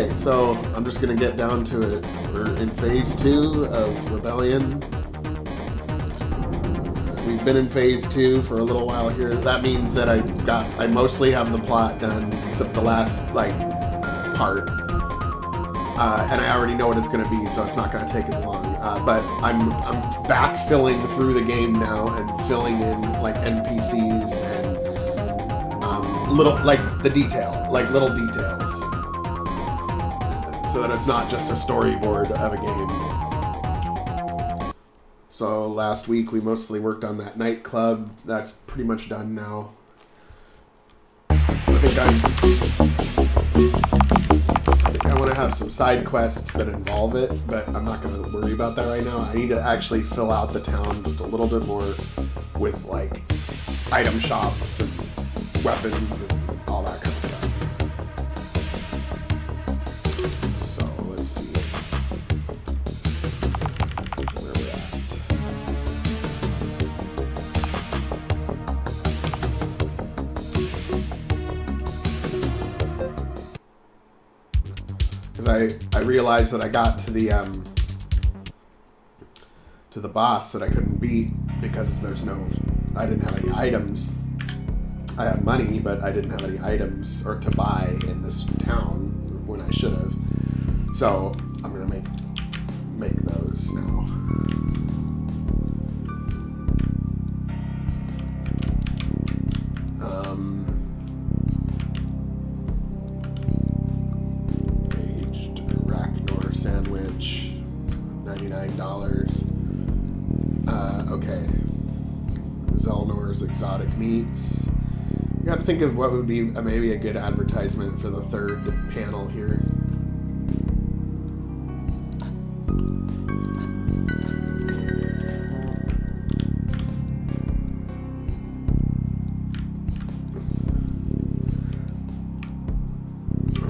Okay, so I'm just gonna get down to it. We're in phase 2 of Rebellion. We've been in phase 2 for a little while here. That means that I mostly have the plot done, except the last, like, part. And I already know what it's gonna be, so it's not gonna take as long. But I'm back filling through the game now and filling in, like, NPCs and little, like, the detail, like, little details. So that it's not just a storyboard of a game. So last week we mostly worked on that nightclub. That's pretty much done now. I think I want to have some side quests that involve it, but I'm not going to worry about that right now. I need to actually fill out the town just a little bit more with, like, item shops and weapons and all that kind of stuff. So let's see where we're at. Because I realized that I got to the boss that I couldn't beat because I didn't have any items. I had money, but I didn't have any items or to buy in this town when I should have. So I'm gonna make those now. Aged Arachnor sandwich, $99. Okay. Zelnor's exotic meats. You got to think of what would be maybe a good advertisement for the third panel here.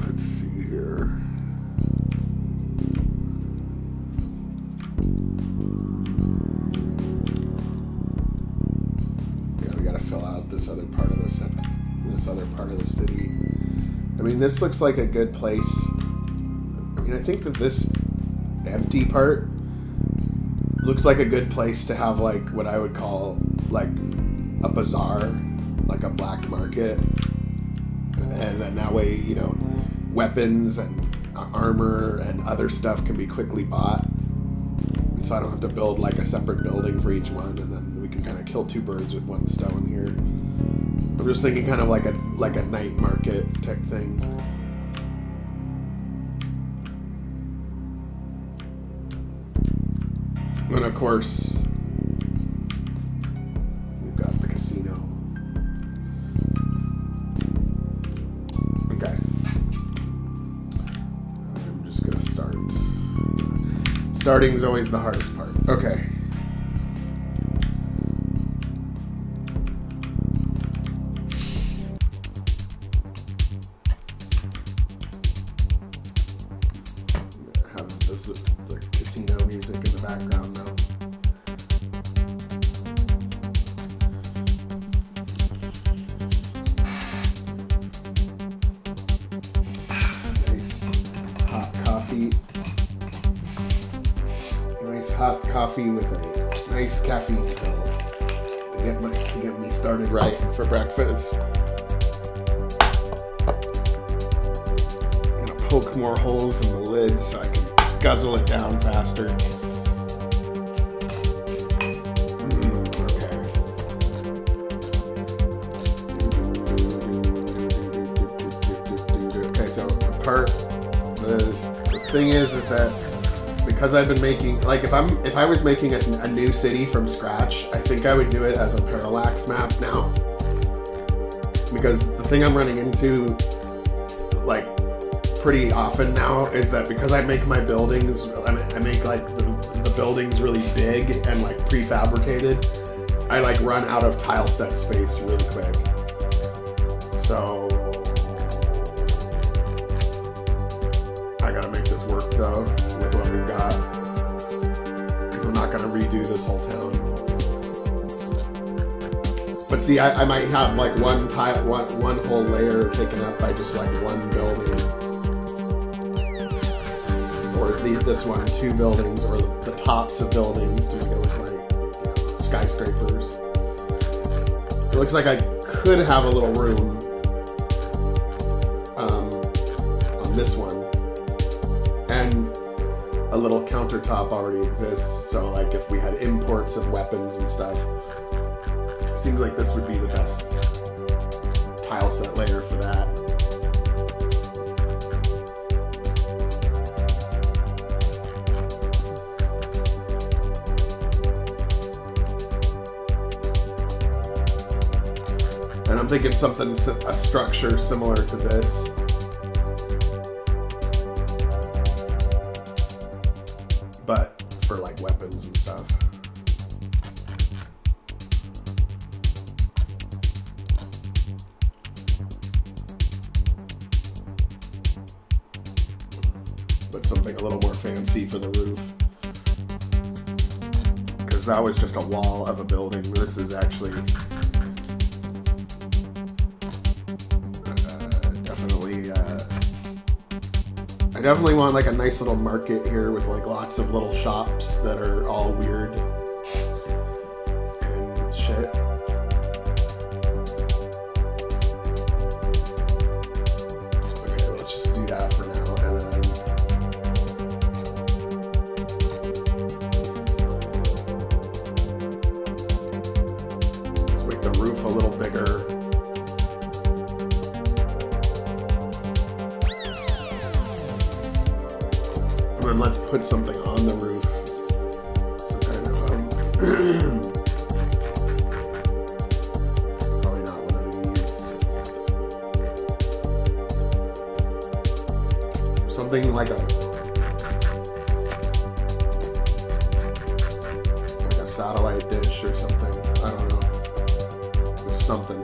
Let's see here. Yeah, we got to fill out this other part of the city. I mean, this looks like a good place. I mean, I think that this empty part looks like a good place to have, like, what I would call, like, a bazaar, like a black market. And then that way, you know, weapons and armor and other stuff can be quickly bought. And so I don't have to build, like, a separate building for each one, and then we can kind of kill two birds with one stone here. I'm just thinking kind of like a night market type thing. And of course, we've got the casino. Okay. I'm just gonna start. Starting's always the hardest part. Okay. The casino music in the background now. Nice hot coffee. Nice hot coffee with a nice caffeine pill to get me started right for breakfast. I'm gonna poke more holes in the lid so I can guzzle it down faster. Okay. Okay, so the thing is that because I've been making, like, if I was making a new city from scratch, I think I would do it as a parallax map now. Because the thing I'm running into, like, pretty often now is that because I make my buildings, I make, like, the buildings really big and, like, prefabricated, I, like, run out of tile set space really quick. So I gotta make this work though with what we've got, because I'm not gonna redo this whole town. But see, I might have, like, one whole layer taken up by just, like, one building. this one, 2 buildings, or the tops of buildings to make it look like, skyscrapers. It looks like I could have a little room on this one, and a little countertop already exists, so like if we had imports of weapons and stuff, seems like this would be the best tile set layer for that. And I'm thinking something, a structure similar to this. But for like weapons and stuff. But something a little more fancy for the roof. Because that was just a wall of a building. This is actually I definitely want like a nice little market here with like lots of little shops that are all weird and shit. Okay, let's just do that for now, and then let's make the roof a little bigger. And let's put something on the roof. Some kind of probably not one of these. Something like a satellite dish or something. I don't know. There's something.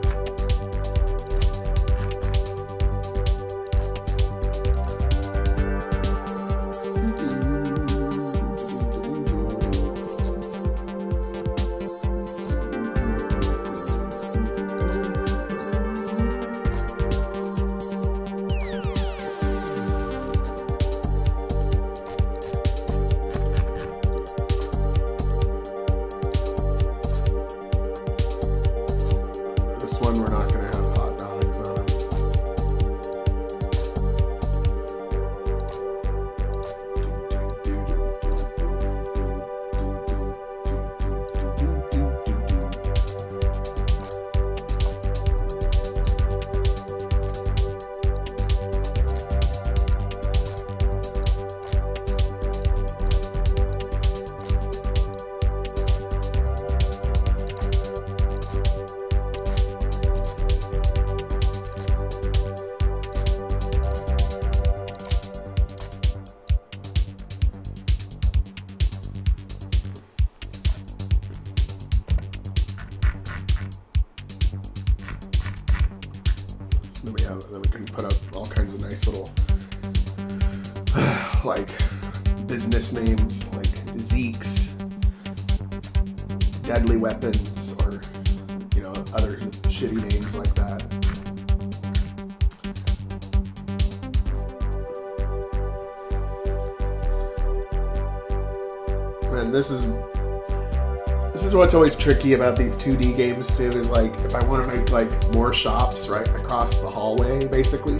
We're not going to have hot dogs on them. Then we can put up all kinds of nice little like business names like Zeke's, Deadly Weapons, or other shitty names like that. And this is what's always tricky about these 2D games too, is like if I want to make like more shops right across the hallway, basically,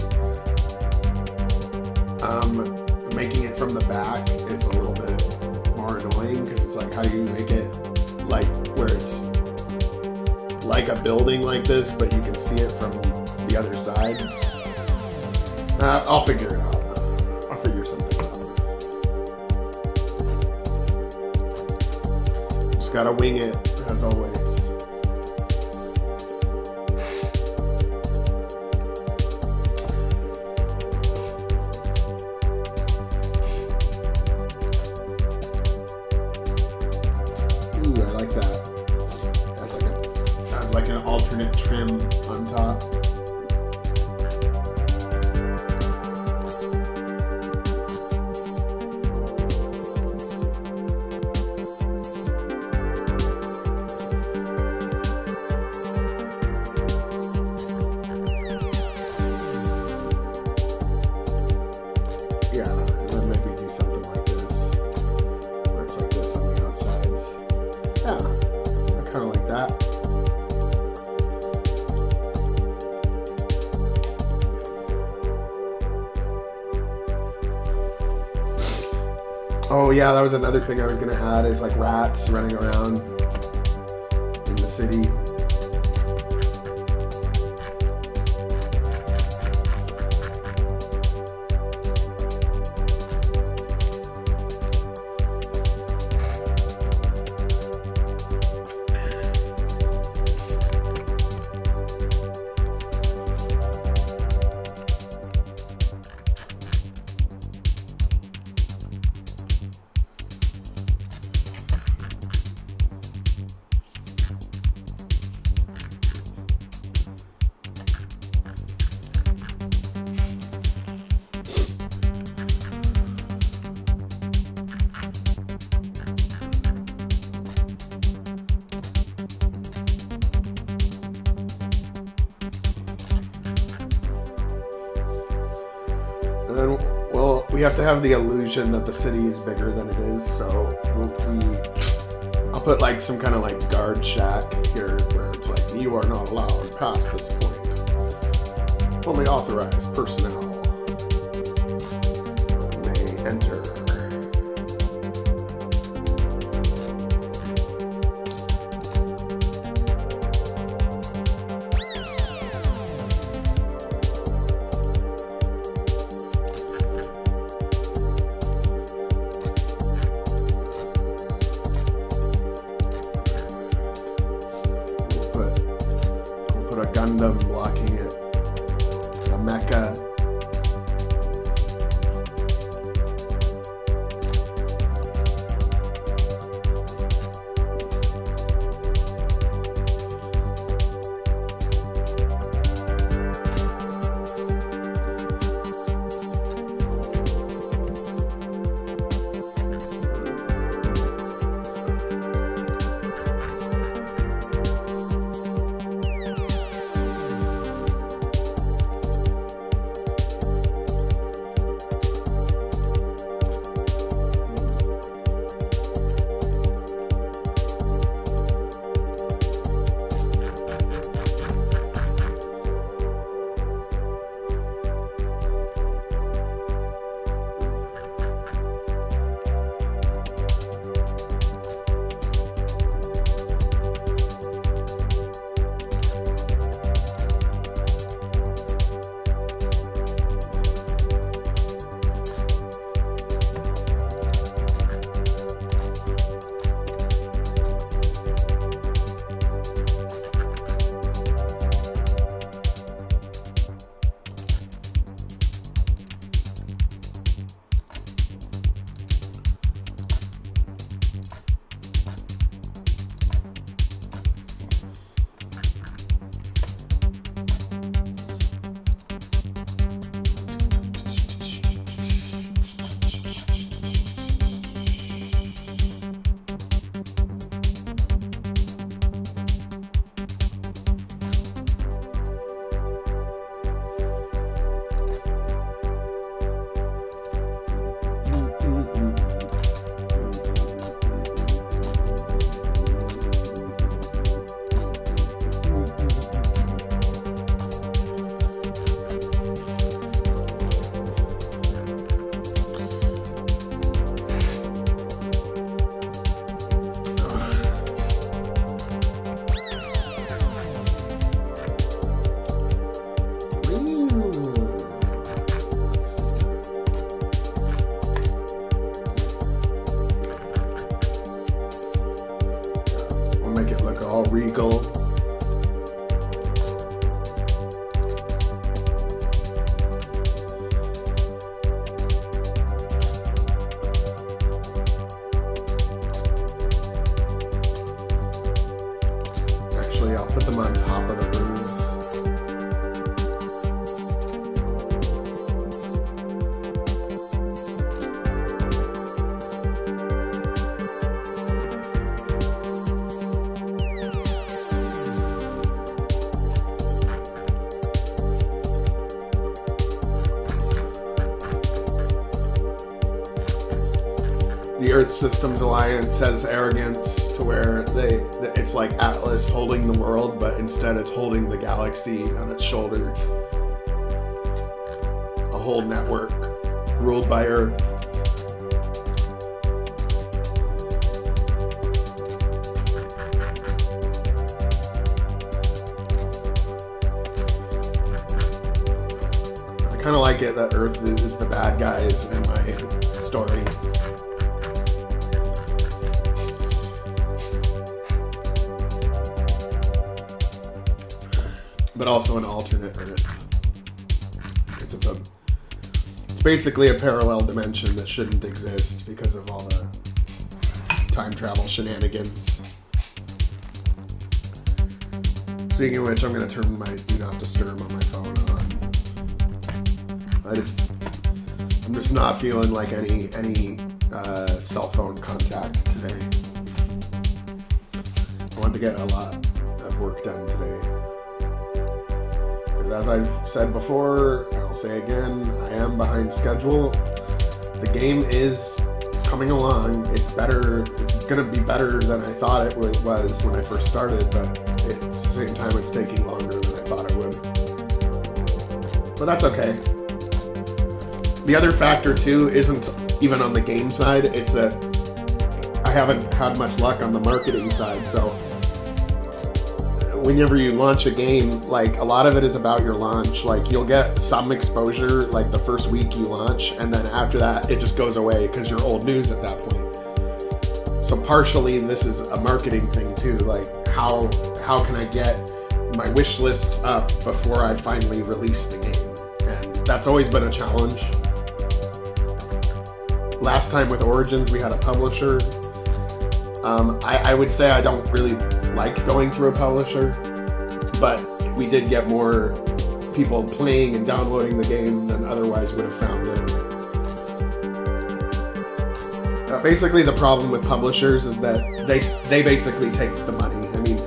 making it from the back is a little bit more annoying, because it's like, how do you make it like where it's like a building like this, but you can see it from the other side? I'll figure it out. I'll figure something out. Just gotta wing it, as always. Ooh, I like that. Has like an alternate trim on top. Yeah, and then maybe do something like this. Oh yeah, that was another thing I was gonna add is like rats running around in the city. Well, we have to have the illusion that the city is bigger than it is, so I'll put like some kind of like guard shack here where it's like, you are not allowed past this point. Only authorized personnel may enter. Gundam blocking it. A mecha. Regal. Actually, I'll put them on top of the roofs. The Earth Systems Alliance has arrogance to where it's like Atlas holding the world, but instead it's holding the galaxy on its shoulders. A whole network ruled by Earth. kind of like it that Earth is the bad guys in my story. But also an alternate Earth. It's basically a parallel dimension that shouldn't exist because of all the time travel shenanigans. Speaking of which, I'm going to turn my Do Not Disturb on my phone on. I'm just not feeling like any cell phone contact today. I wanted to get a lot of work done today. Because as I've said before, and I'll say again, I am behind schedule. The game is coming along. It's better. It's going to be better than I thought it was when I first started, but at the same time, it's taking longer than I thought it would. But that's okay. The other factor too isn't even on the game side. It's that I haven't had much luck on the marketing side. So whenever you launch a game, like a lot of it is about your launch. Like you'll get some exposure like the first week you launch, and then after that it just goes away because you're old news at that point. So partially this is a marketing thing too. Like how can I get my wish lists up before I finally release the game? And that's always been a challenge. Last time with Origins we had a publisher. I would say I don't really like going through a publisher, but we did get more people playing and downloading the game than otherwise would have found it. Basically the problem with publishers is that they basically take the money. I mean,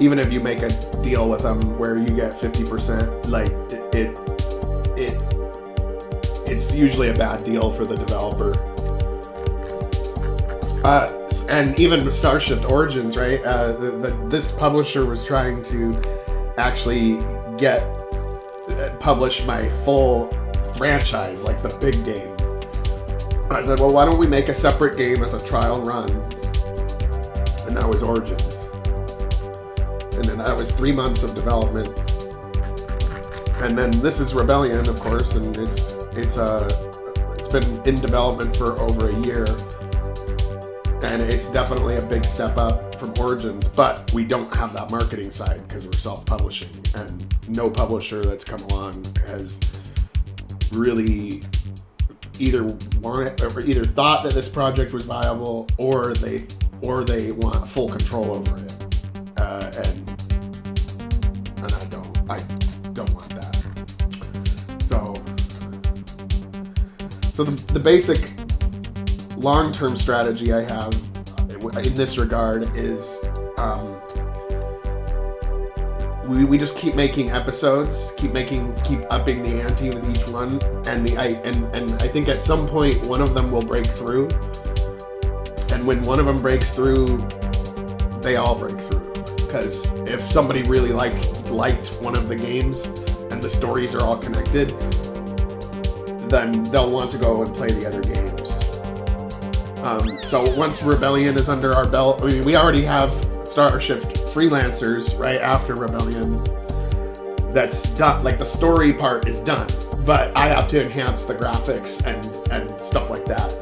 even if you make a deal with them where you get 50%, like it's usually a bad deal for the developer. And even with Starshift Origins, right? This publisher was trying to actually publish my full franchise, like the big game. I said, well, why don't we make a separate game as a trial run? And that was Origins. And then that was 3 months of development. And then this is Rebellion, of course, and it's been in development for over a year. And it's definitely a big step up from Origins, but we don't have that marketing side because we're self-publishing, and no publisher that's come along has really either thought that this project was viable, or they want full control over it, and I don't want that. So the basic long-term strategy I have in this regard is we just keep making episodes, keep upping the ante with each one, and I think at some point one of them will break through, and when one of them breaks through, they all break through. Because if somebody really liked one of the games and the stories are all connected, then they'll want to go and play the other games. So once Rebellion is under our belt, I mean, we already have Starshift Freelancers right after Rebellion. That's done. Like the story part is done, but I have to enhance the graphics and stuff like that.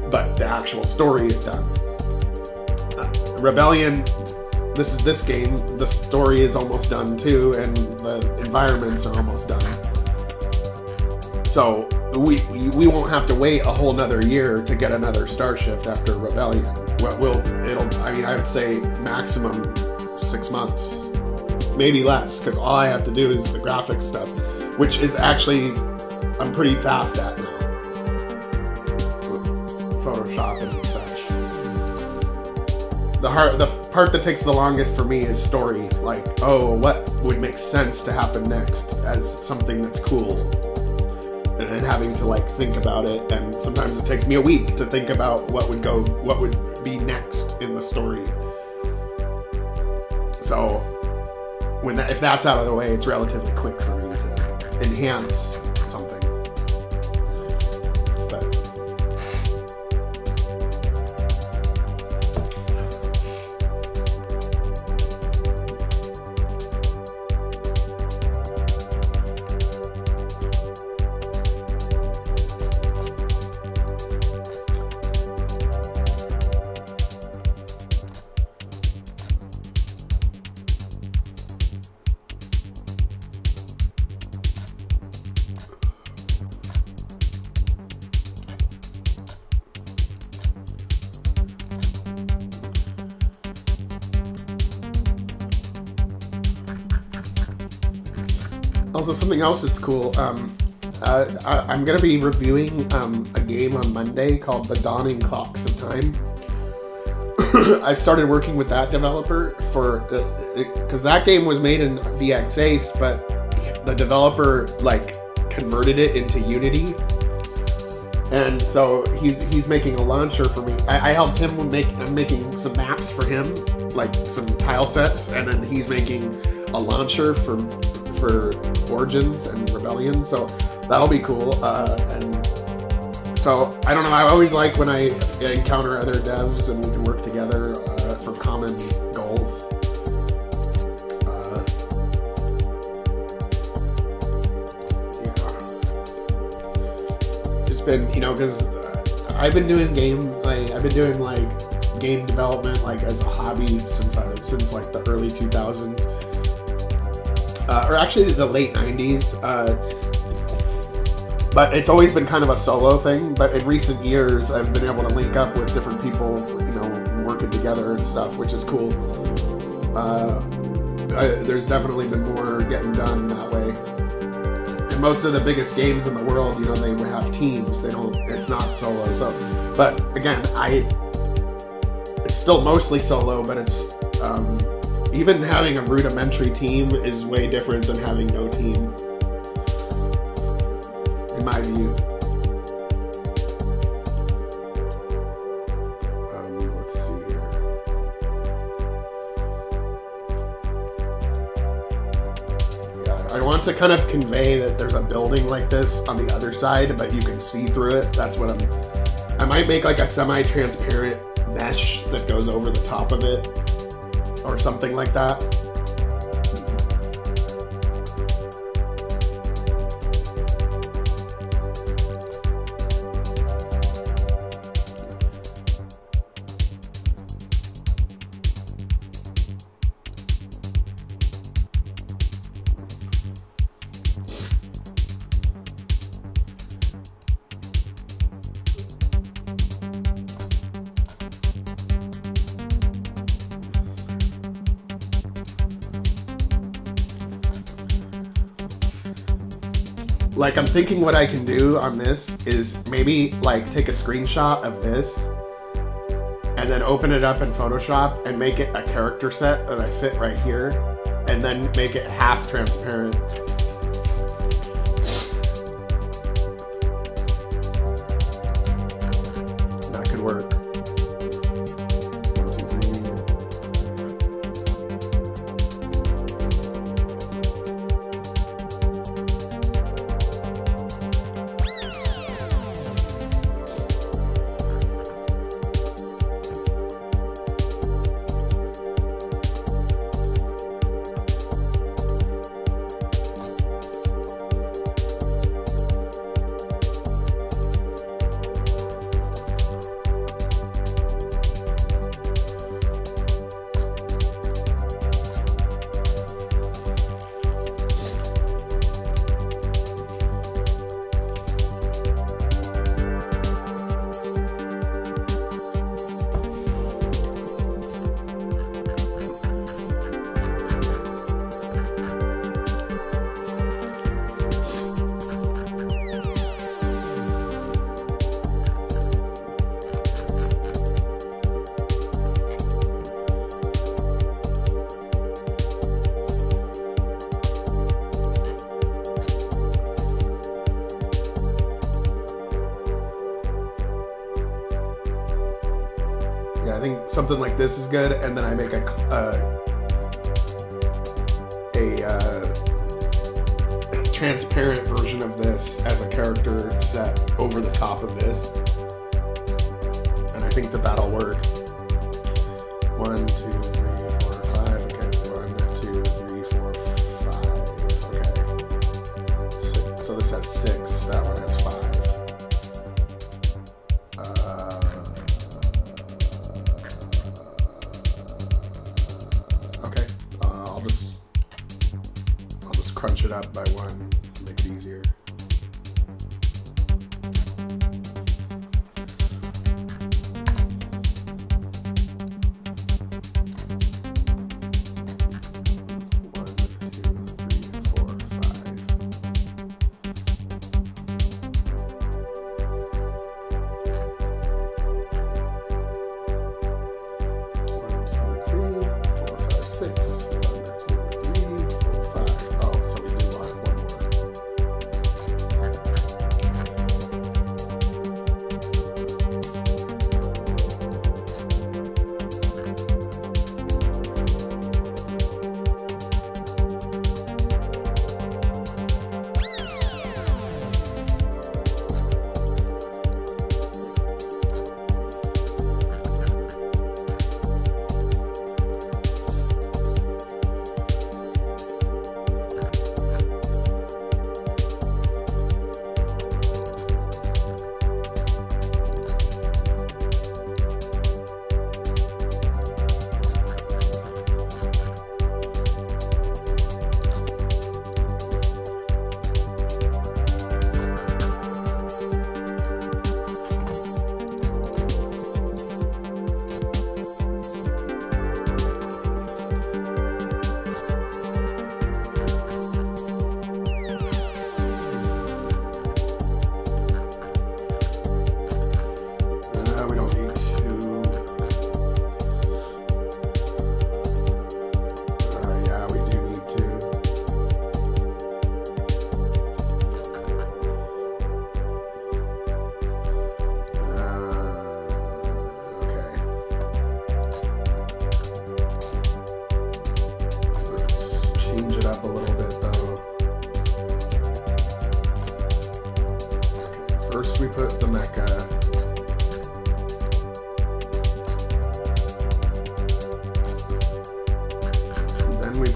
But the actual story is done. Rebellion, this game, the story is almost done too, and the environments are almost done. So we won't have to wait a whole nother year to get another Starshift after Rebellion. I would say maximum 6 months, maybe less, because all I have to do is the graphics stuff, which is actually I'm pretty fast at now with Photoshop and such. The part that takes the longest for me is story. Like, oh, what would make sense to happen next as something that's cool. And then having to think about it, and sometimes it takes me a week to think about what would be next in the story. So if that's out of the way, it's relatively quick for me to enhance something. But Also, something else that's cool. I'm gonna be reviewing a game on Monday called The Dawning Clocks of Time. I started working with that developer because that game was made in VXAce, but the developer like converted it into Unity, and so he's making a launcher for me. I helped him I'm making some maps for him, like some tile sets, and then he's making a launcher for Origins and Rebellion. So that'll be cool. And so I don't know. I always like when I encounter other devs and we can work together for common goals. It's been, because I've been doing game development like as a hobby since like the early 2000s, or actually the late 90s. But it's always been kind of a solo thing. But in recent years, I've been able to link up with different people, working together and stuff, which is cool. There's definitely been more getting done that way. And most of the biggest games in the world, they have teams. It's not solo. So, but again, it's still mostly solo, but it's even having a rudimentary team is way different than having no team, in my view. Let's see here. Yeah, I want to kind of convey that there's a building like this on the other side, but you can see through it. That's what I might make like a semi-transparent mesh that goes over the top of it, or something like that. Like, I'm thinking what I can do on this is maybe like take a screenshot of this and then open it up in Photoshop and make it a character set that I fit right here, and then make it half transparent. That could work. I think something like this is good, and then I make a transparent version of this as a character set over the top of this, and I think that'll work. 1, 2, 3, 4, 5. Okay, 1, 2, 3, 4, 5. Okay, so this has 6. That one has 5. Crunch it up by 1, make it easier. One, two, three, 4, 5.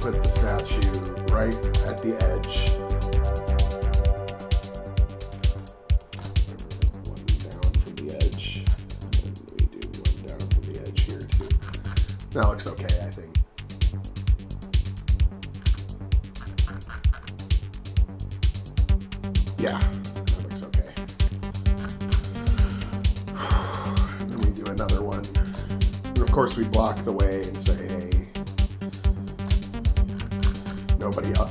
put the statue right at the edge. One down from the edge. And we do one down from the edge here too. That looks okay, I think. Yeah, that looks okay. And then we do another one. And of course we block the way and say, hey,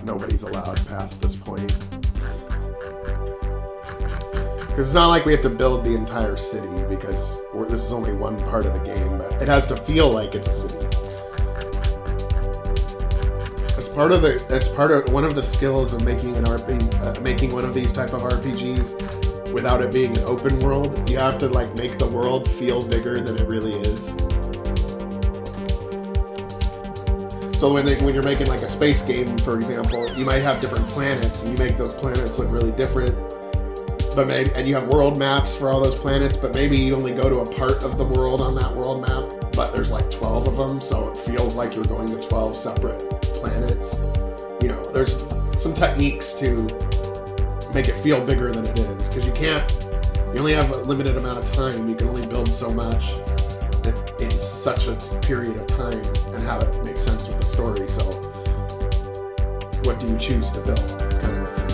nobody's allowed past this point. Because it's not like we have to build the entire city, because this is only one part of the game, but it has to feel like it's a city. That's part of one of the skills of making an making one of these type of RPGs without it being an open world. You have to like make the world feel bigger than it really is. So when you're making like a space game, for example, you might have different planets, and you make those planets look really different. But and you have world maps for all those planets, but maybe you only go to a part of the world on that world map, but there's like 12 of them, so it feels like you're going to 12 separate planets. You know, there's some techniques to make it feel bigger than it is, because you only have a limited amount of time. You can only build so much in such a period of time and have it make sense with the story. So what do you choose to build, kind of a thing.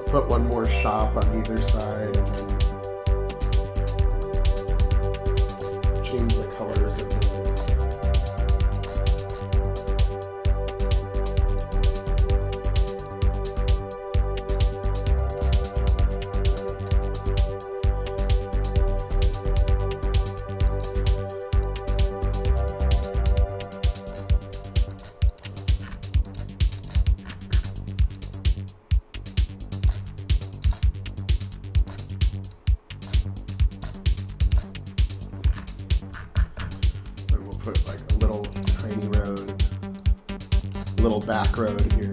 Put one more shop on either side, and then change the colors of the put like a little tiny road, little back road here.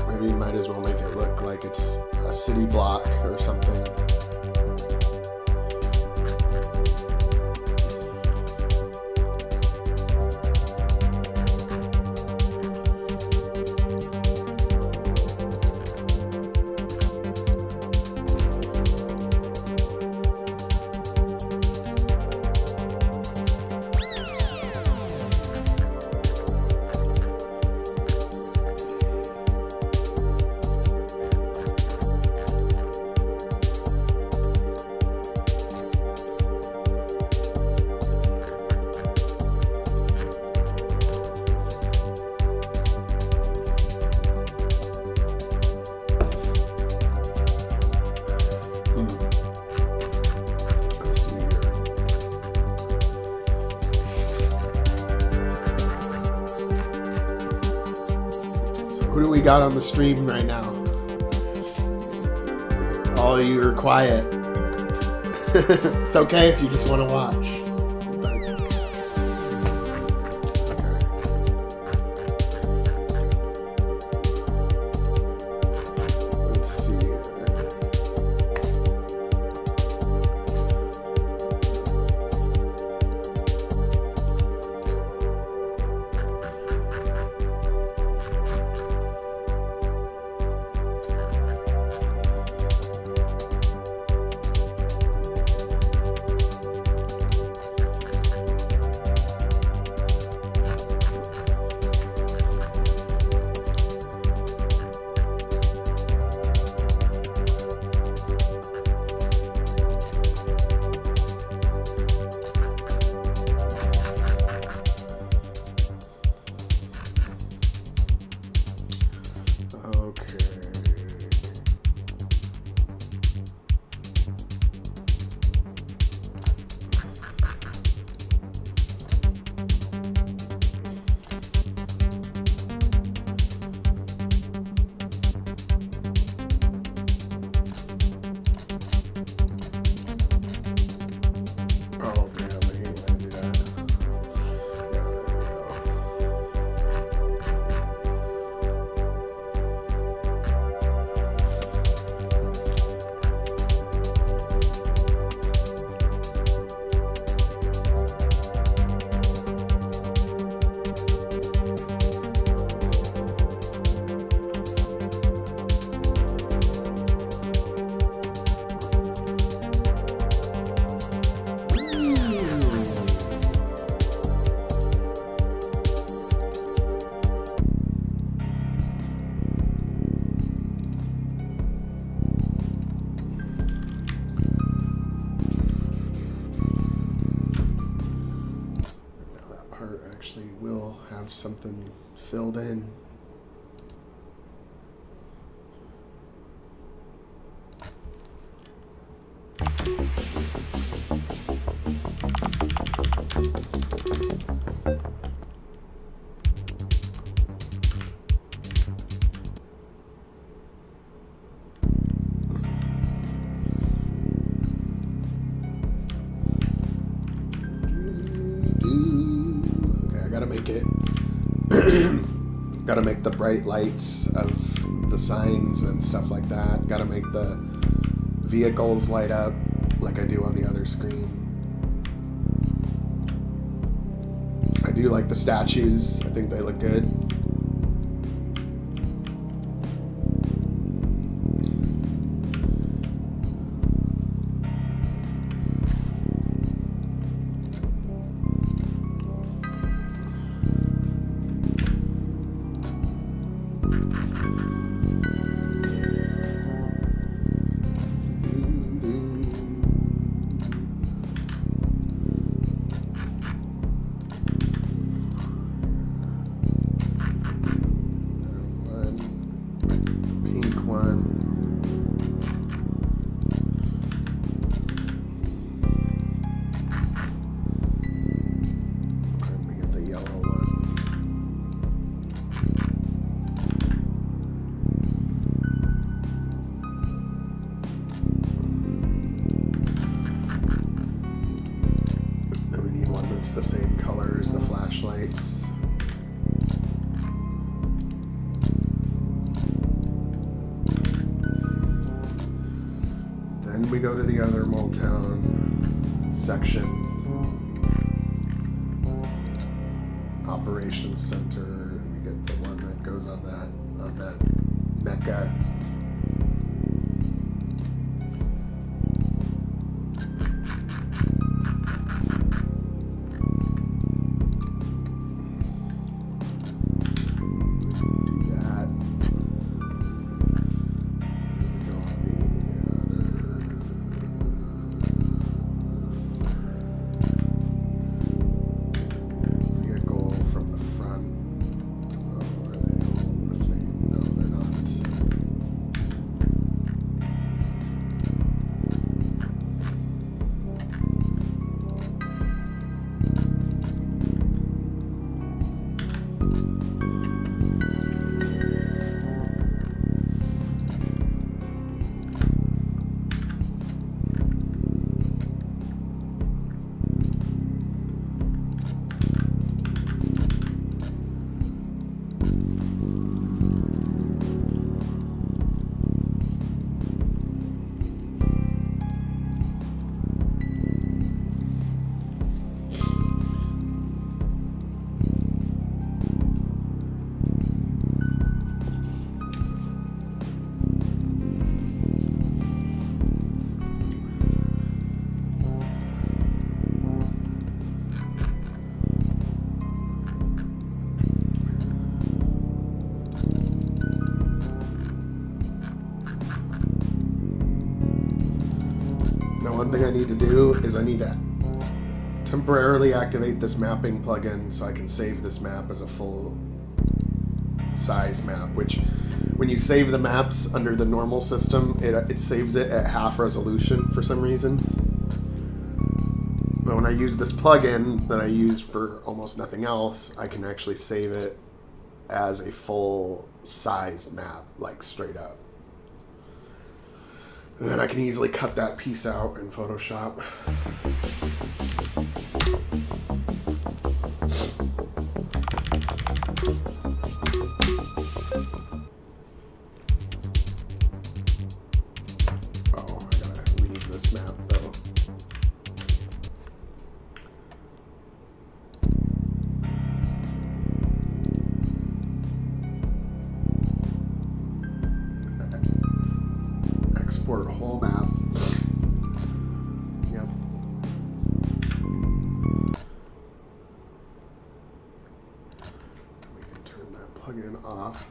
Maybe you might as well make it look like it's a city block or something. Who do we got on the stream right now? All of you are quiet. It's okay if you just want to watch. have something filled in. Gotta make the bright lights of the signs and stuff like that. Gotta make the vehicles light up like I do on the other screen. I do like the statues. I think they look good. The same color as the flashlights. Then we go to the other Moletown section. Operations Center. We get the one that goes on that mecha. One thing I need to do is I need to temporarily activate this mapping plugin so I can save this map as a full size map, which when you save the maps under the normal system, it saves it at half resolution for some reason. But when I use this plugin that I use for almost nothing else, I can actually save it as a full size map, like straight up. And then I can easily cut that piece out in Photoshop. Oh, I gotta leave this map though. Export whole map. Yep. We can turn that plugin off.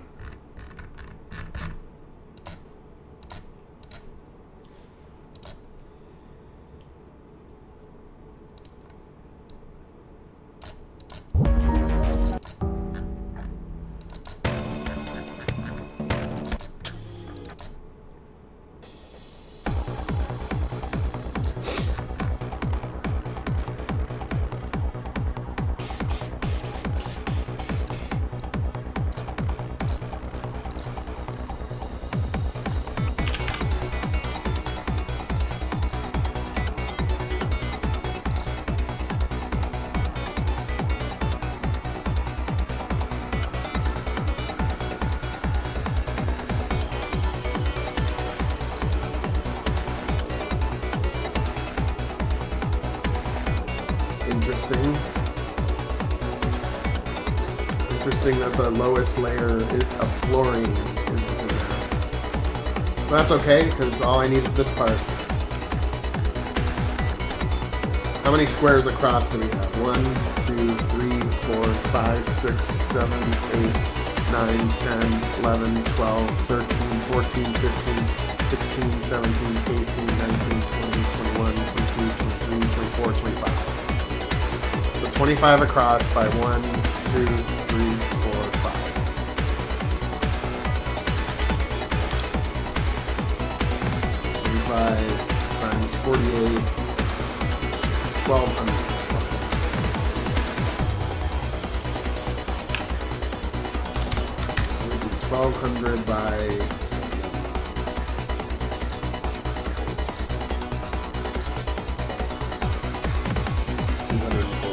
Interesting. Interesting that the lowest layer of flooring isn't in there. But that's okay, because all I need is this part. How many squares across do we have? 1, 2, 3, 4, 5, 6, 7, 8, 9, 10, 11, 12, 13, 14, 15, 16, 17, 18, 19, 20, 21, 22, 23, 24, 25. So 25 across by 1, 2, 3, 4, 5. Times 48 is 1,200. So we do 1,200 by 240.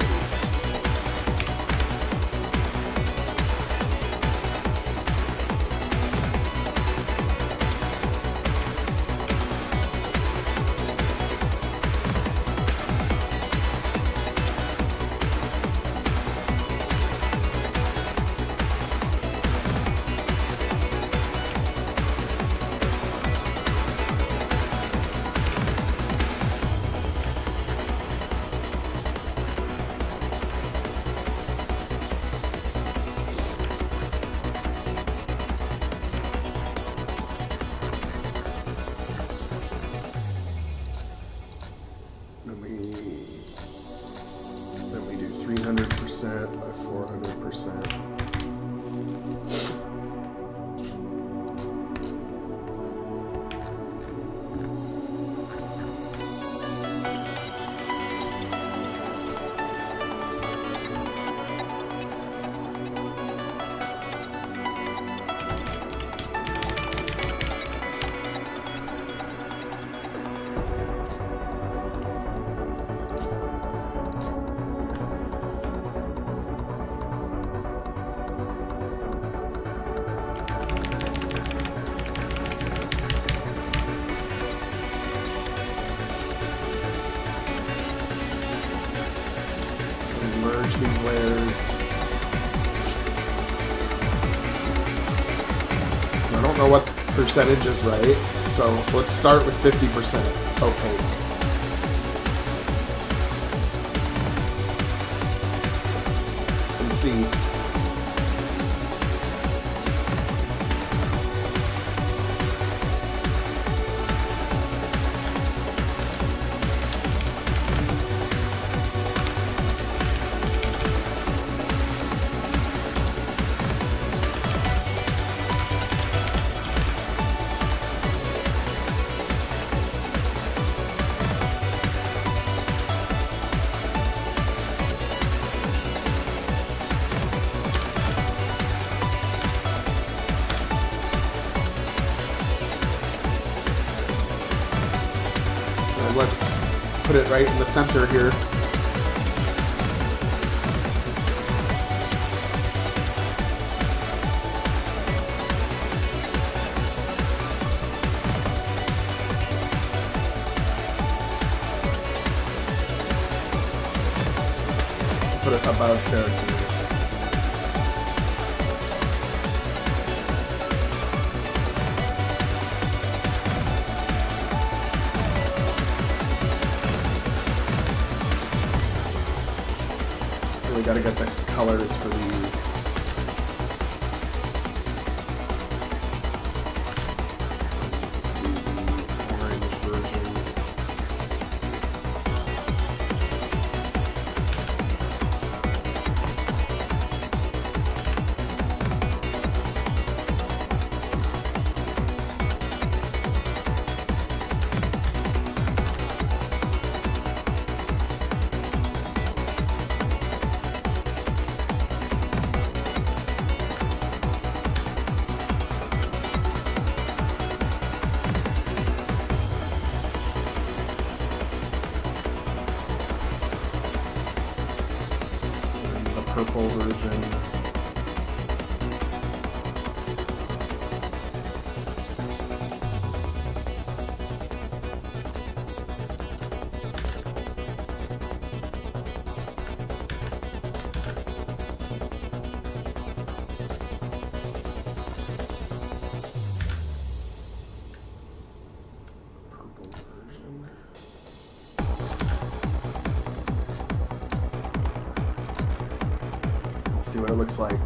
Then we do 300% by 400%. Merge these layers. I don't know what percentage is right, so let's start with 50%. Okay. And see. Let's put it right in the center here. Put it above characters. We gotta get the colors for these. Let's do the orange version. Purple version. see what it looks like.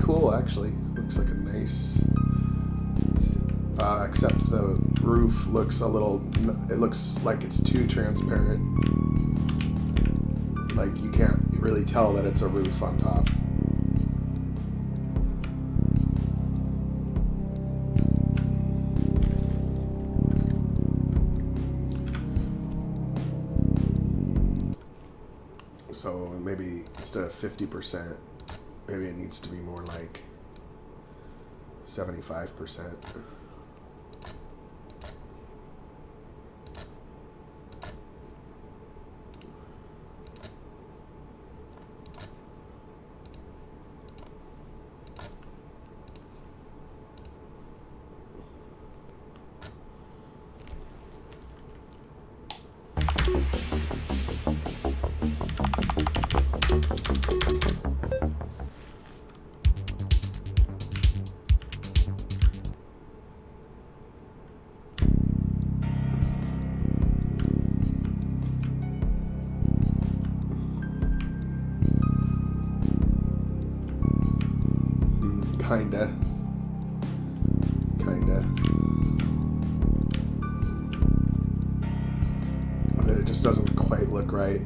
Cool, actually. Looks like a nice, except the roof looks a little, it looks like it's too transparent. Like you can't really tell that it's a roof on top. So maybe instead of 50%, maybe it needs to be more like 75%. Kinda. But it just doesn't quite look right.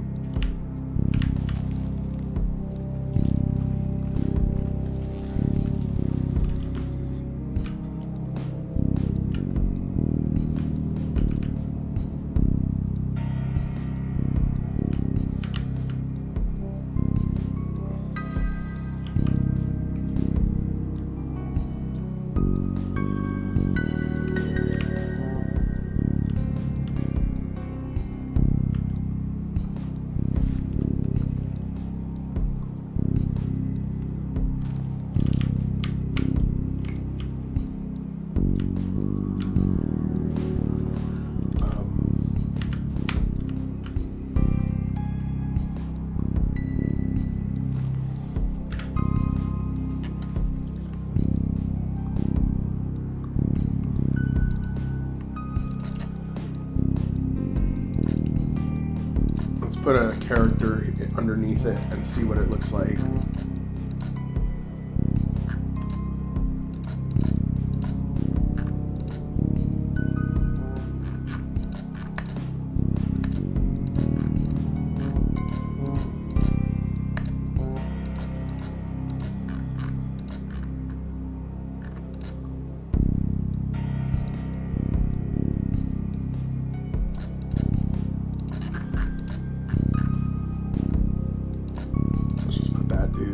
Put a character underneath it and see what it looks like.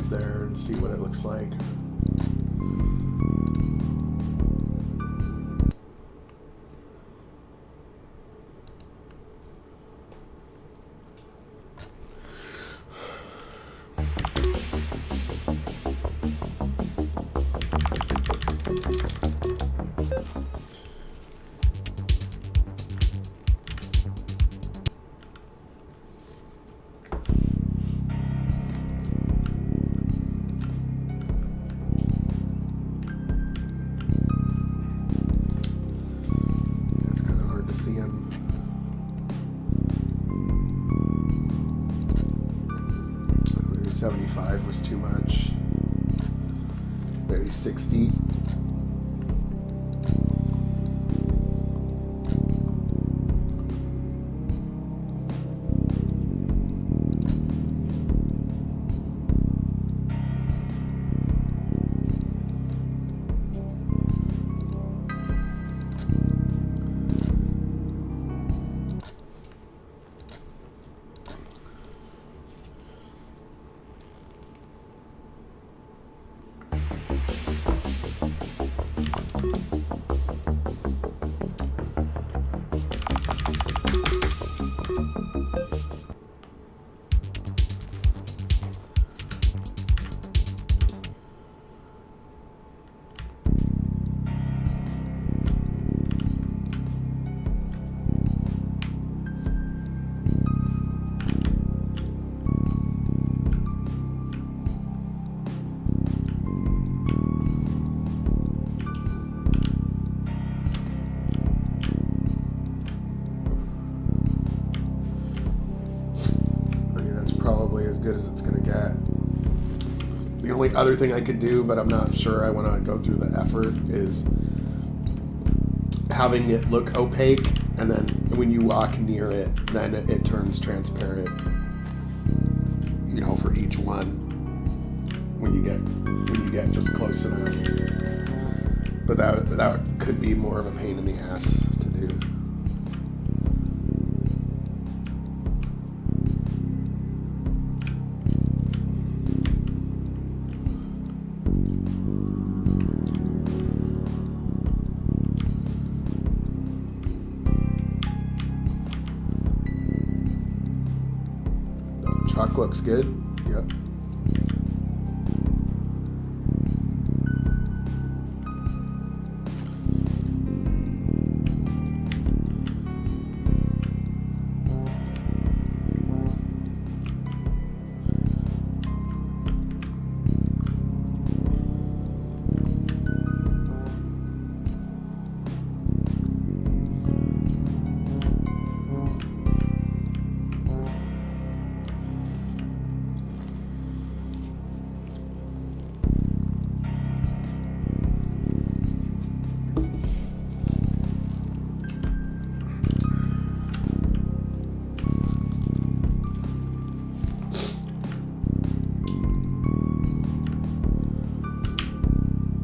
There and see what it looks like. See him. Maybe 75 was too much. Maybe 60. as good as it's going to get. The only other thing I could do, but I'm not sure I want to go through the effort, is having it look opaque, and then when you walk near it, then it turns transparent, you know, for each one when you get just close enough. But that could be more of a pain in the ass to do. Truck looks good. Yep.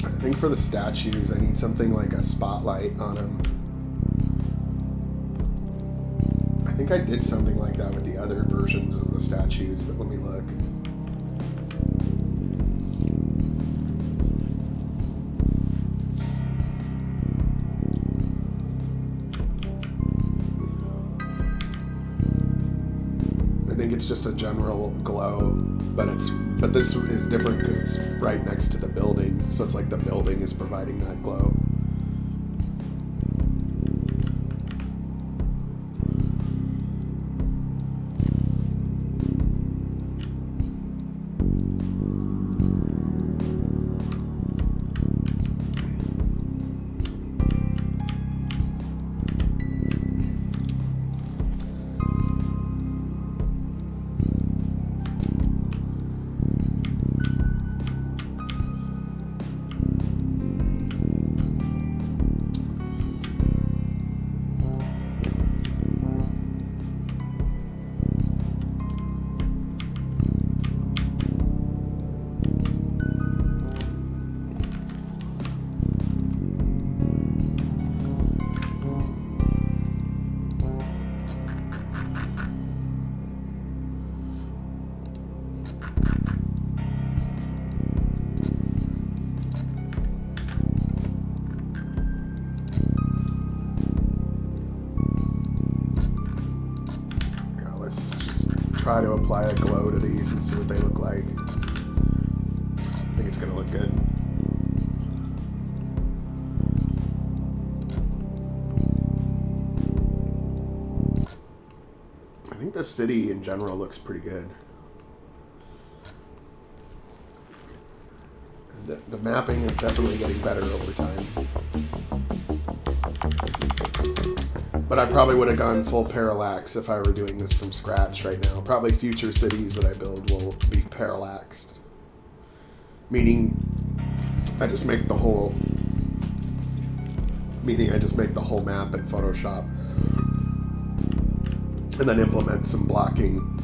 I think for the statues, I need something like a spotlight on them. I think I did something like that with the other versions of the statues, but let me look. I think it's just a general glow, but this is different because it's right next to the building, so it's like the building is providing that glow. Try to apply a glow to these and see what they look like. I think it's going to look good. I think the city in general looks pretty good. The mapping is definitely getting better over time. But I probably would have gone full parallax if I were doing this from scratch right now. Probably future cities that I build will be parallaxed. Meaning I just make the whole map in Photoshop and then implement some blocking.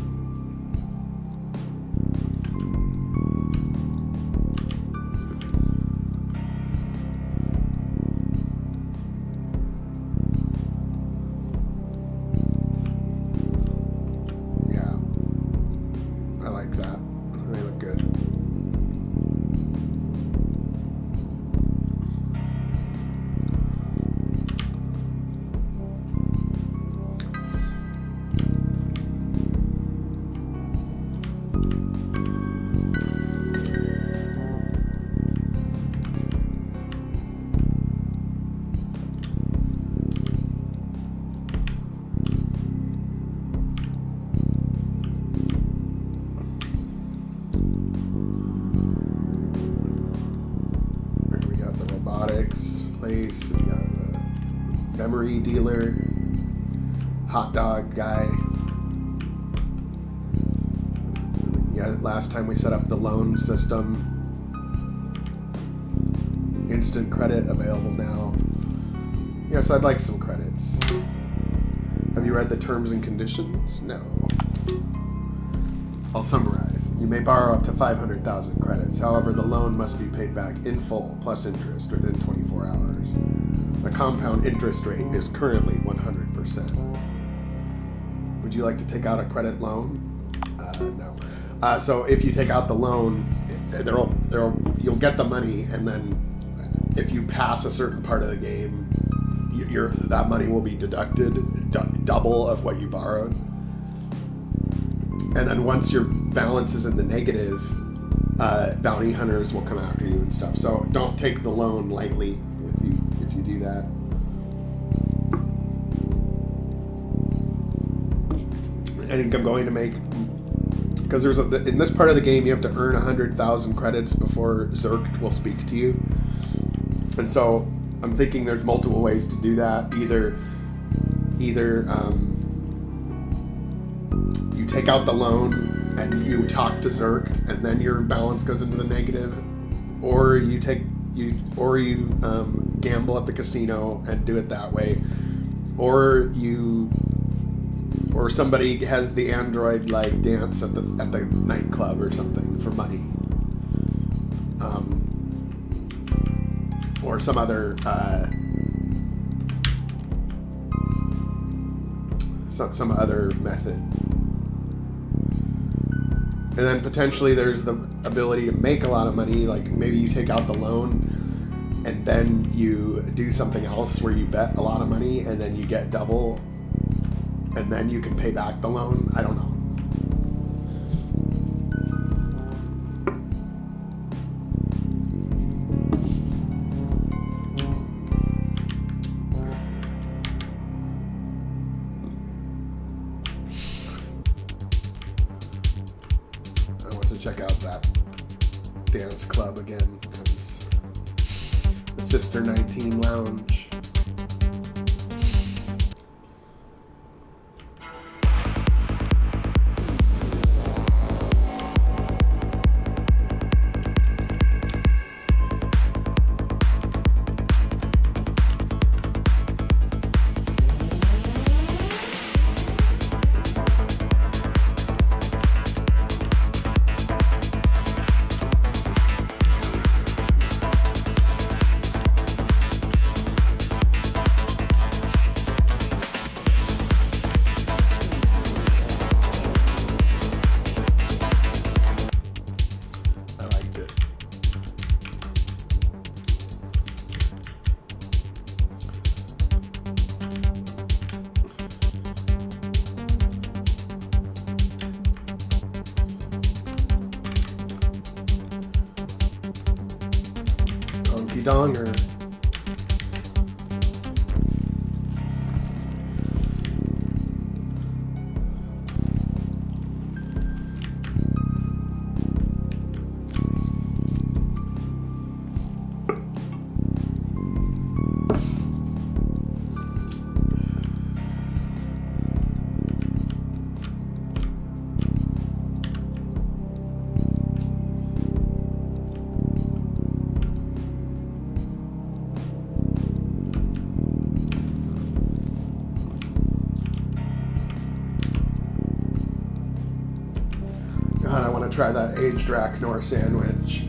Place, we got the memory dealer, hot dog guy, last time we set up the loan system. Instant credit available now. Yes, I'd like some credits. Have you read the terms and conditions? No. I'll summarize. You may borrow up to 500,000 credits. However, the loan must be paid back in full, plus interest, within 24 hours. The compound interest rate is currently 100%. Would you like to take out a credit loan? No. So if you take out the loan, you'll get the money, and then if you pass a certain part of the game, that money will be deducted, double of what you borrowed. And then once your balance is in the negative, bounty hunters will come after you and stuff. So don't take the loan lightly if you do that. I think I'm going to make, because in this part of the game you have to earn 100,000 credits before Zerk will speak to you. And so I'm thinking there's multiple ways to do that. Either you take out the loan and you talk to Zerk, and then your balance goes into the negative, or you gamble at the casino and do it that way, or somebody has the android like dance at the nightclub or something for money, or some other some other method. And then potentially there's the ability to make a lot of money, like maybe you take out the loan and then you do something else where you bet a lot of money and then you get double, and then you can pay back the loan. I don't know. Check out that dance club again, because the Sister 19 Lounge. Donger. Try that aged Draknor sandwich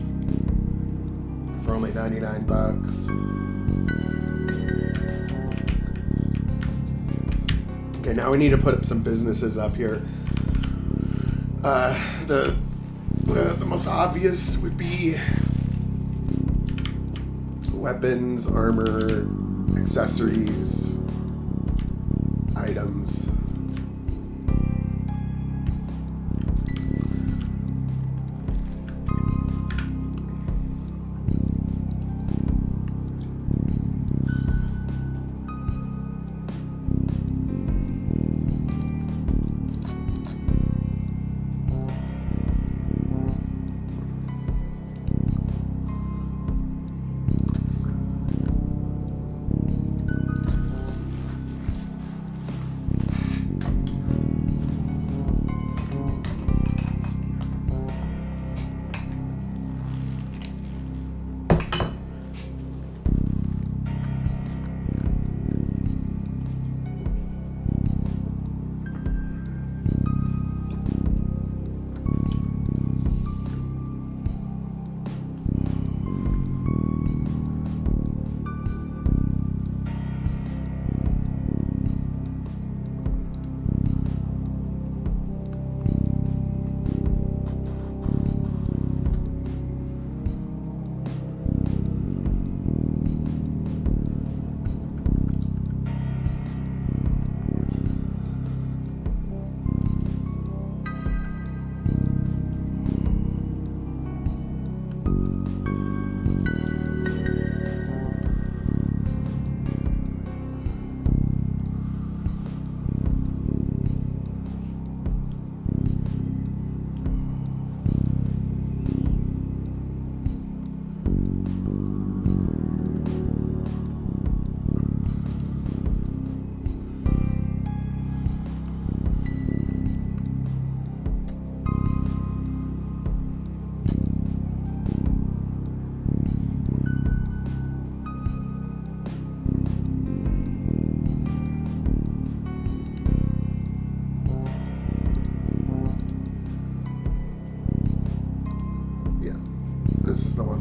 for only 99 bucks. Okay, now we need to put some businesses up here. The most obvious would be weapons, armor, accessories, items.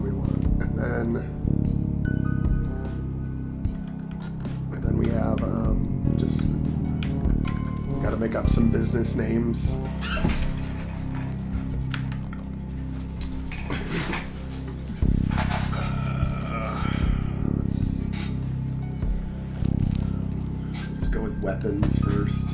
we want. And then we have just got to make up some business names. Let's see. Let's go with weapons first.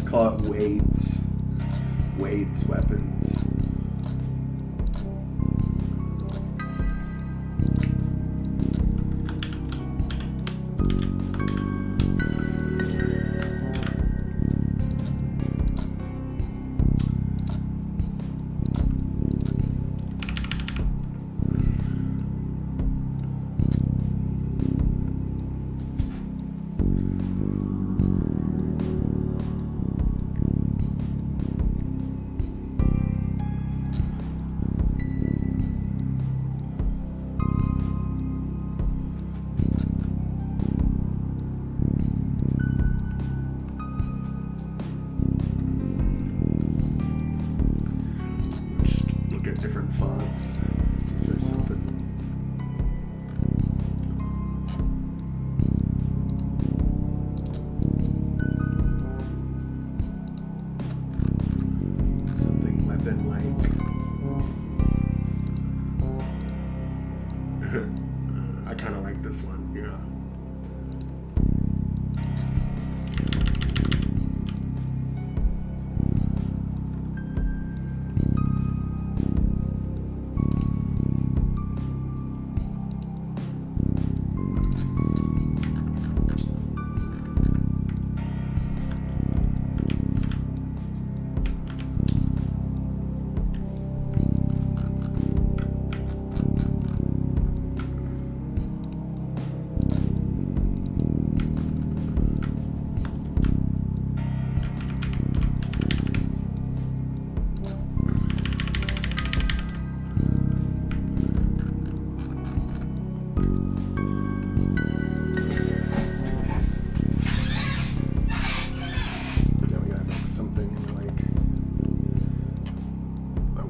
Call it Wade's weapons. Different fonts. See if there's something. Something weapon-like. I kind of like this one, yeah.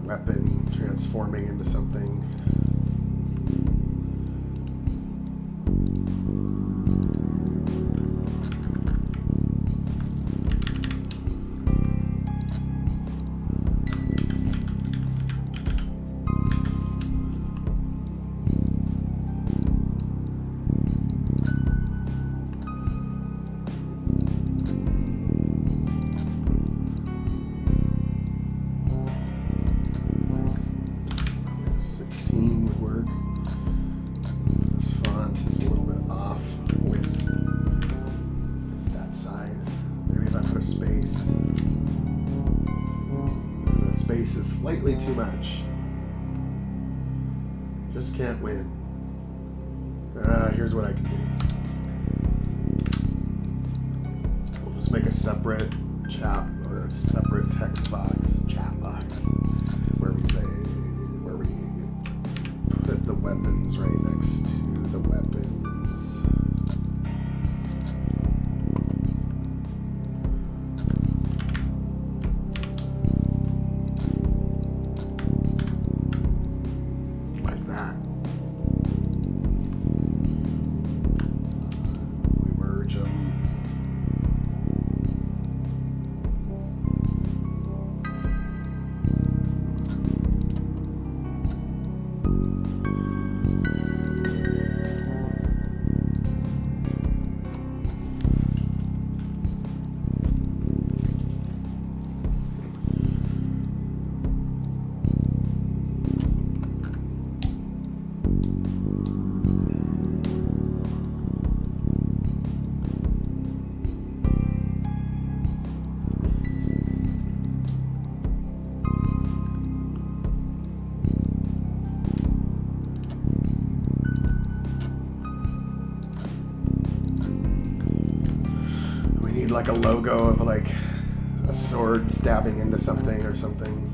Weapon transforming into something. Space is slightly too much. Just can't win. Here's what I can do. We'll just make a separate chat or a separate text box, chat box, where we put the weapons right next to the weapons. need like a logo of like a sword stabbing into something or something.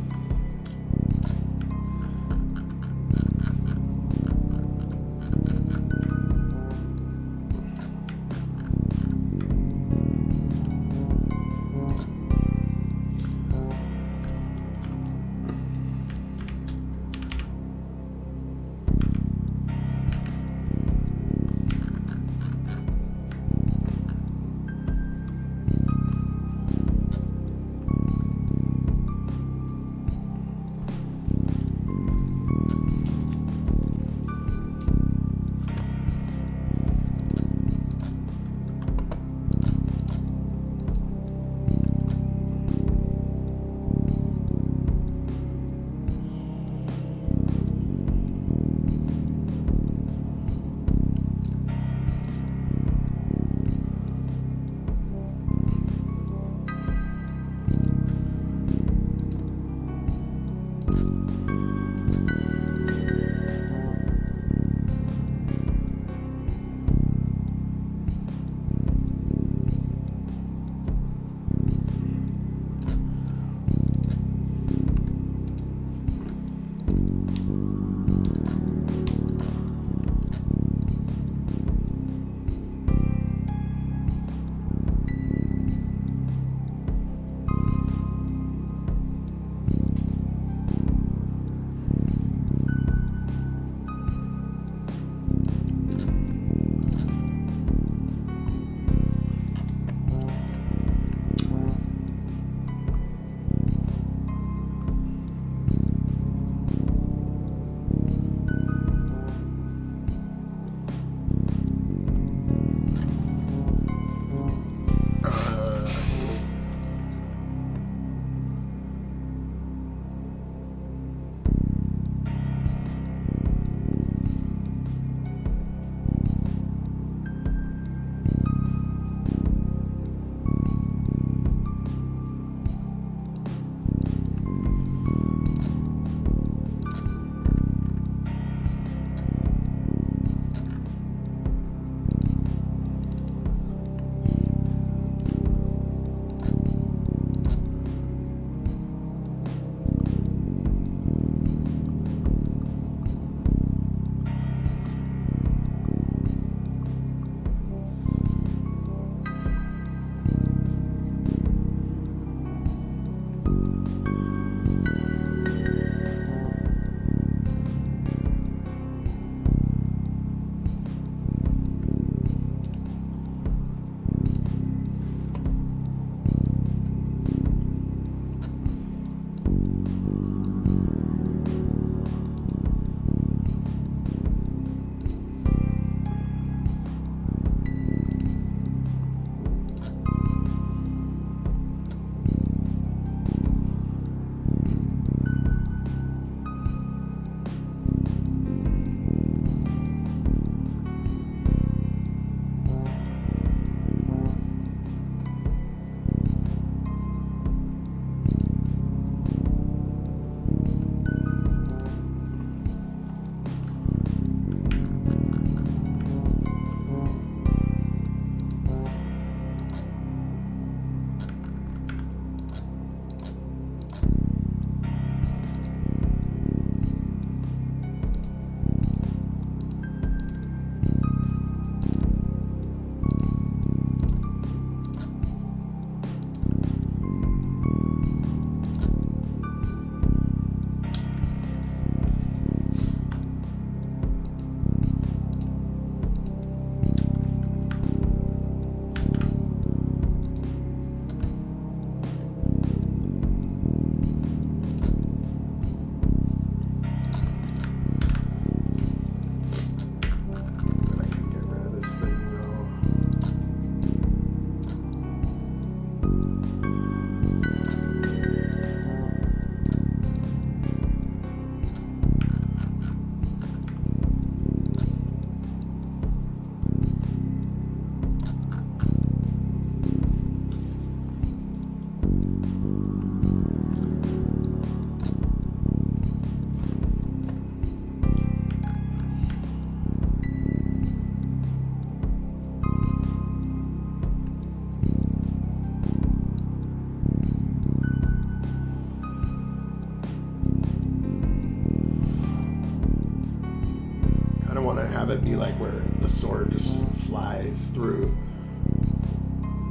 like where the sword just flies through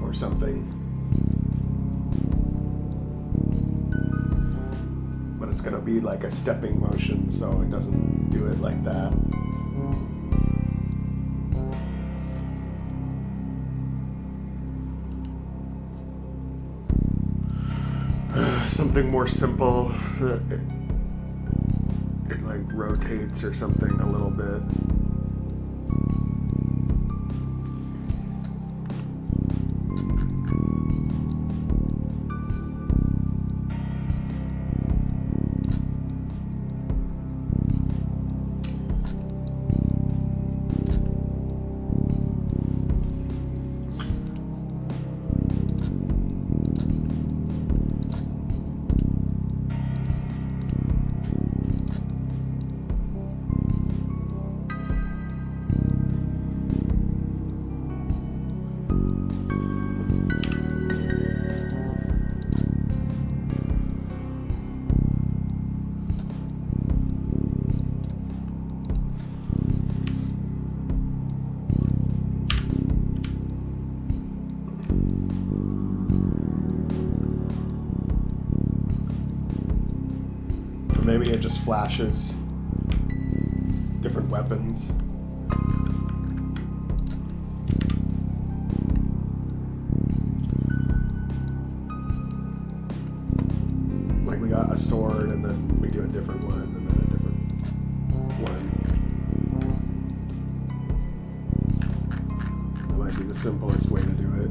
or something. But it's gonna be like a stepping motion, so it doesn't do it like that. Something more simple. It like rotates or something a little bit. Maybe it just flashes different weapons. Like we got a sword and then we do a different one and then a different one. That might be the simplest way to do it.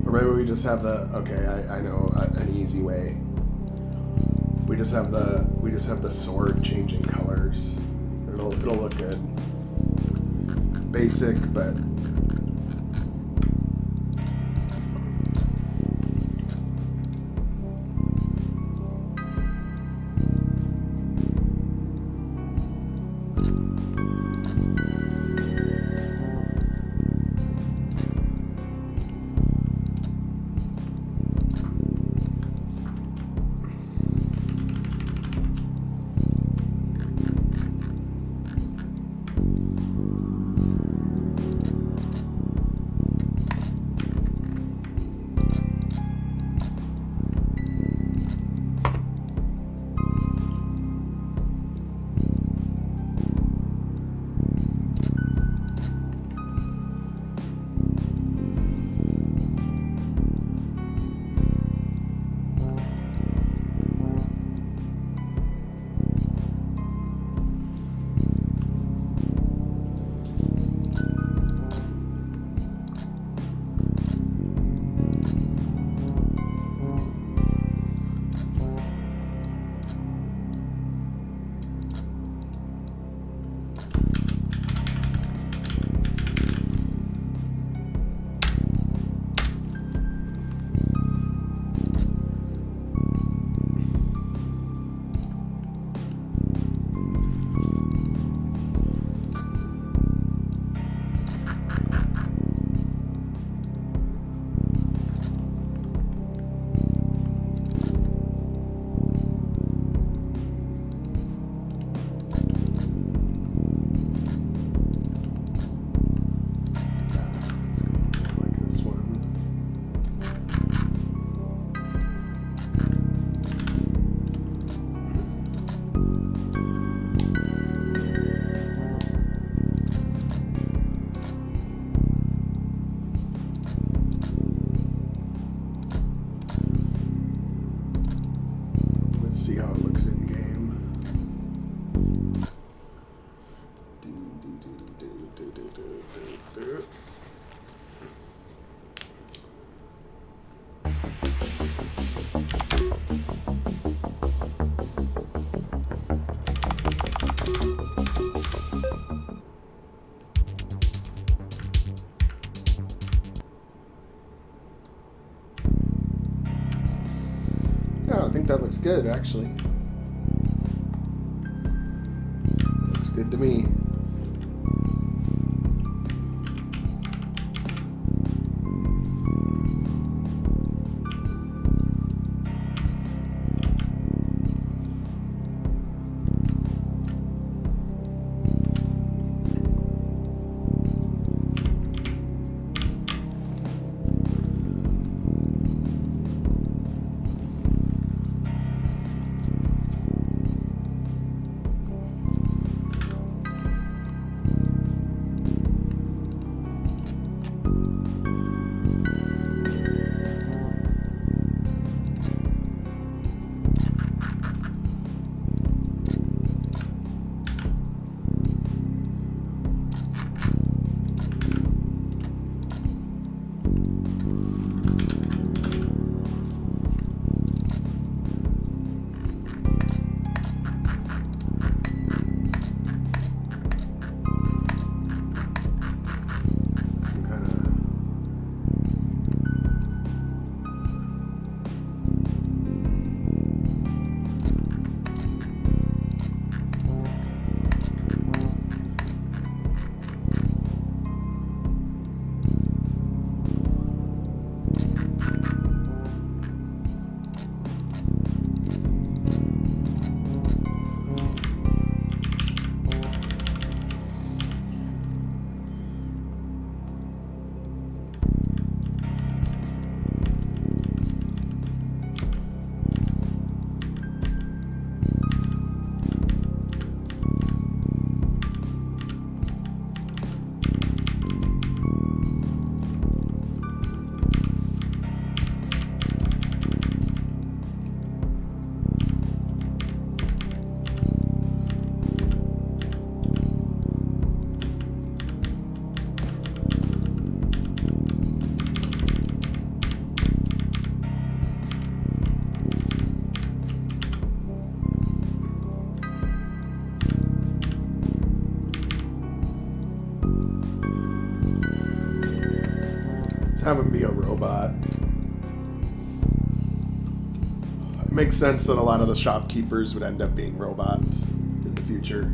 Maybe we just have the, okay, I know an easy way. We just have the sword changing colors. It'll look good. Basic, but Yeah, I think that looks good, actually. Looks good to me. Have him be a robot. It makes sense that a lot of the shopkeepers would end up being robots in the future.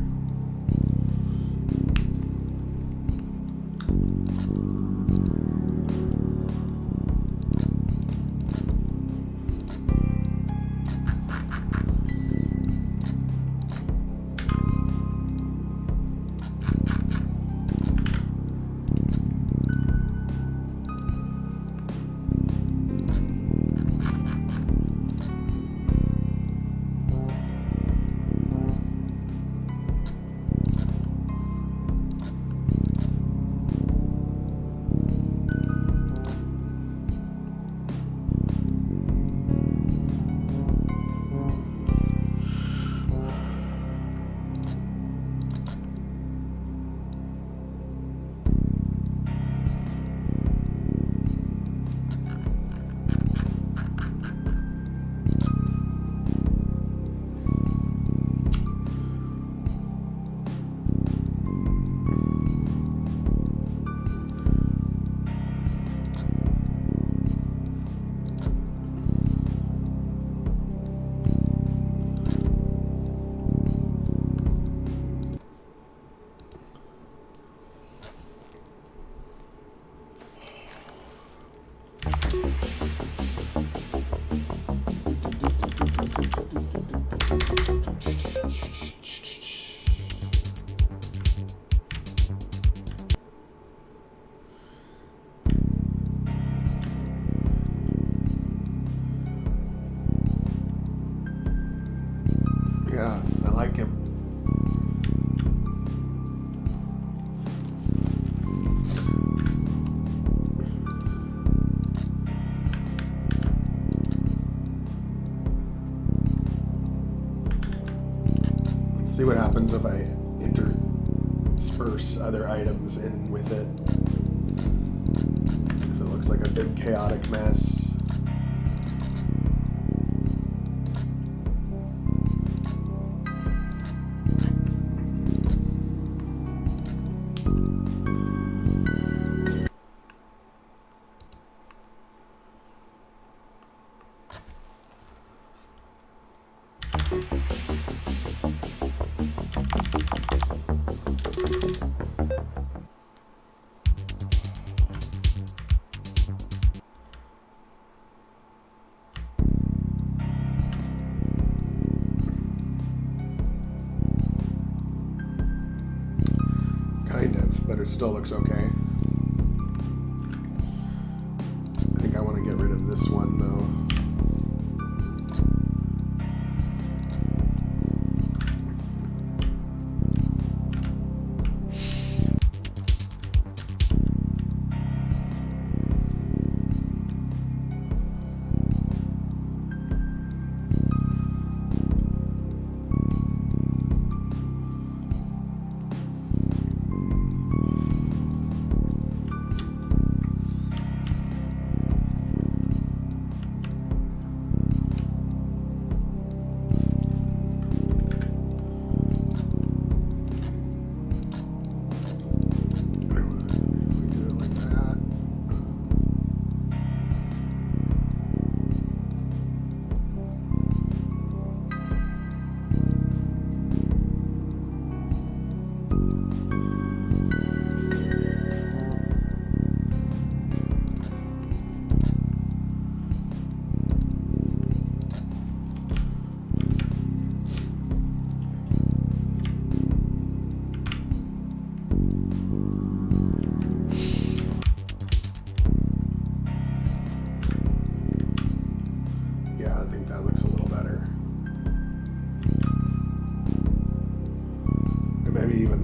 Yeah, I like him. Let's see what happens if I intersperse other items in with it. If it looks like a big chaotic mess. but it still looks okay. I think I want to get rid of this one though.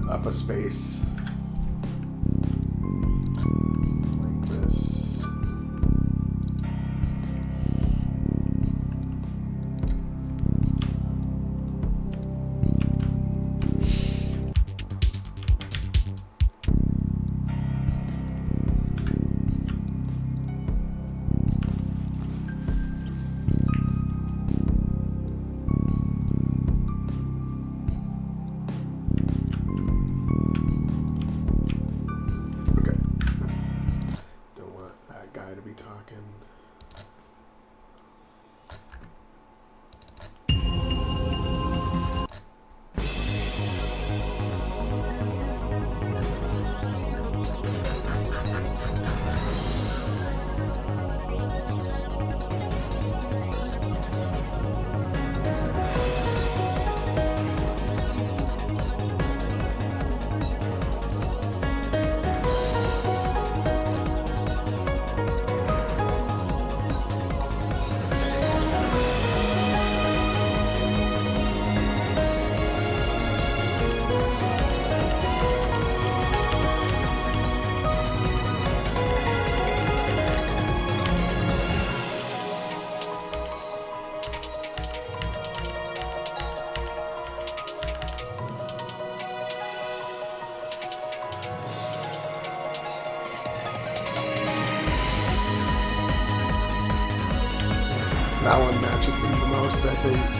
Up a space like this. That one matches them the most, I think.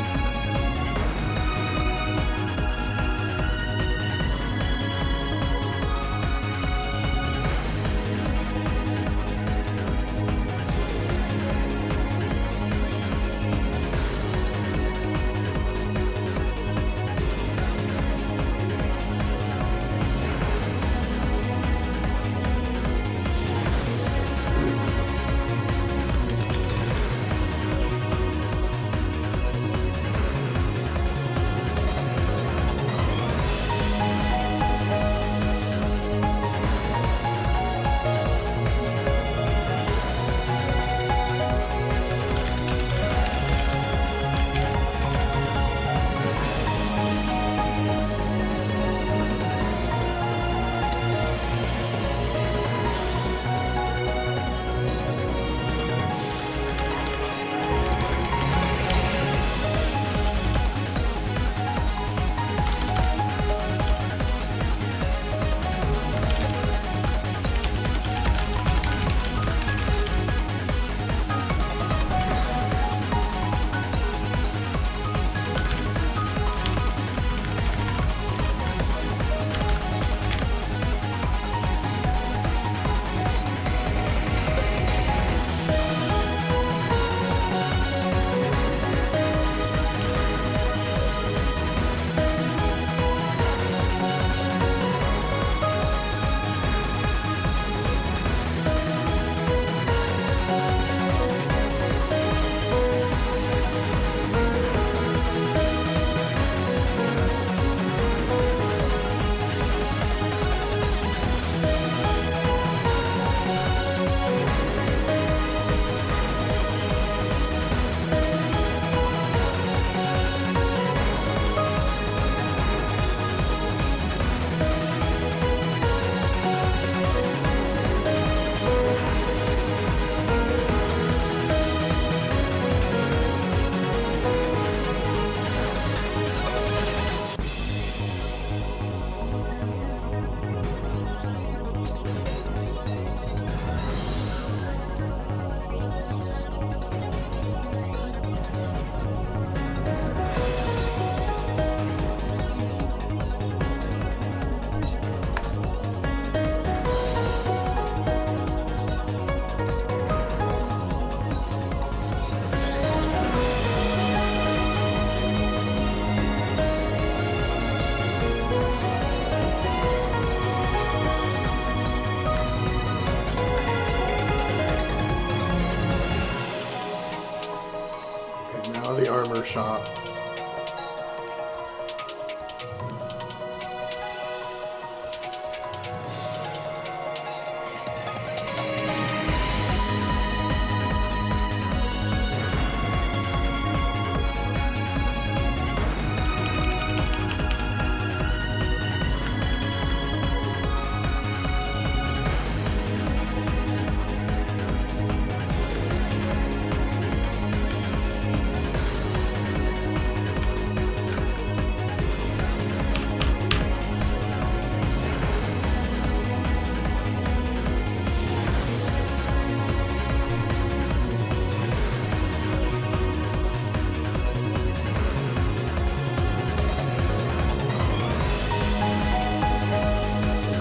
armor shop.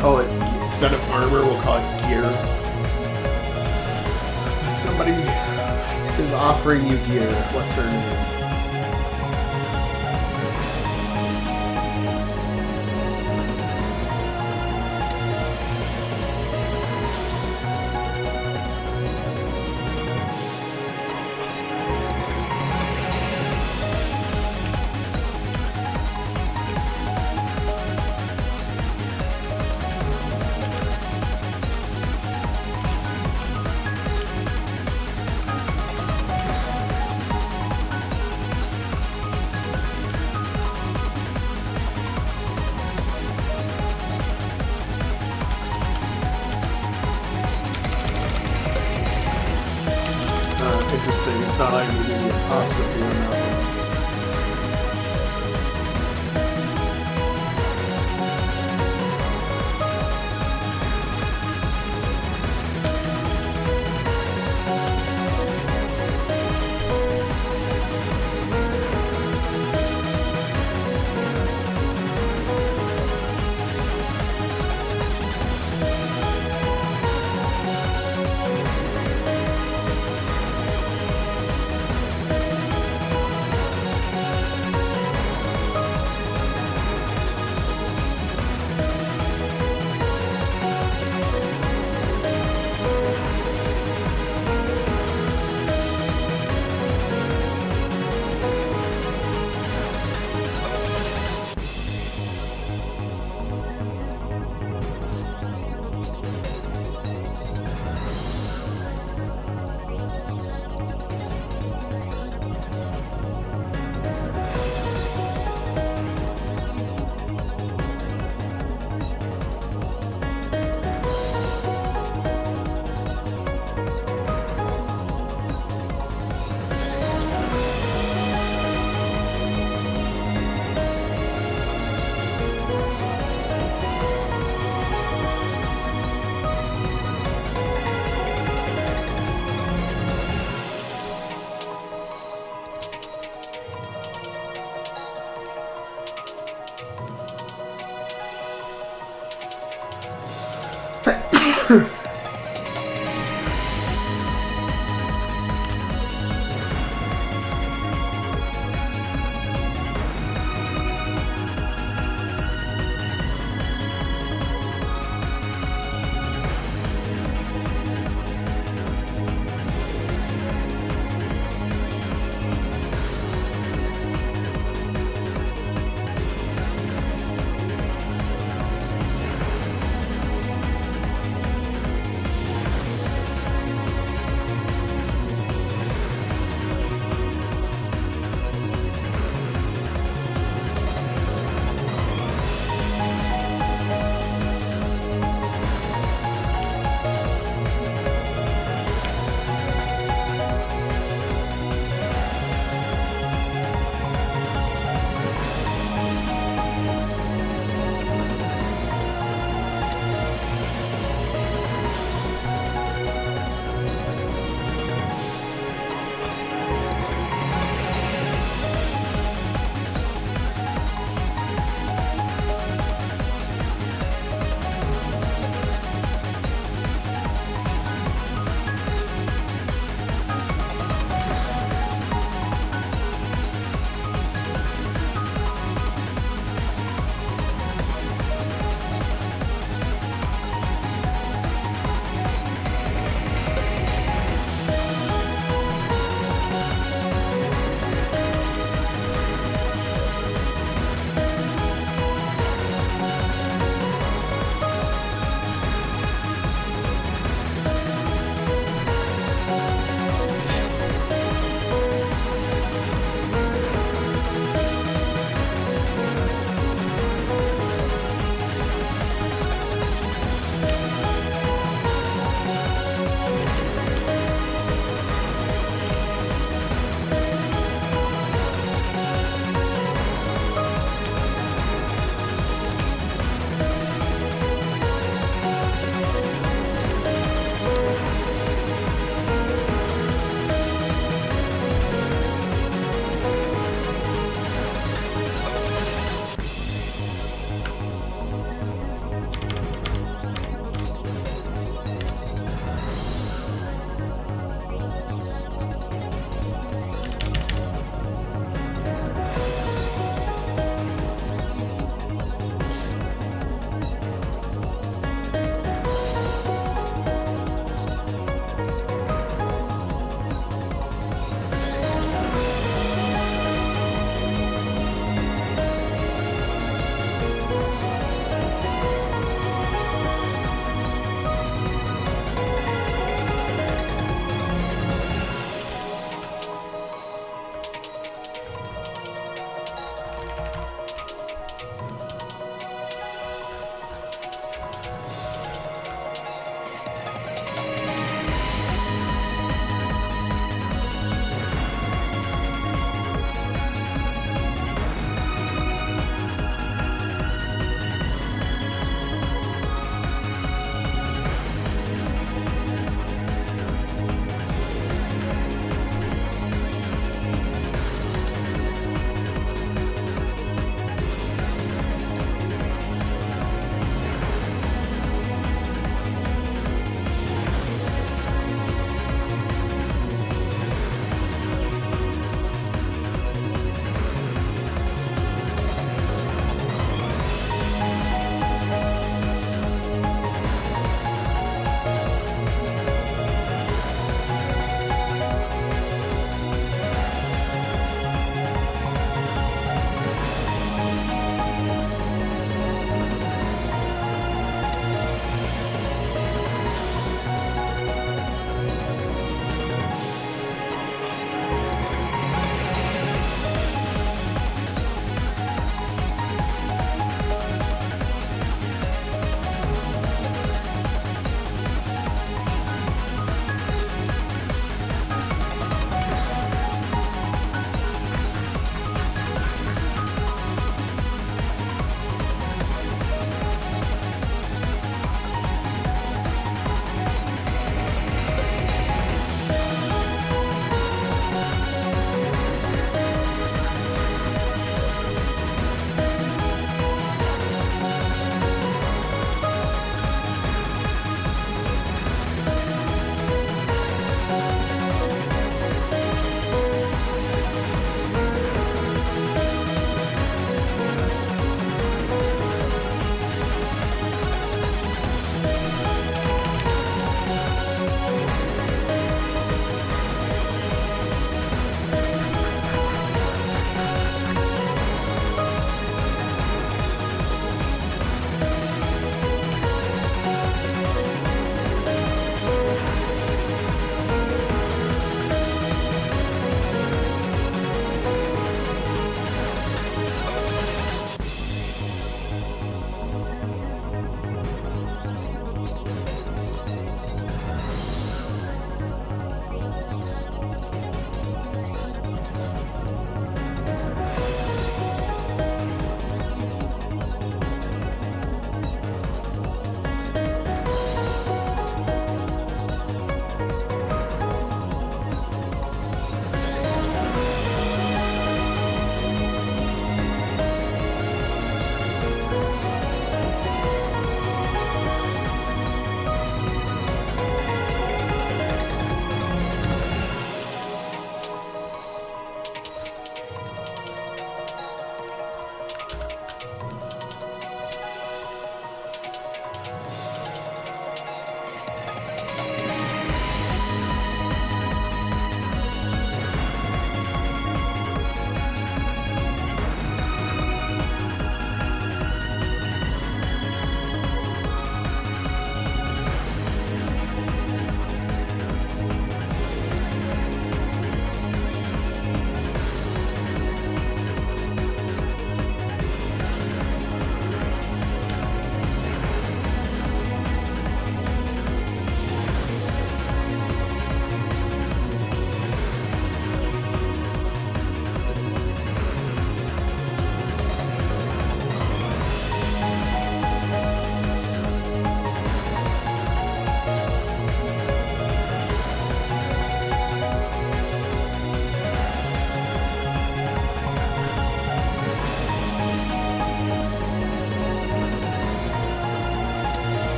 Call it, instead of armor, we'll call it gear. Somebody is offering you gear. What's their name? Interesting. It's not like you need apostrophe on that one.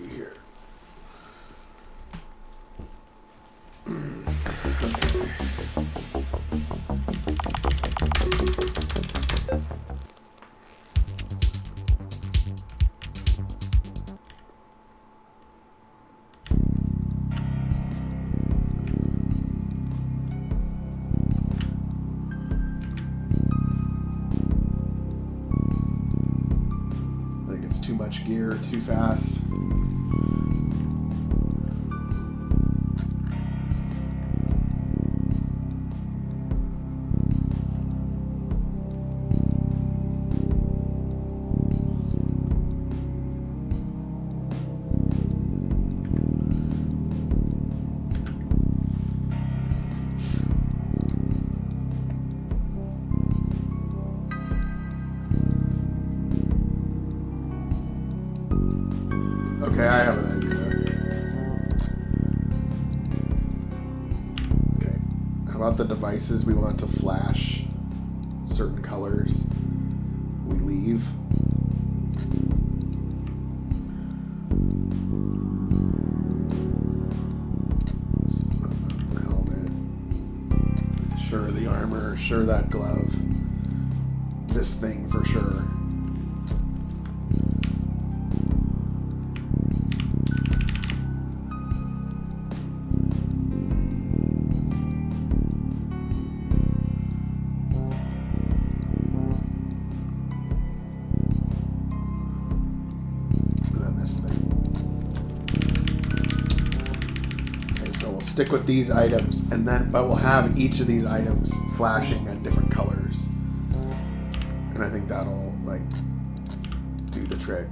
see here. Too much gear, too fast. Okay, I have an idea. Okay, how about the devices we want to flash certain colors? We leave. The helmet. Sure, the armor. Sure, that glove. This thing for sure. Stick with these items, and then but we'll have each of these items flashing at different colors, and I think that'll like do the trick.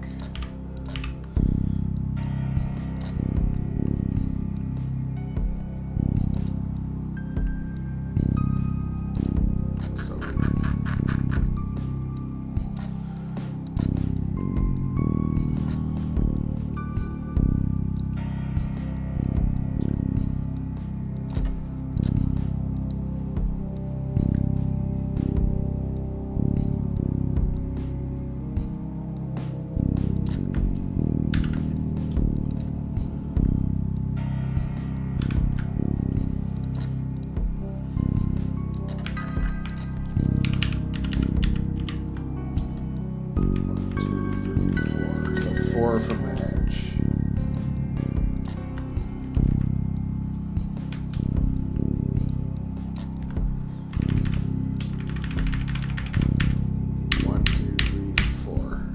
From the edge. One, two, three, four.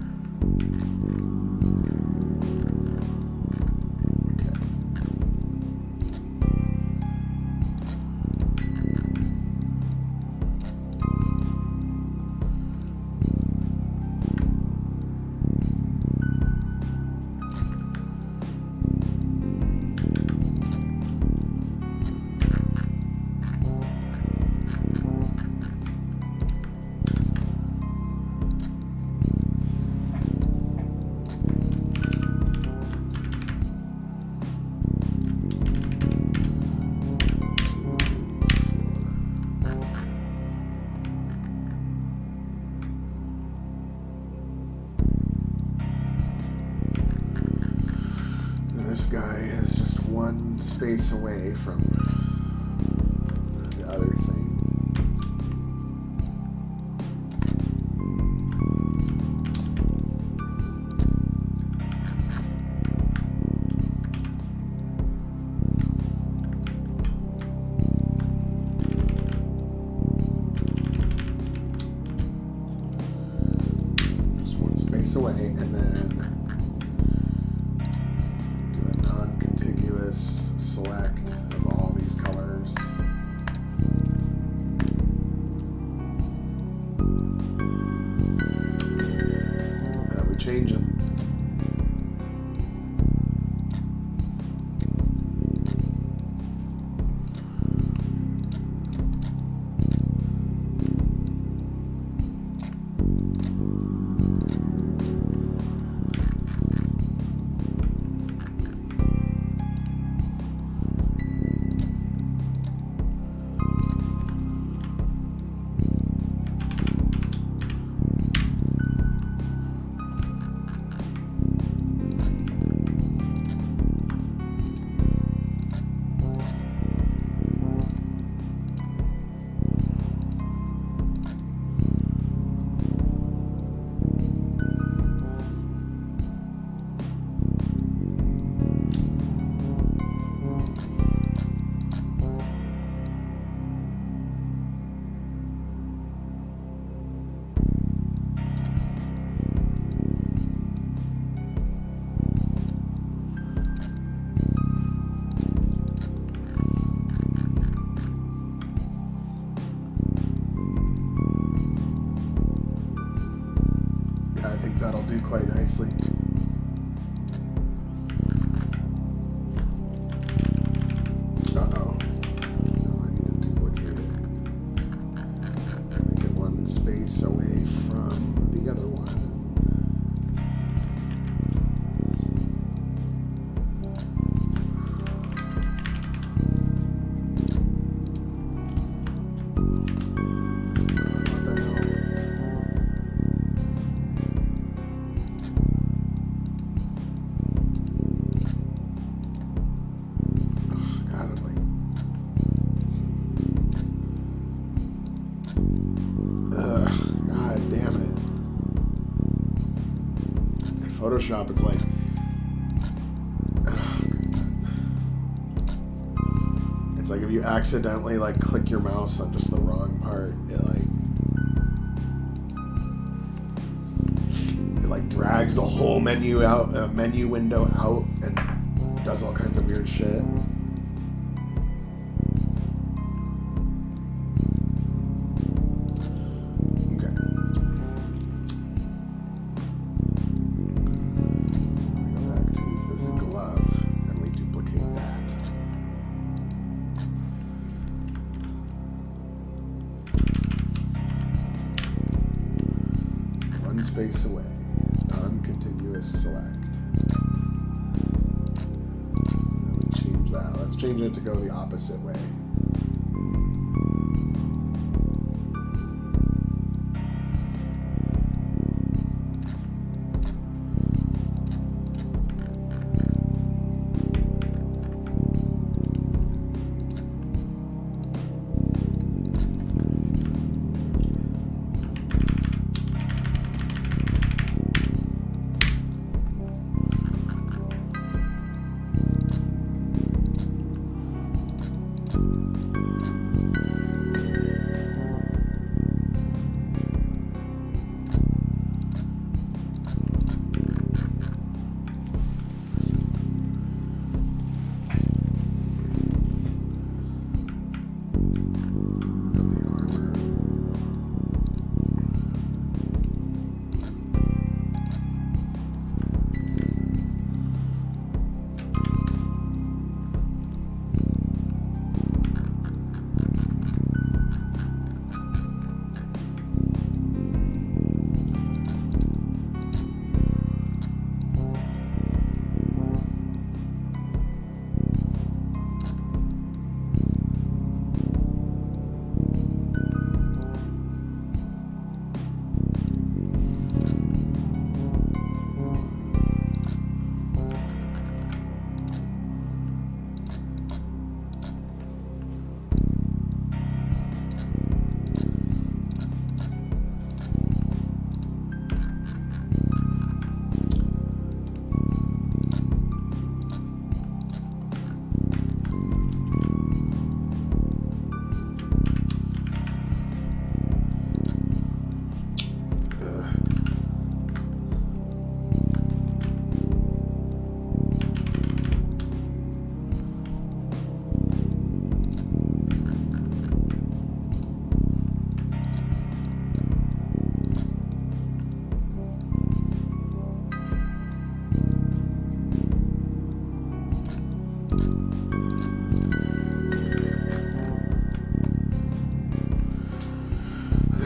This guy is just one space away from the other thing. Just one space away, and then select of all these colors. nicely. Uh-oh. No, I need to duplicate it. Make it one space away from the other one. Photoshop, it's like, it's like if you accidentally like click your mouse on just the wrong part, it like drags the whole menu out, menu window out, and does all kinds of weird shit. Space away, non-contiguous select. Change that. Let's change it to go the opposite way.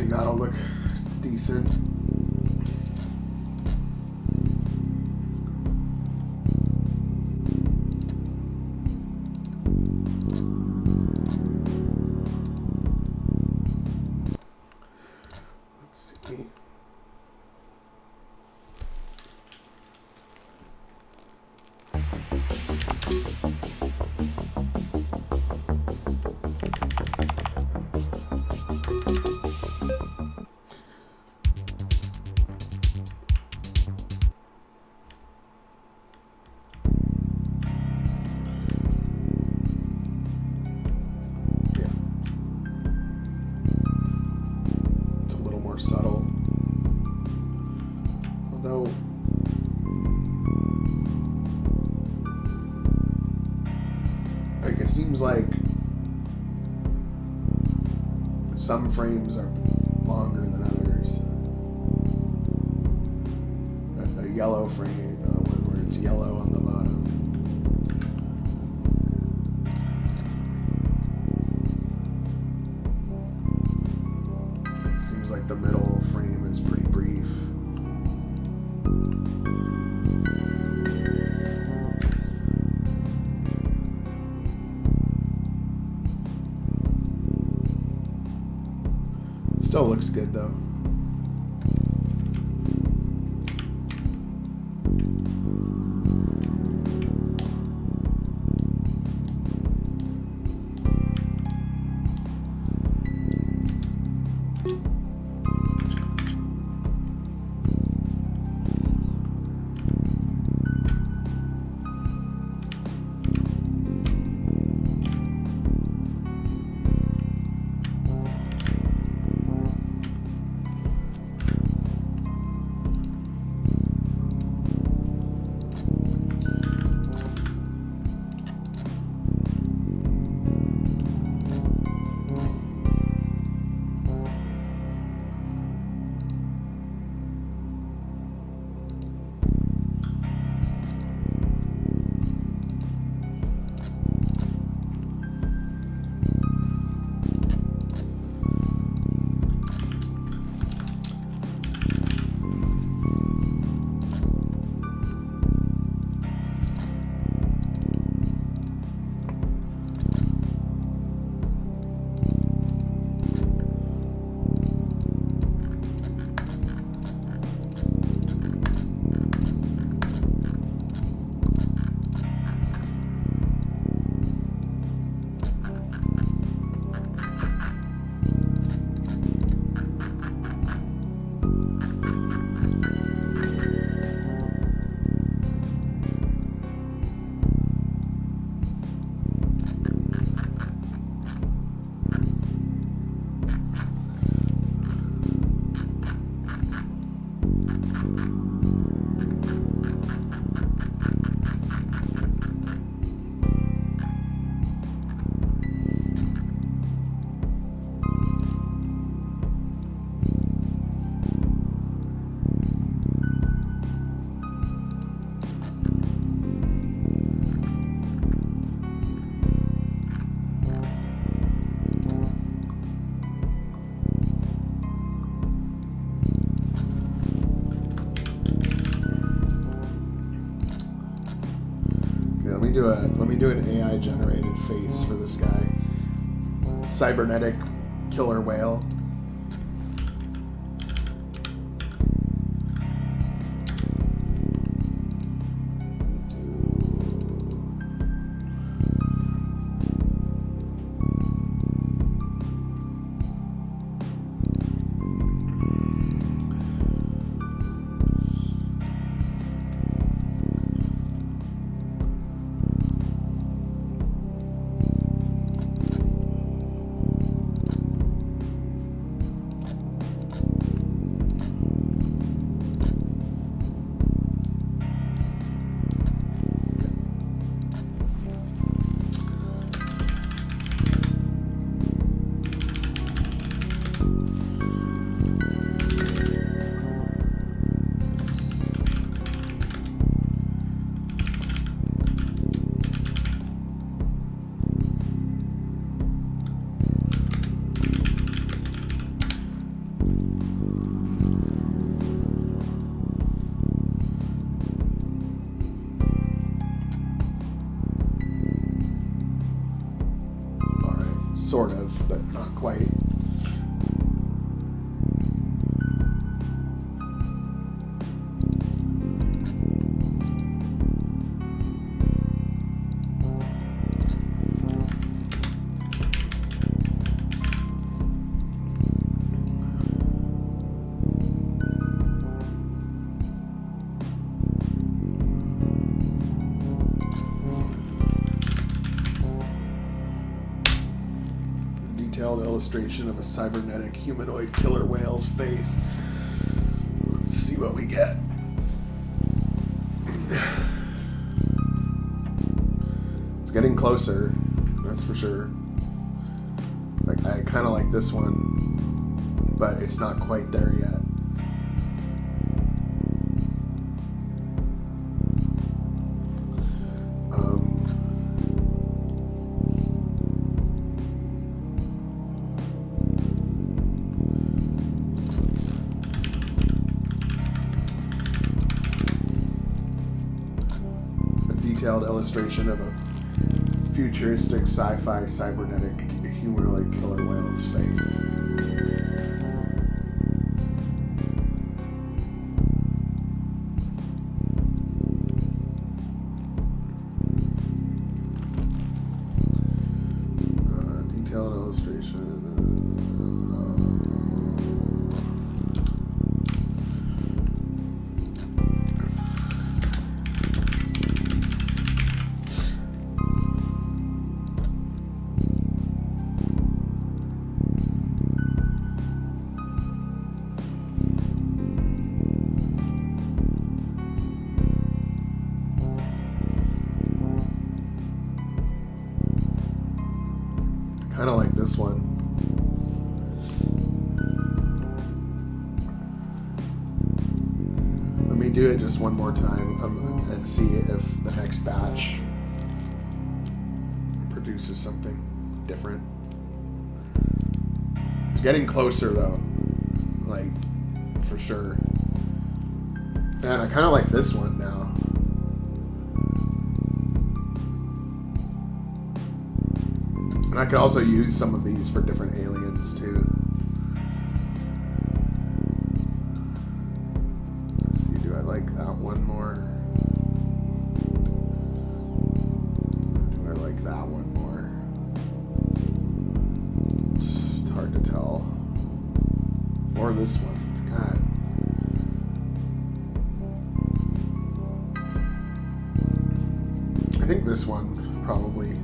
That'll look decent. Let's see. Subtle, although like it seems like some frames are longer than others. yellow frame, one where it's yellow on the bottom. Seems like the middle frame is pretty brief. Still looks good though. Let me do an AI generated face for this guy. Cybernetic killer whale. Sort of, but not quite. Illustration of a cybernetic humanoid killer whale's face. Let's see what we get. It's getting closer, that's for sure. Like, I kind of like this one, but it's not quite there yet. detailed illustration of a futuristic sci-fi cybernetic humanoid killer whale's face. Detailed illustration. Kind of like this one. Let me do it just one more time and see if the next batch produces something different. It's getting closer though, like for sure. And I kind of like this one now. And I could also use some of these for different aliens too. Let's see, do I like that one more? Do I like that one more? It's hard to tell. Or this one. God. I think this one probably.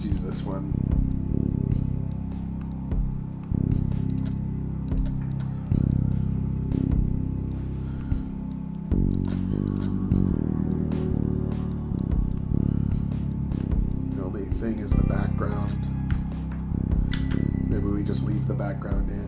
Use this one. The only thing is the background. Maybe we just leave the background in.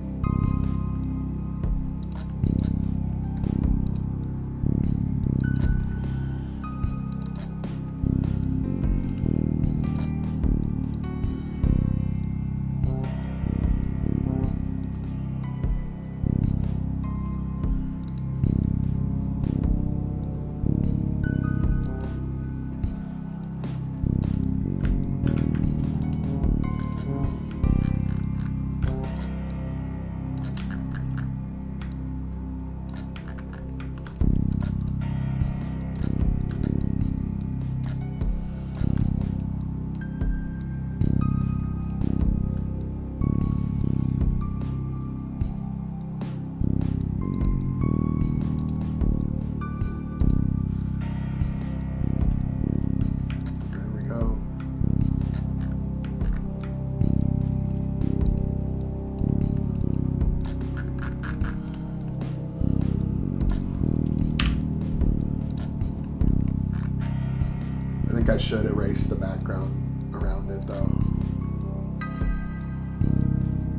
I should erase the background around it though,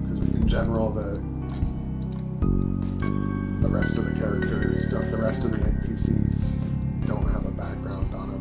because in general the rest of the characters, the rest of the NPCs don't have a background on them.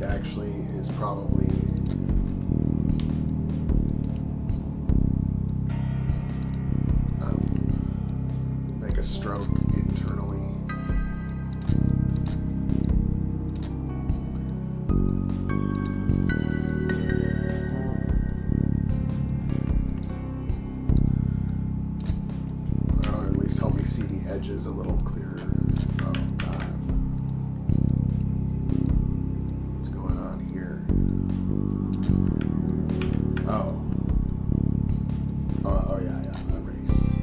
actually is probably make a stroke internally. Or at least help me see the edges a little clearer. Oh, God. What's going on here? Oh. Oh, yeah. Erase.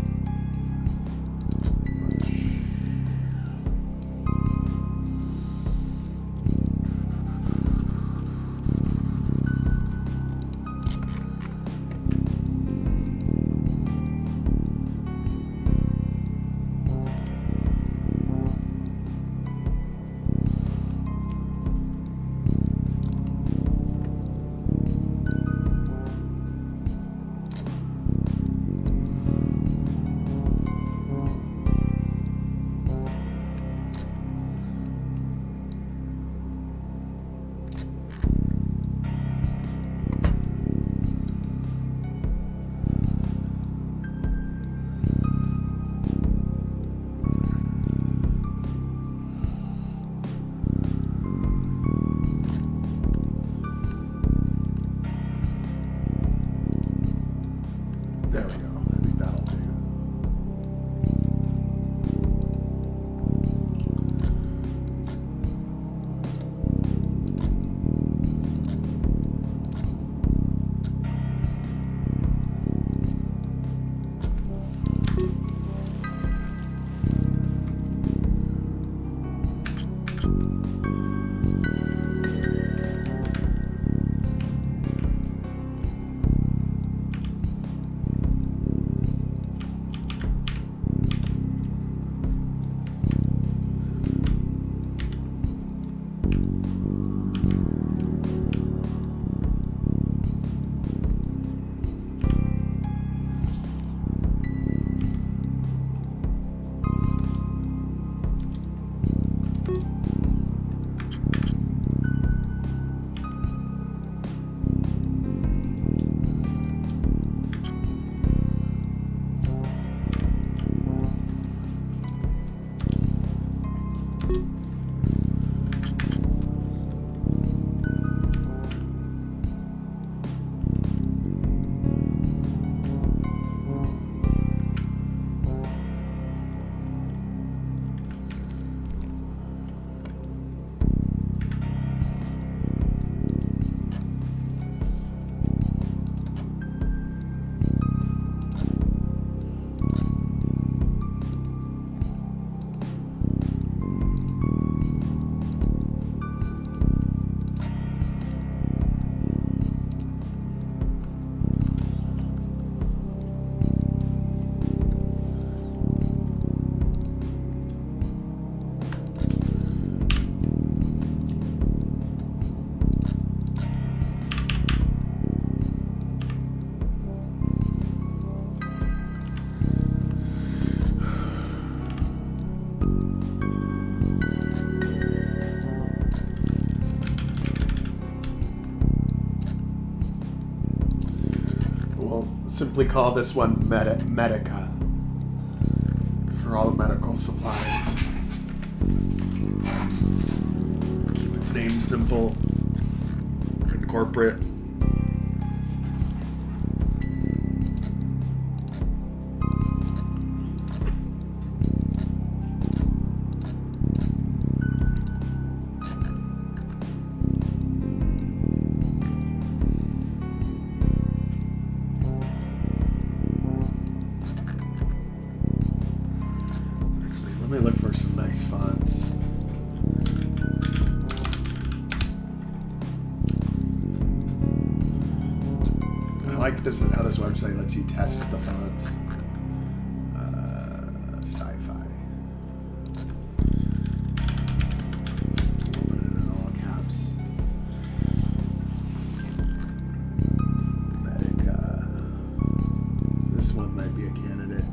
There we go. I think that'll do. Simply call this one Medica for all the medical supplies. Keep its name simple and corporate. Let me look for some nice fonts. I like this how this website lets you test the fonts. Sci-fi. Put it in all caps. Medica. This one might be a candidate.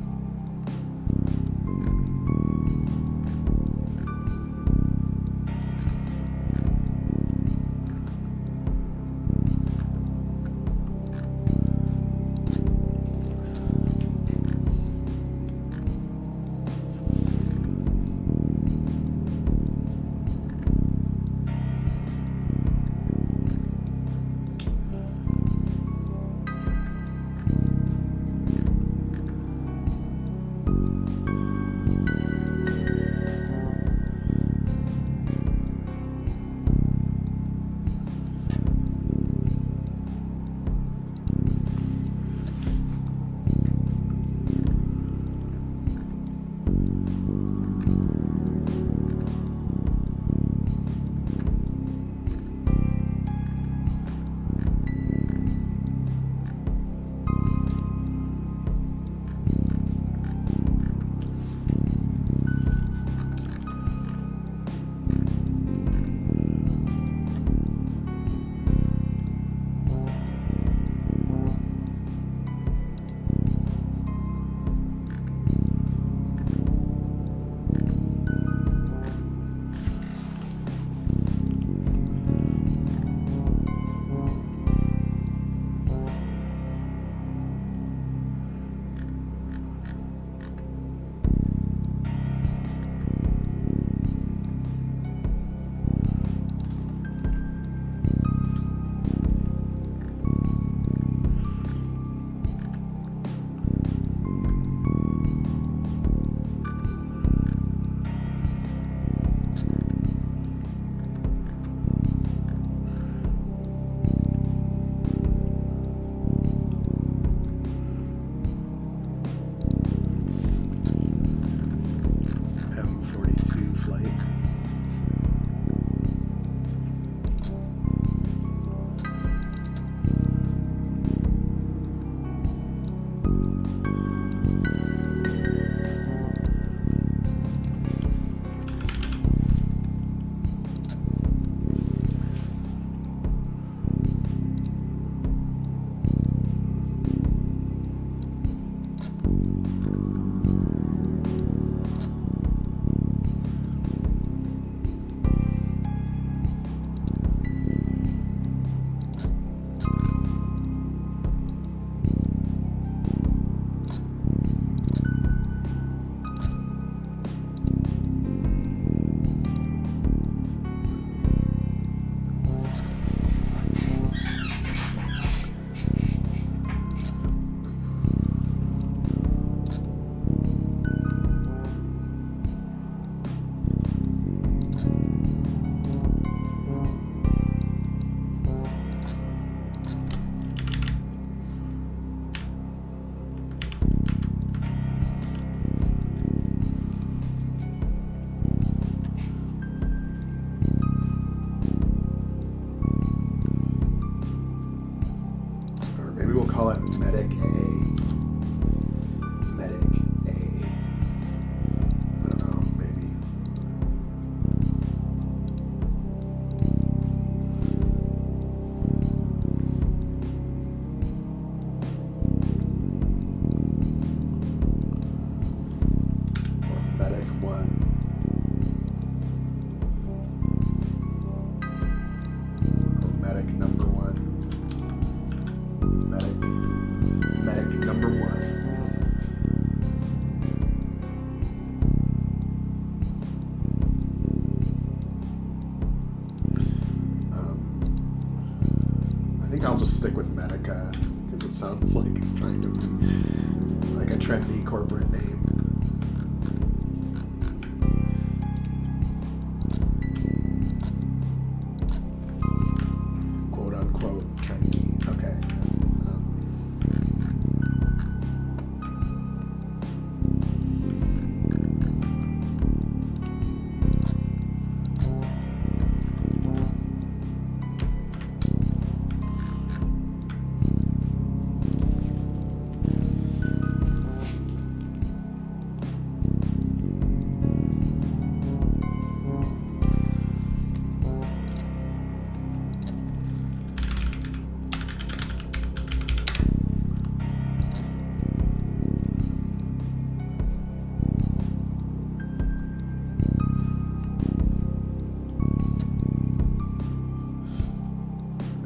call it Medic A. Medic A. I don't know, maybe. Or Medic 1. I'll just stick with Medica because it sounds like it's trying to be like a trendy corporate name. Quote unquote trendy. Okay.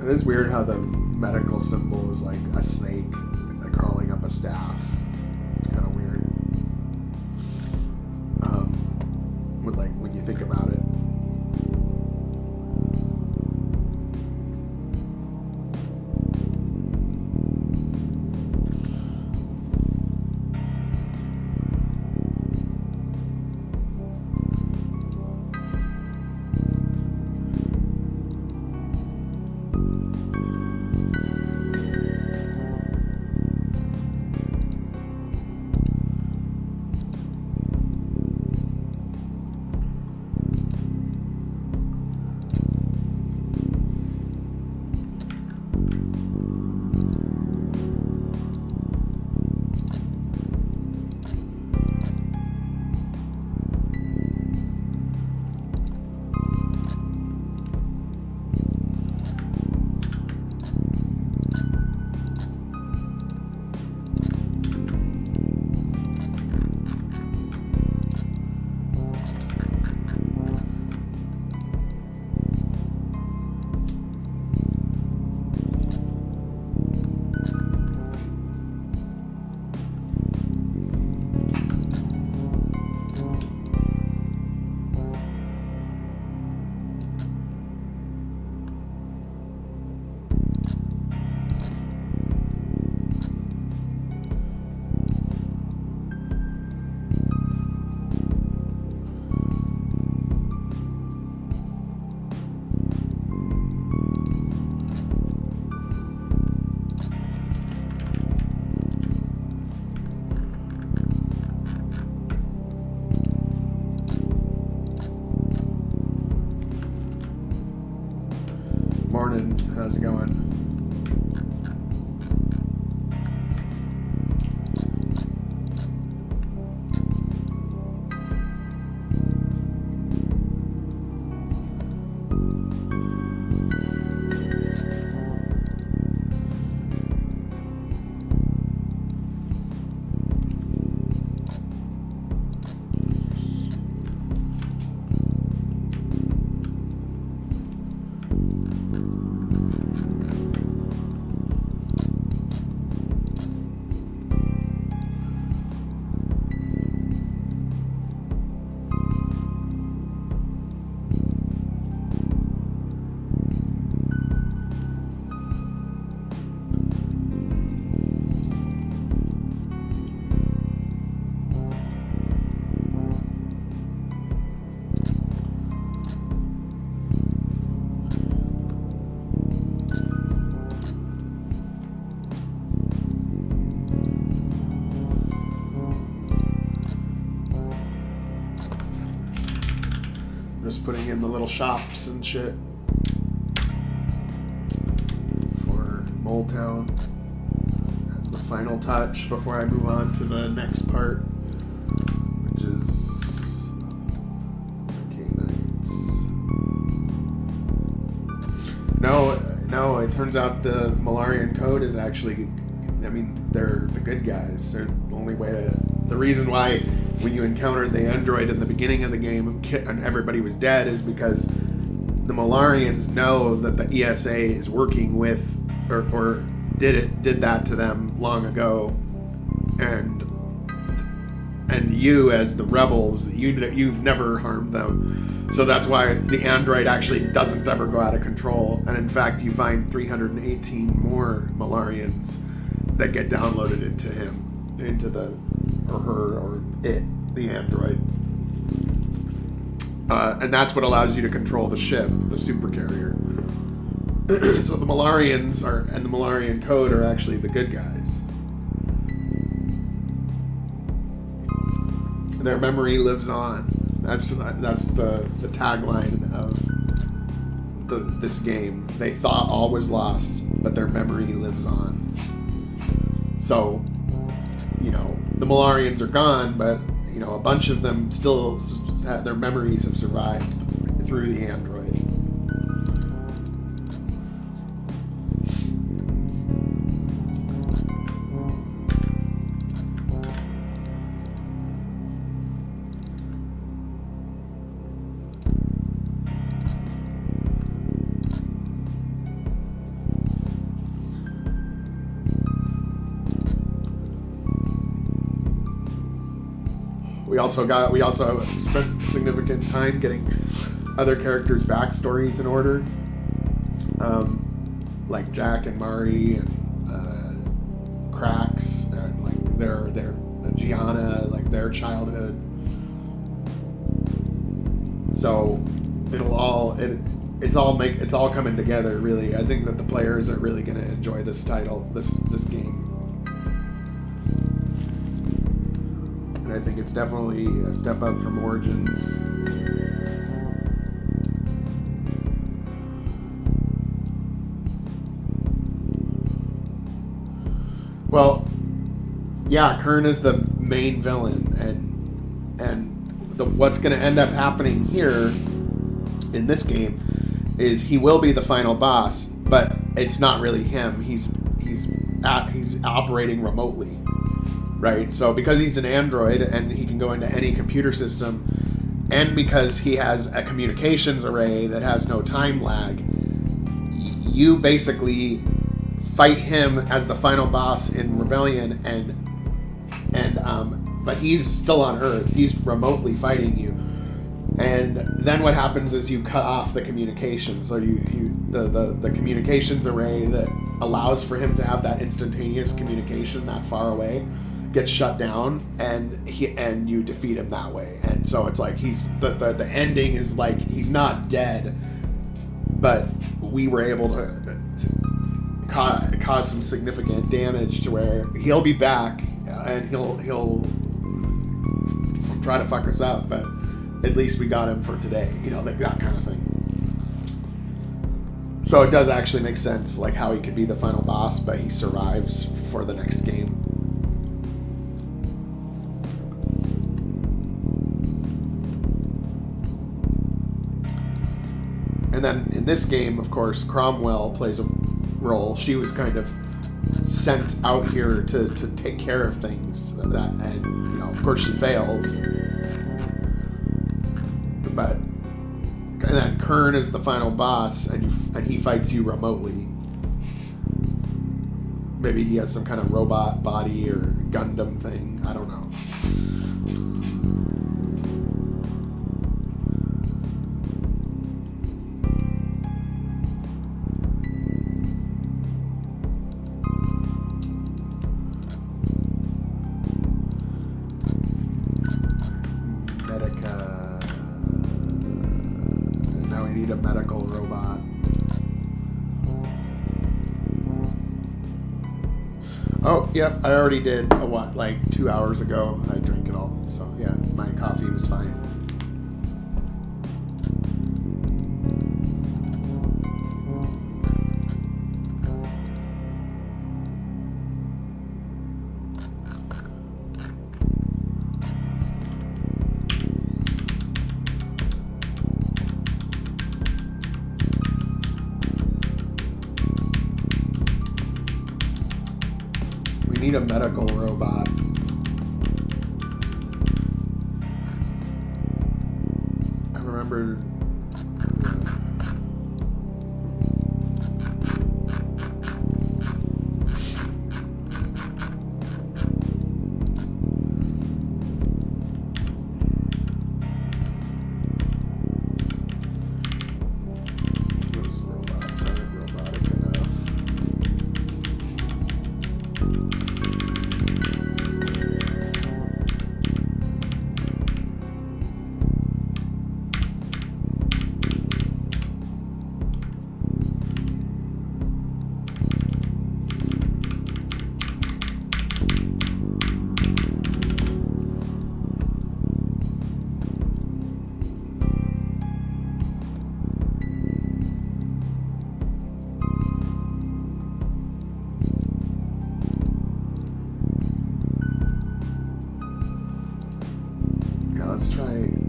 It is weird how the medical symbol is like a snake like crawling up a staff. It's kind of weird. With like when you think about it. Morning, how's it going? Just putting in the little shops and shit for Mole Town. final touch before I move on to the next part, which is No, it turns out the Malarian code is actually, I mean, they're the good guys. They're the only way the reason why when you encountered the android in the beginning of the game and everybody was dead is because the Malarians know that the ESA is working with, or did that to them long ago, and you as the rebels, you've never harmed them. So that's why the android actually doesn't ever go out of control. And in fact, you find 318 more Malarians that get downloaded into him, into the, or her, or it, the android. And that's what allows you to control the ship, the supercarrier. So the Malarians and the Malarian code are actually the good guys. Their memory lives on. That's the tagline of this game. They thought all was lost, but their memory lives on. So, the Malarians are gone, but a bunch of them still their memories have survived through the android. We also spent significant time getting other characters' backstories in order, like Jack and Mari and Krax, and like their Gianna, like their childhood. So it's all coming together. Really, I think that the players are really going to enjoy this title, this game. I think it's definitely a step up from Origins. Well, yeah, Kern is the main villain, and what's going to end up happening here in this game is he will be the final boss, but it's not really him. He's operating remotely. Right, so because he's an android and he can go into any computer system, and because he has a communications array that has no time lag, you basically fight him as the final boss in Rebellion, but he's still on Earth. He's remotely fighting you, and then what happens is you cut off the communications. So the communications array that allows for him to have that instantaneous communication that far away gets shut down, and you defeat him that way. And so it's like the ending is like he's not dead, but we were able to cause some significant damage to where he'll be back and he'll try to fuck us up, but at least we got him for today, like that kind of thing. So it does actually make sense, like how he could be the final boss, but he survives for the next game. And then in this game, of course, Cromwell plays a role. She was kind of sent out here to take care of things, and of course she fails. And then Kern is the final boss, and he fights you remotely. Maybe he has some kind of robot body or Gundam thing. I don't know. Oh, yep, I already did like 2 hours ago. I drank it all. So, yeah, my coffee was fine. need a medical robot. I remember.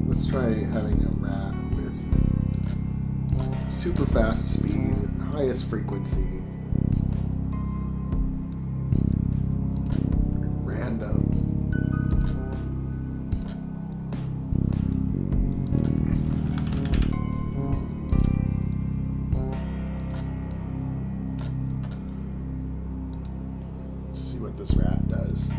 Let's try having a rat with super fast speed, highest frequency, random. Let's see what this rat does.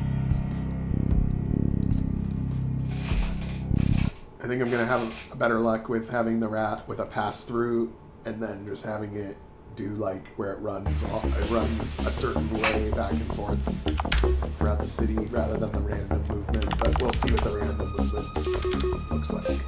I think I'm going to have a better luck with having the rat with a pass-through and then just having it do like where it runs a certain way back and forth throughout the city rather than the random movement. But we'll see what the random movement looks like.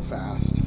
Fast.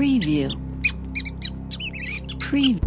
Preview. Preview.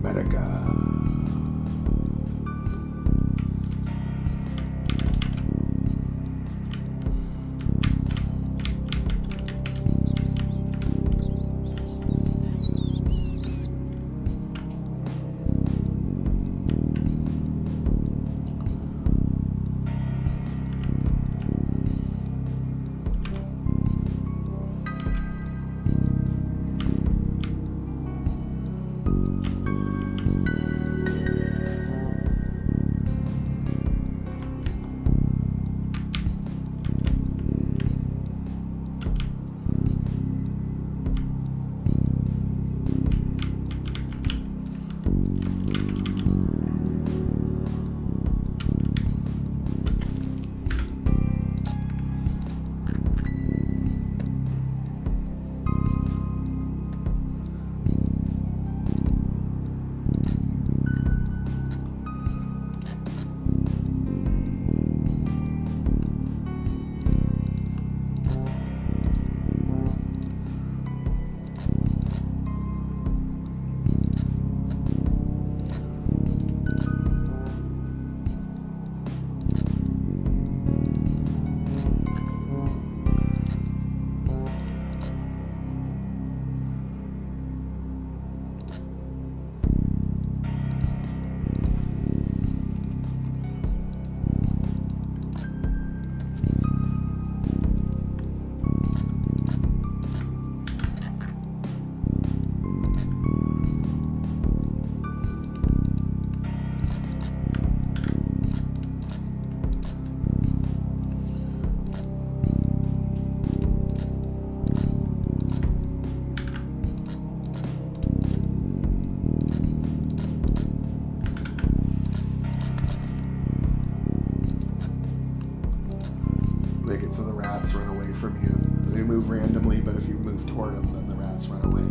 Medica. Make it so the rats run away from you. They move randomly, but if you move toward them, then the rats run away.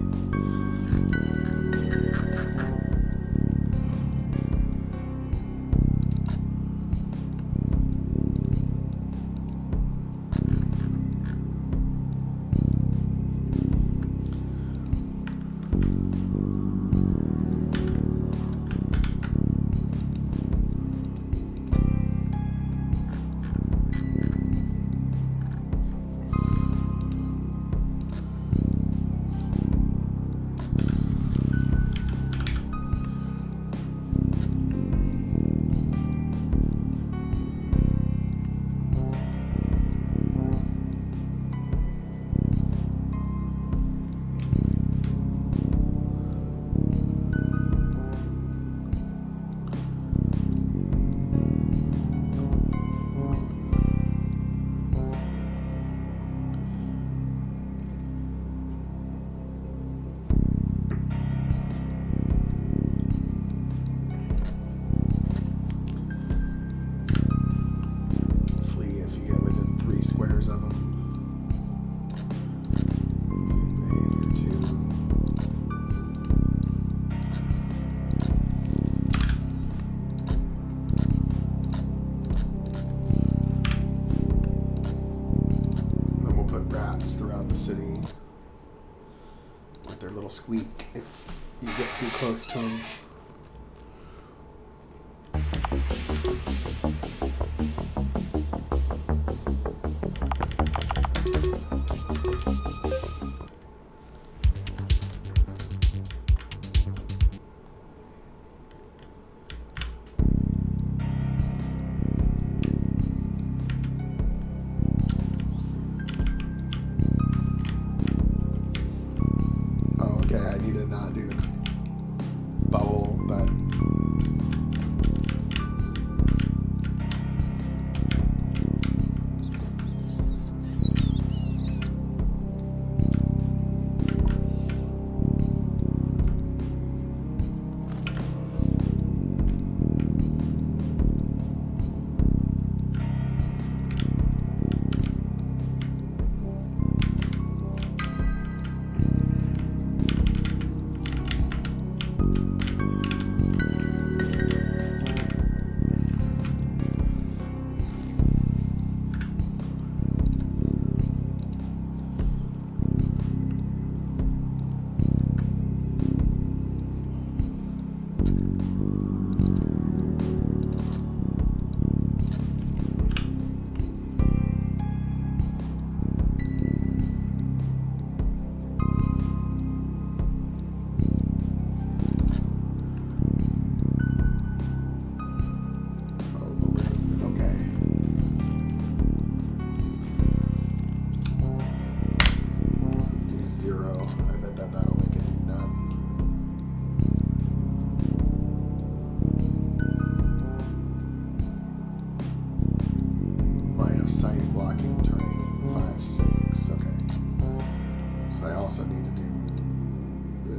Squeak if you get too close to them. I need to not do the bubble, but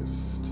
this too.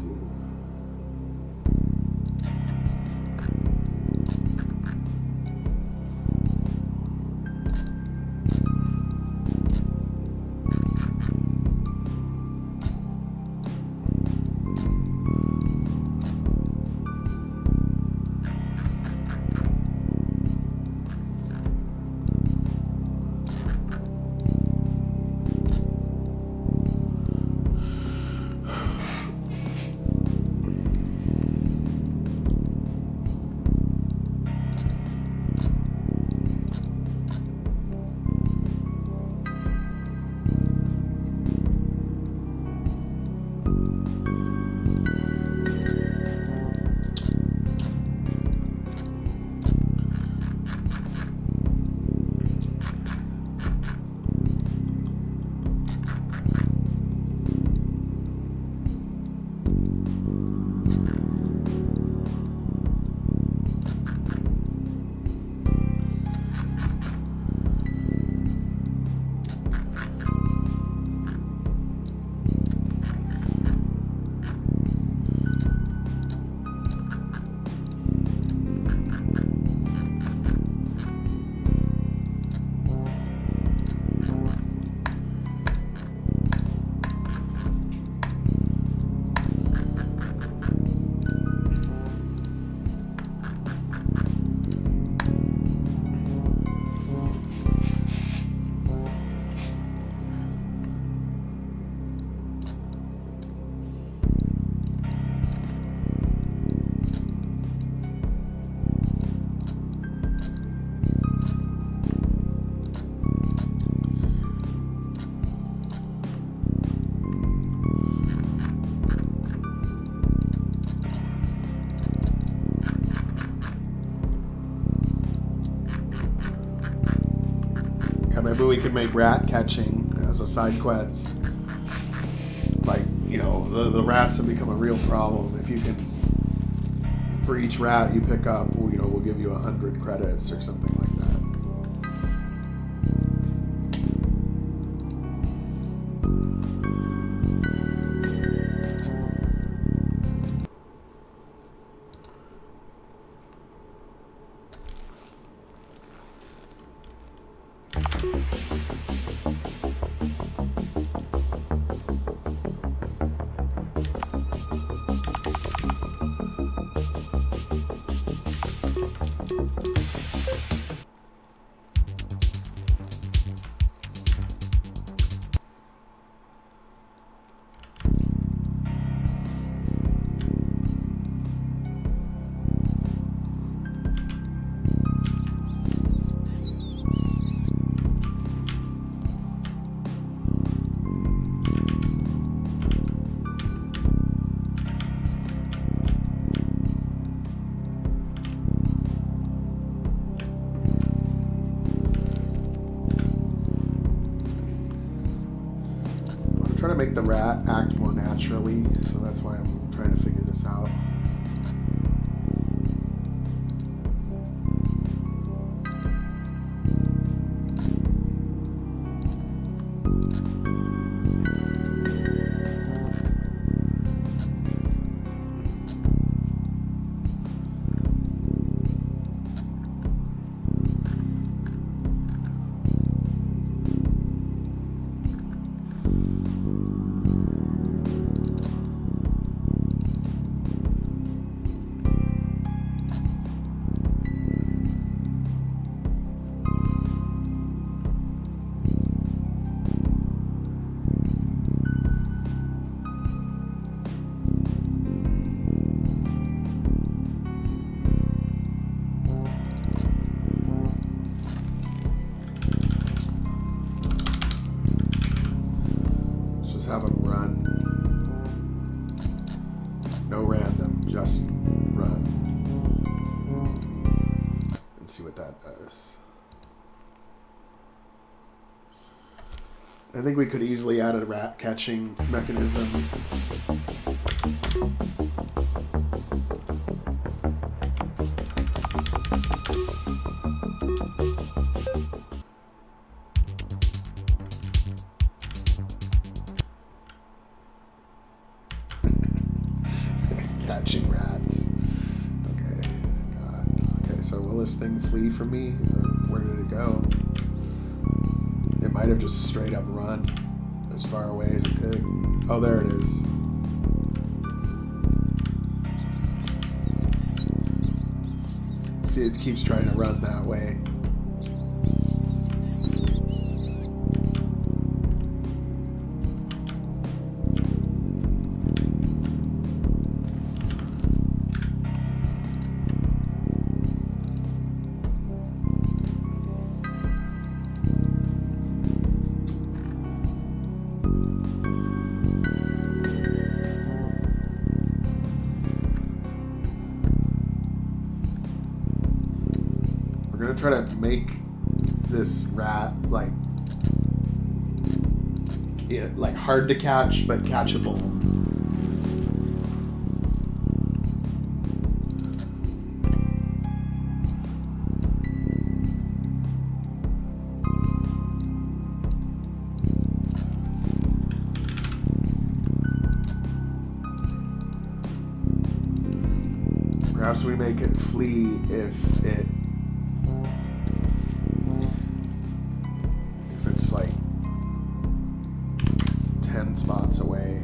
Maybe we could make rat catching as a side quest. Like, you know, the rats have become a real problem. If you can, for each rat you pick up, you know, we'll give you 100 credits or something like that. Trying to make the rat act more naturally, so that's why I'm trying to figure this out. Have them run. No random, just run. And see what that does. I think we could easily add a rat catching mechanism. catching rats. Okay, God. Okay, so will this thing flee from me? Or where did it go? It might have just straight up run as far away as it could. Oh, there it is. See, it keeps trying to run that way. Try to make this rat like hard to catch but catchable. Perhaps we make it flee if it's like 10 spots away.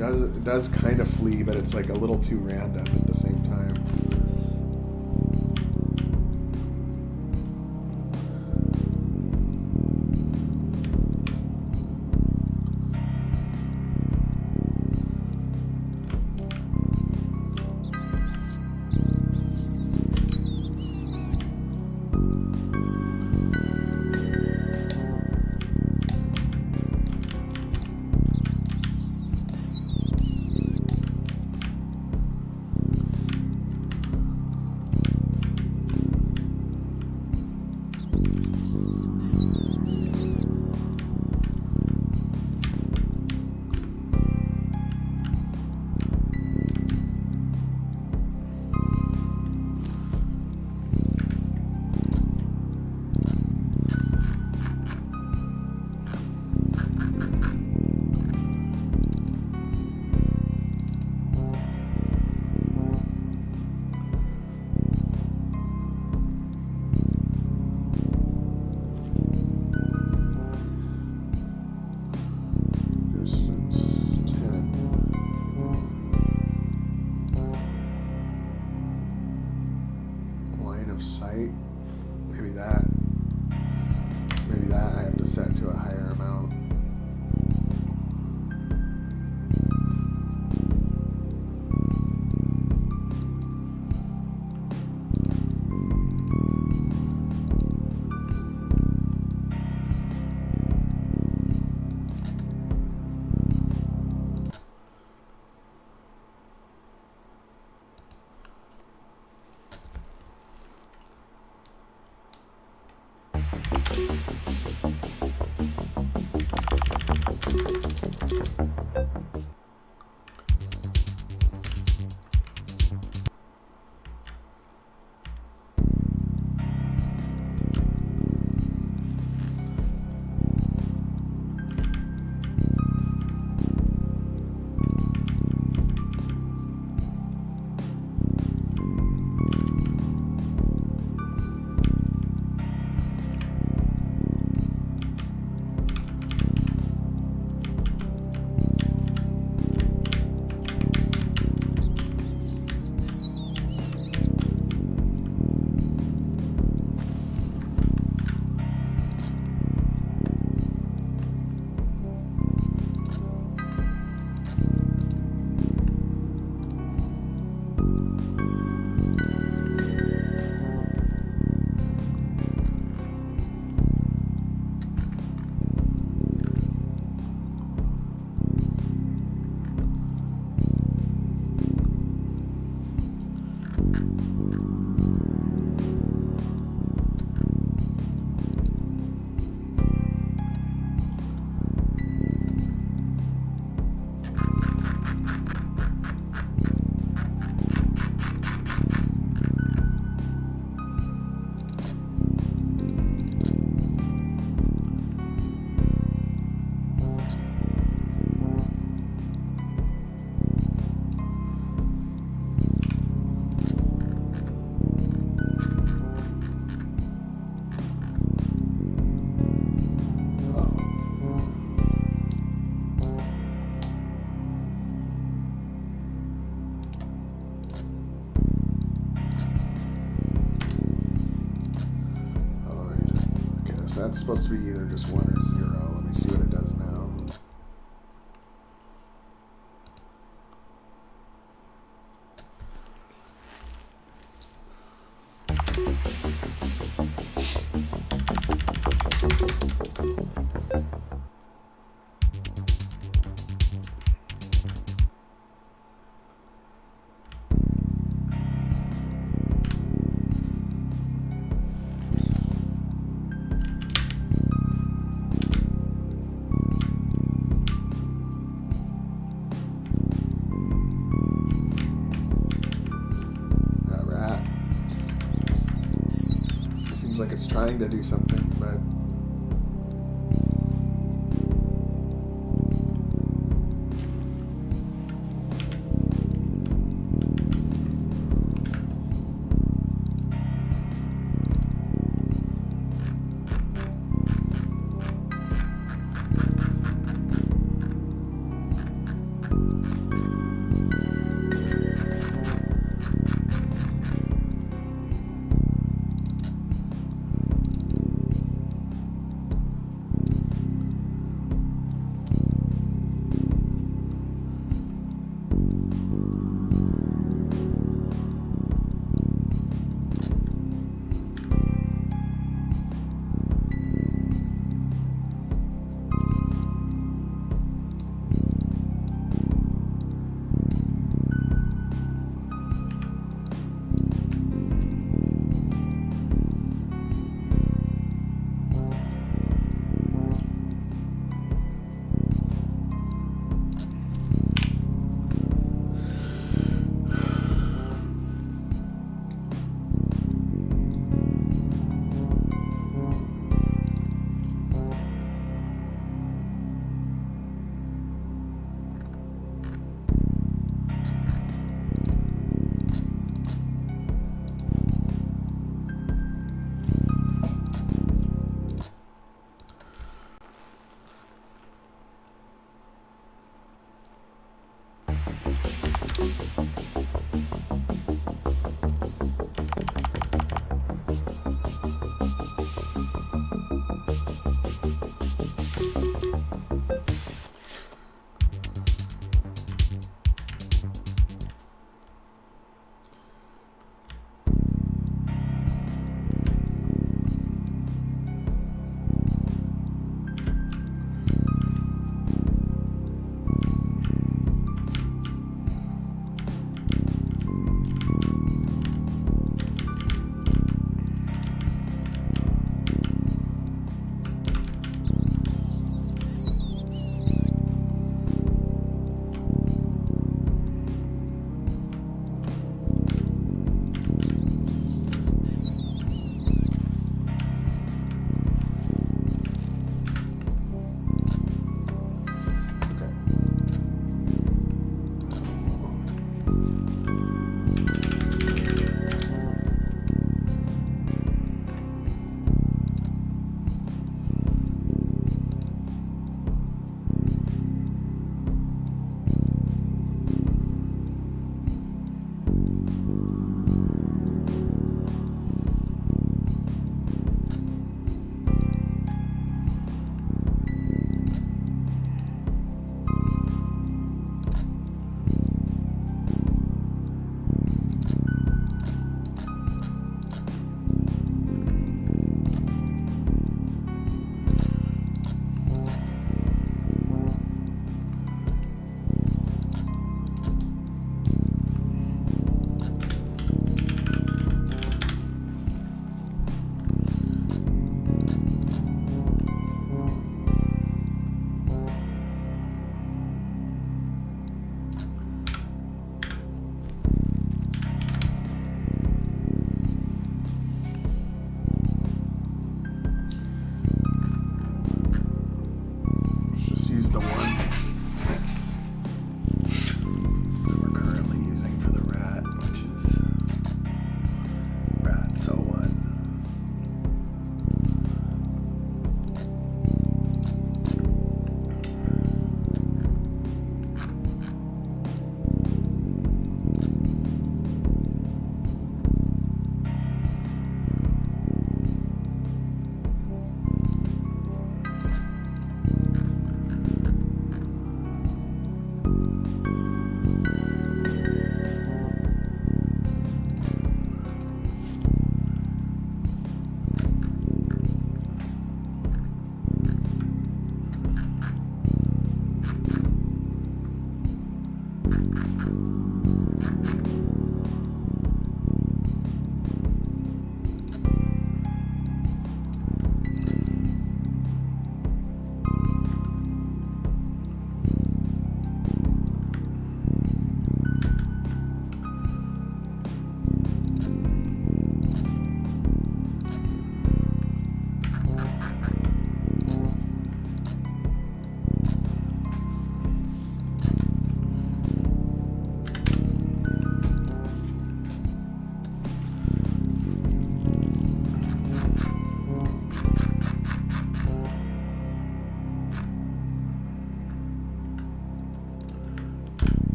It does kind of flee, but it's like a little too random at the same time. that's supposed to be either just 1 or 0. Let me see what it does now. Like it's trying to do something, but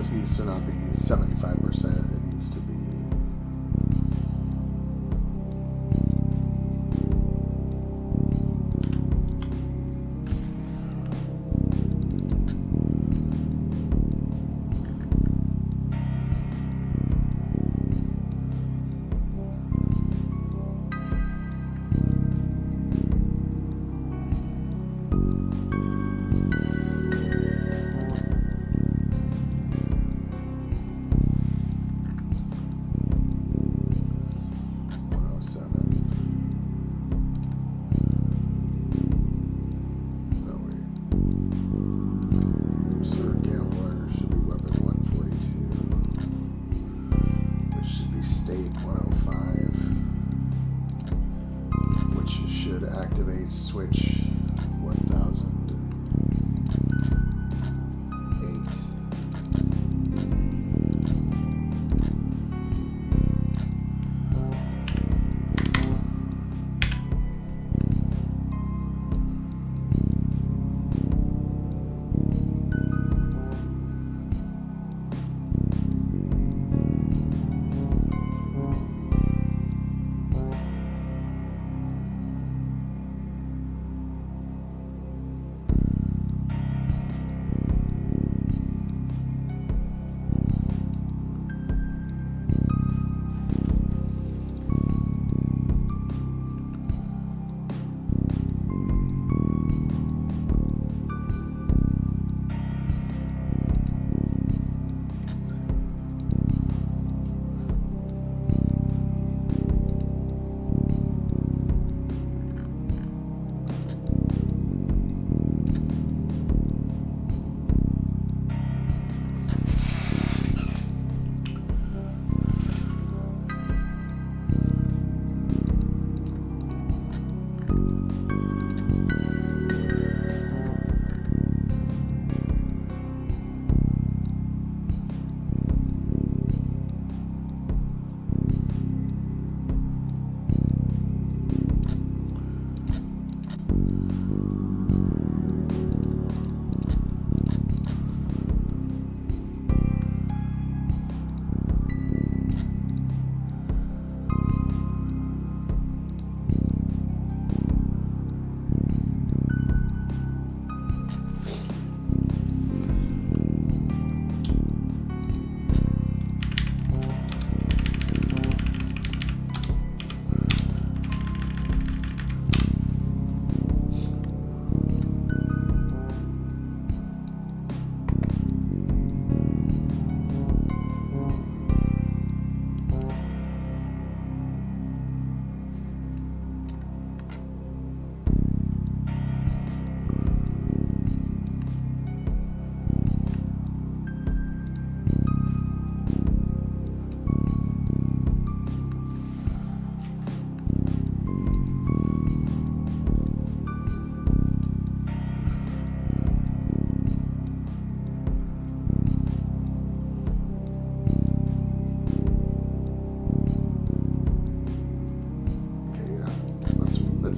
this needs to not be 75%. It needs to be. Switch 1008.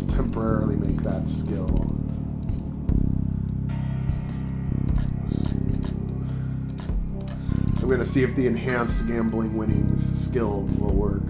Temporarily make that skill. I'm going to see if the enhanced gambling winnings skill will work.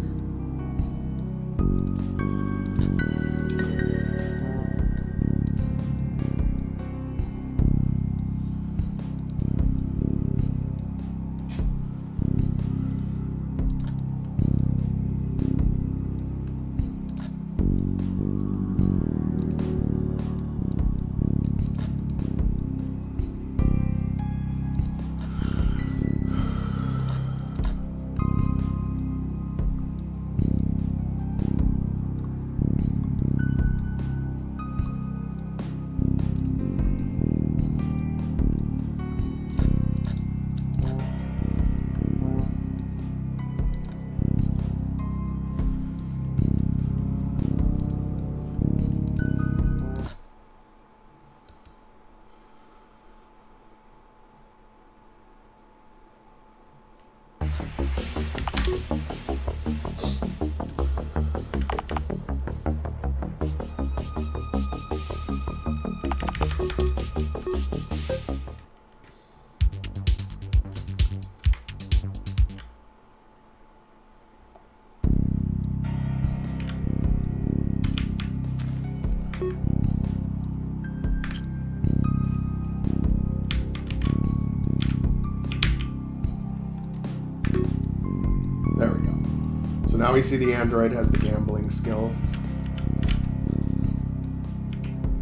now we see the android has the gambling skill.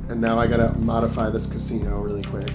And now I gotta modify this casino really quick.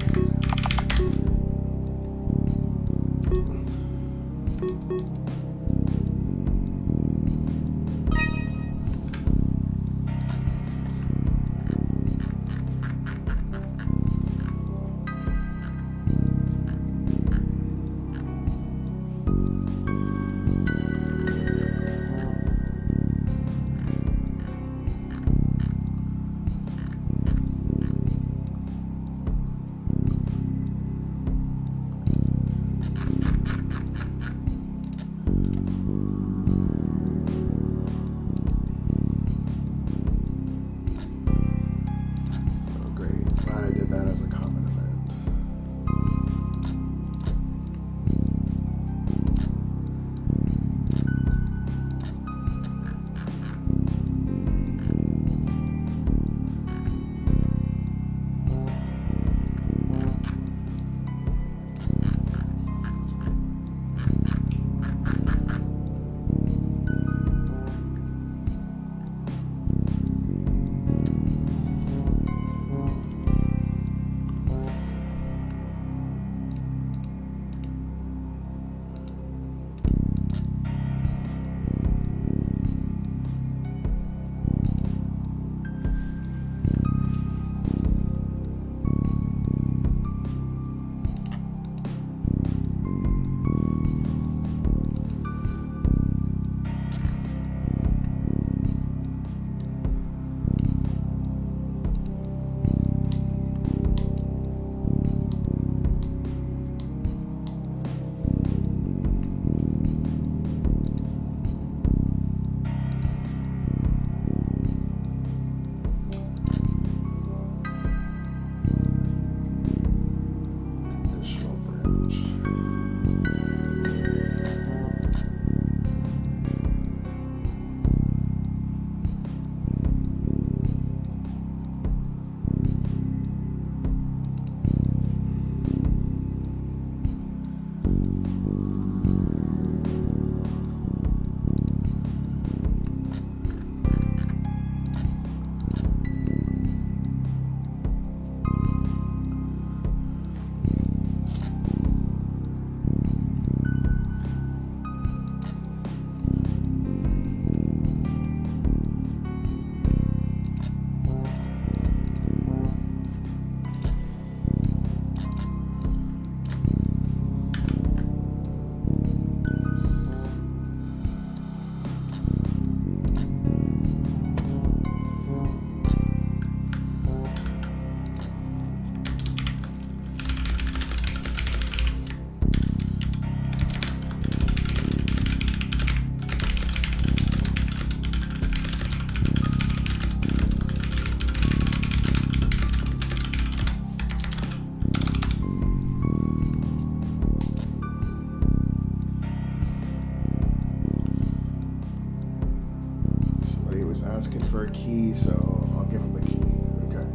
For a key, so I'll give him the key. Okay.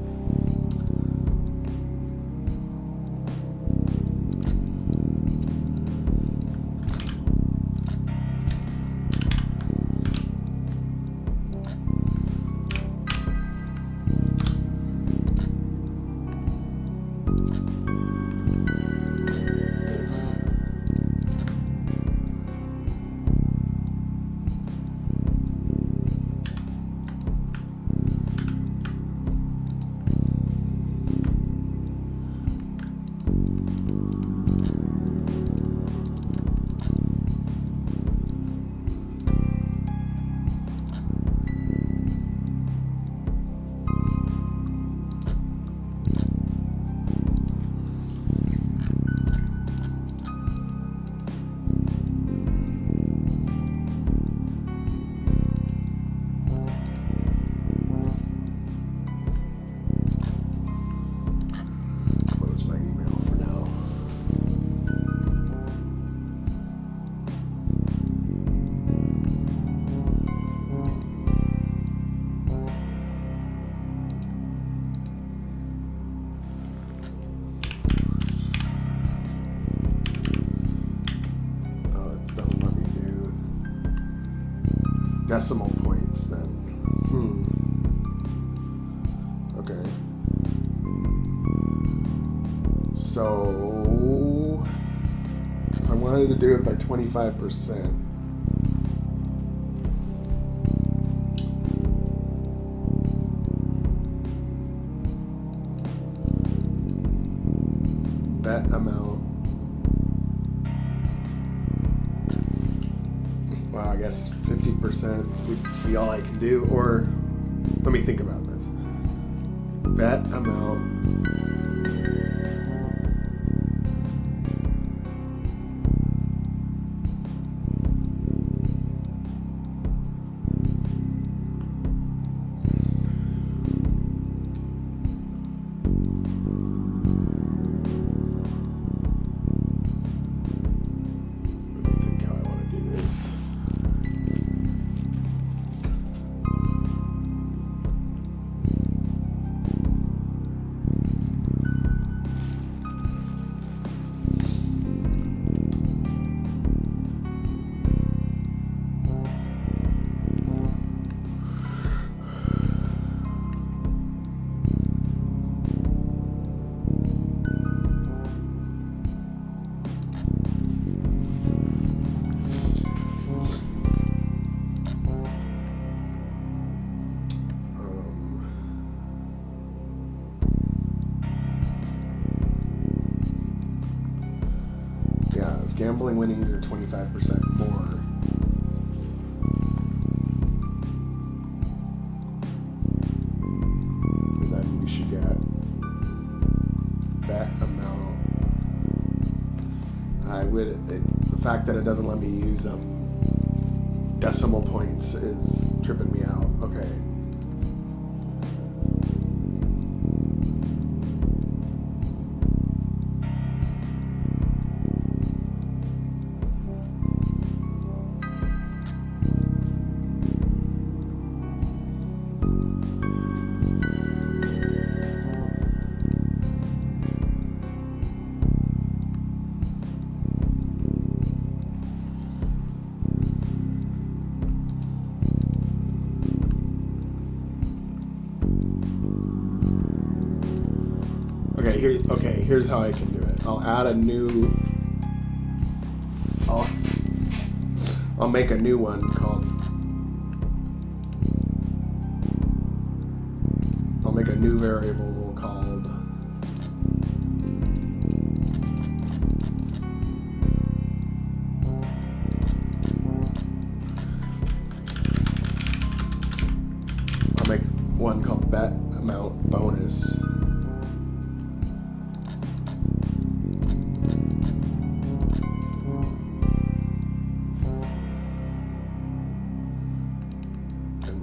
decimal points then. Okay. So if I wanted to do it by 25%. Bet amount. Wow, I guess 50% would be all I can do. Or let me think about this. Bet amount. Gambling winnings are 25% more. And then we should get that amount. The fact that it doesn't let me use decimal points is tripping me out. Okay. Here's how I can do it. I'll add a new. I'll make a new one called. I'll make a new variable called. I'll make one called bet amount bonus.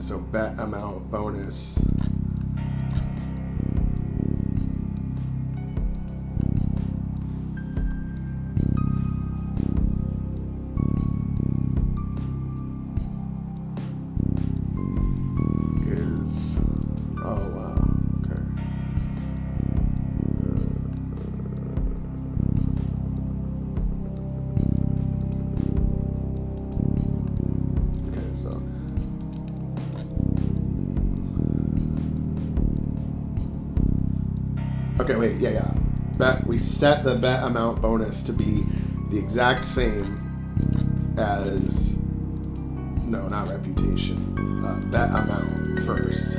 So bet amount bonus is, oh wow, okay. Okay, so okay, wait, yeah. That we set the bet amount bonus to be the exact same as, no, not reputation. Bet amount first.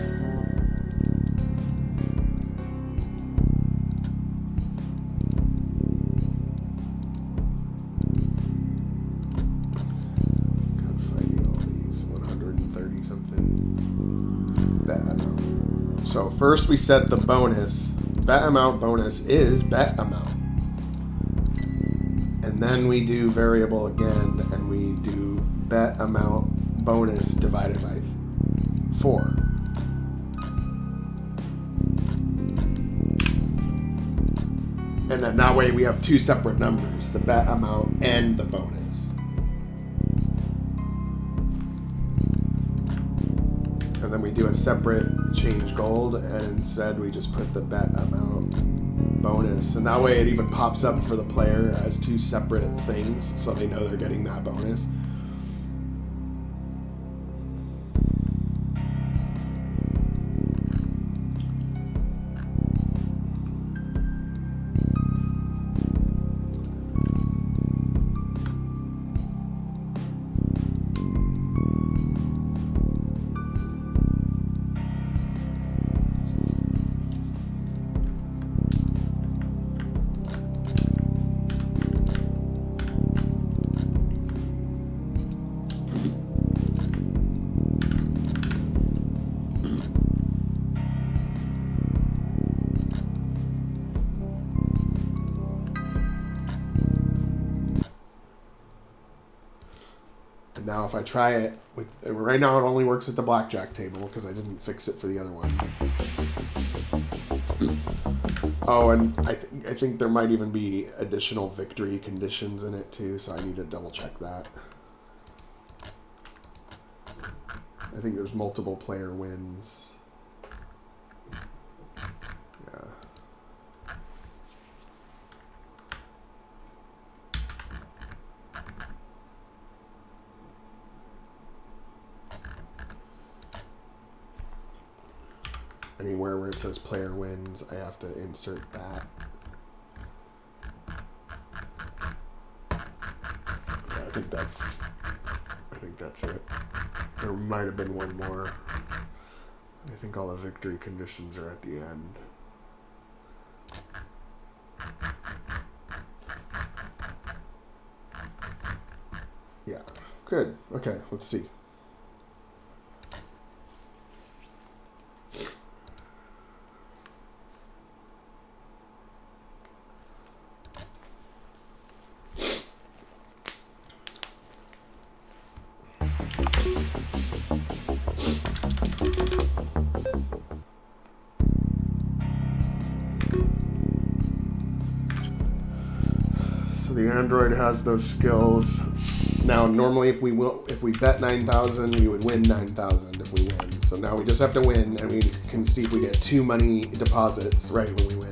God, fighting all these 130 something bet amount. So first we set the bonus. Bet amount bonus is bet amount. And then we do variable again, and we do bet amount bonus divided by 4. And then that way we have two separate numbers, the bet amount and the bonus. And then we do a separate change gold, and instead we just put the bet amount bonus. And that way it even pops up for the player as two separate things, so they know they're getting that bonus. And now if I try it with, right now it only works at the blackjack table because I didn't fix it for the other one. Oh, and I think there might even be additional victory conditions in it too, so I need to double check that. I think there's multiple player wins. Yeah. Anywhere where it says player wins, I have to insert that. Yeah, I think that's it. There might have been one more. I think all the victory conditions are at the end. Yeah, good. Okay, let's see. The Android has those skills. Now, normally if we bet 9,000, we would win 9,000 if we win. So now we just have to win, and we can see if we get 2 money deposits right when we win.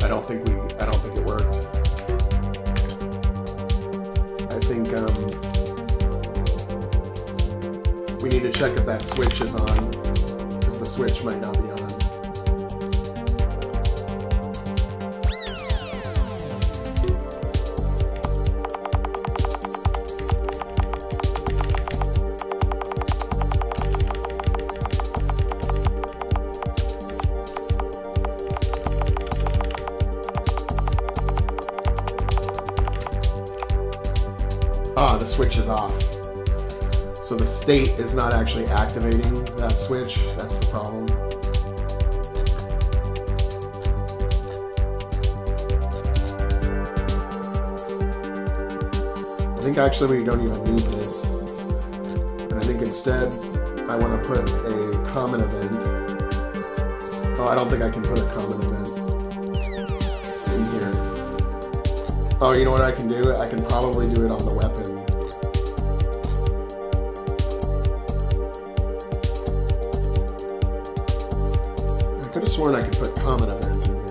I don't think it worked. I think we need to check if that switch is on, because the switch might not be on. The switch is off. So the state is not actually activating that switch. That's the problem. I think actually we don't even need this. And I think instead I want to put a common event. Oh, I don't think I can put a common event in here. Oh, you know what I can do? I can probably do it on the weapon. I could have sworn I could put common event in here.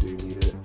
Do need it.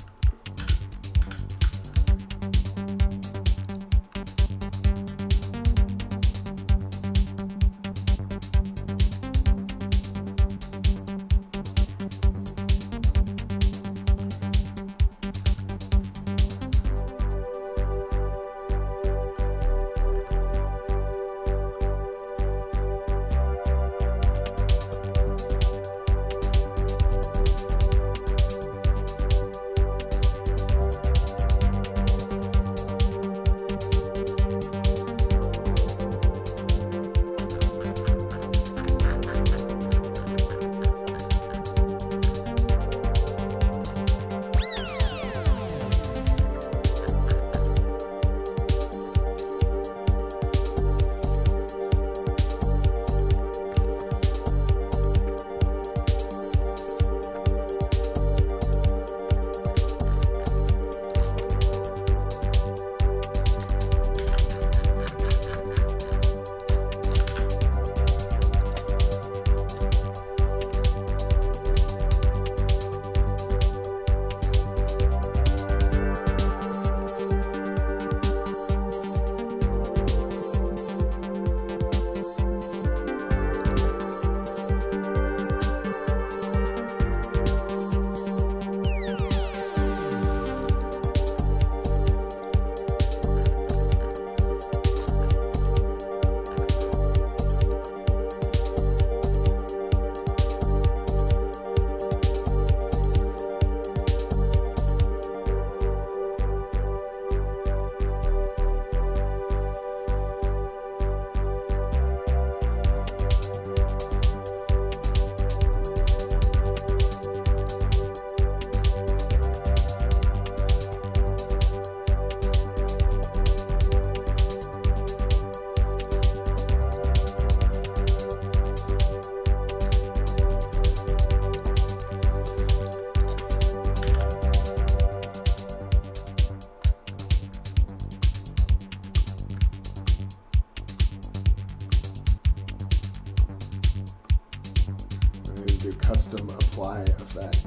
custom apply effect.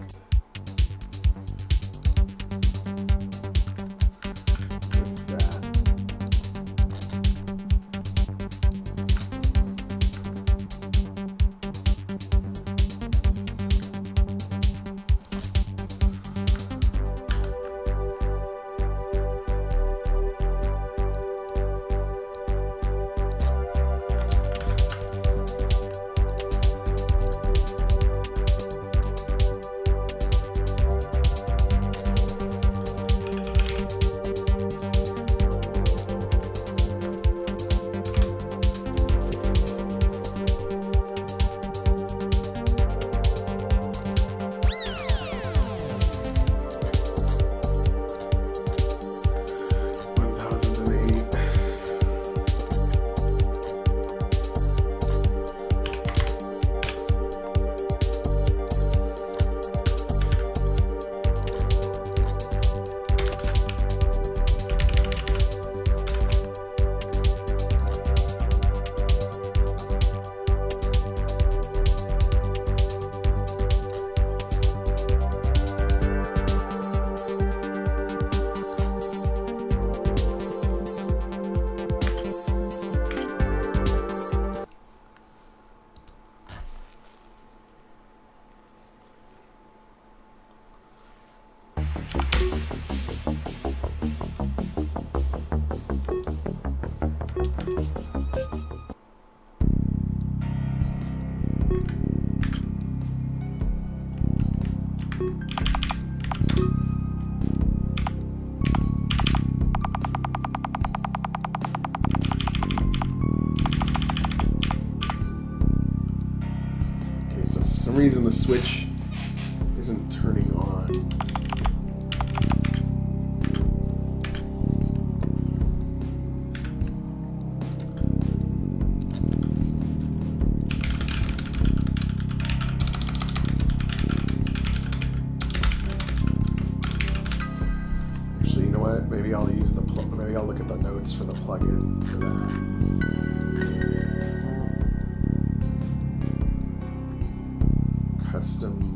What's that? Reason the switch isn't turning on. Actually, you know what? Maybe I'll use the maybe I'll look at the notes for the plugin for that. Custom.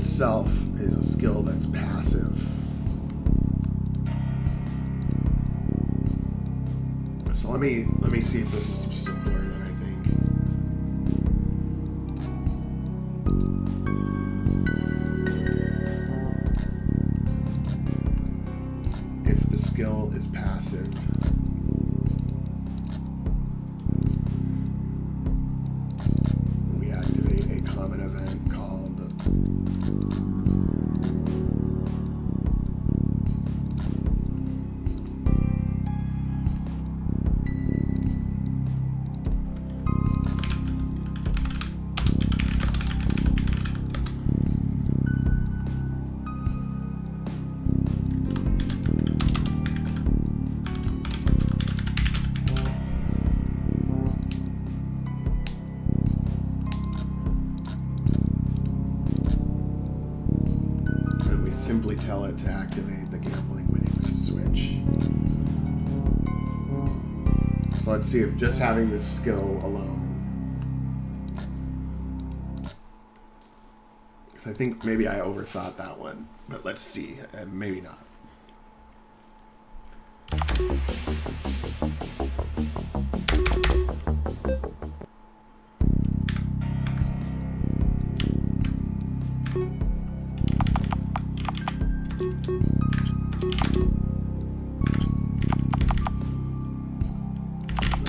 itself is a skill that's passive. So let me see if this is simpler than I think. If the skill is passive, we activate a common event called simply tell it to activate the gambling winnings switch. So let's see if just having this skill alone. Because I think maybe I overthought that one, but let's see, maybe not.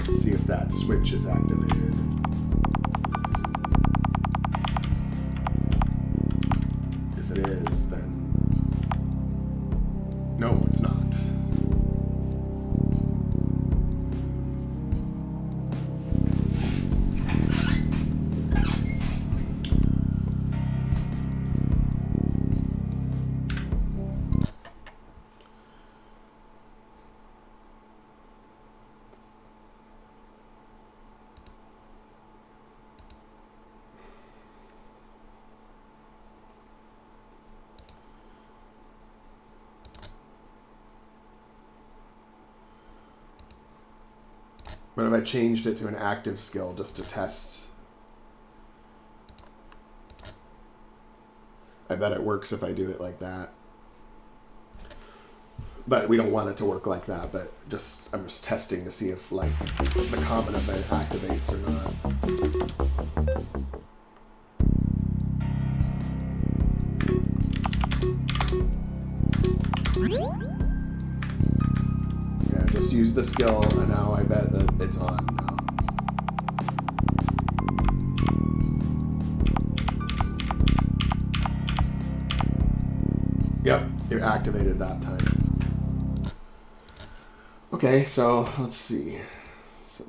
See if that switch is activated. If it is, then no, it's not. What if I changed it to an active skill just to test? I bet it works if I do it like that. But we don't want it to work like that, but I'm just testing to see if like the common event activates or not. Yeah, just use the skill and now I bet that it's on now. Yep, you're activated that time. Okay, so let's see.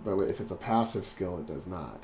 But if it's a passive skill, it does not.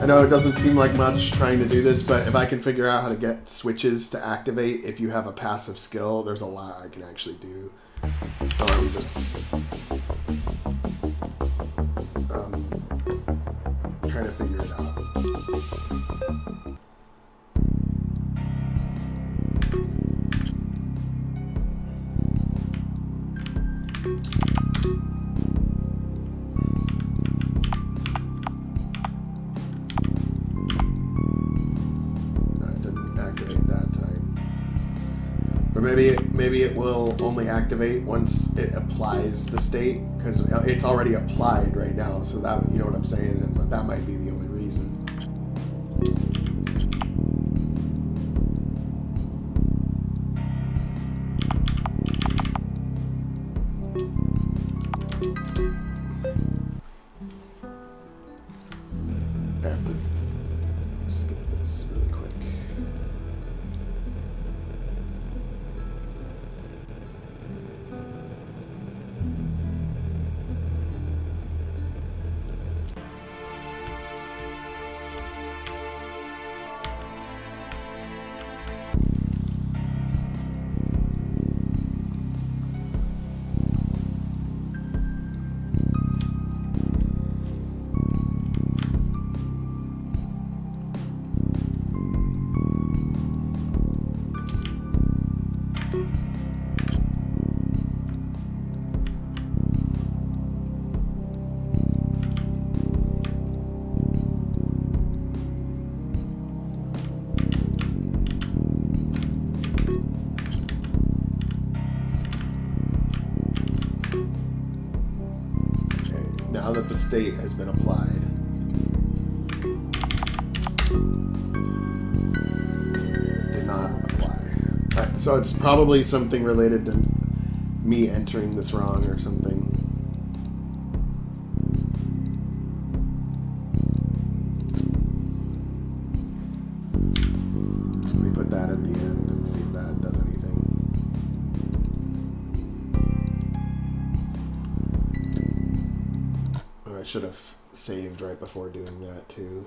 I know it doesn't seem like much trying to do this, but if I can figure out how to get switches to activate if you have a passive skill, there's a lot I can actually do. So I'm just trying to figure it out. Maybe it will only activate once it applies the state, because it's already applied right now. So that, you know what I'm saying, and that might be the only reason. I have to skip this really quick. Now that the state has been applied. Did not apply. Right, so it's probably something related to me entering this wrong or something. Let me put that at the end and see if that does anything. I should have saved right before doing that too.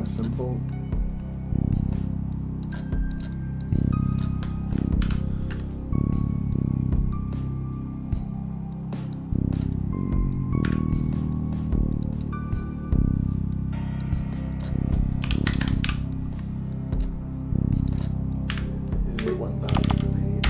that simple. Is it 1008?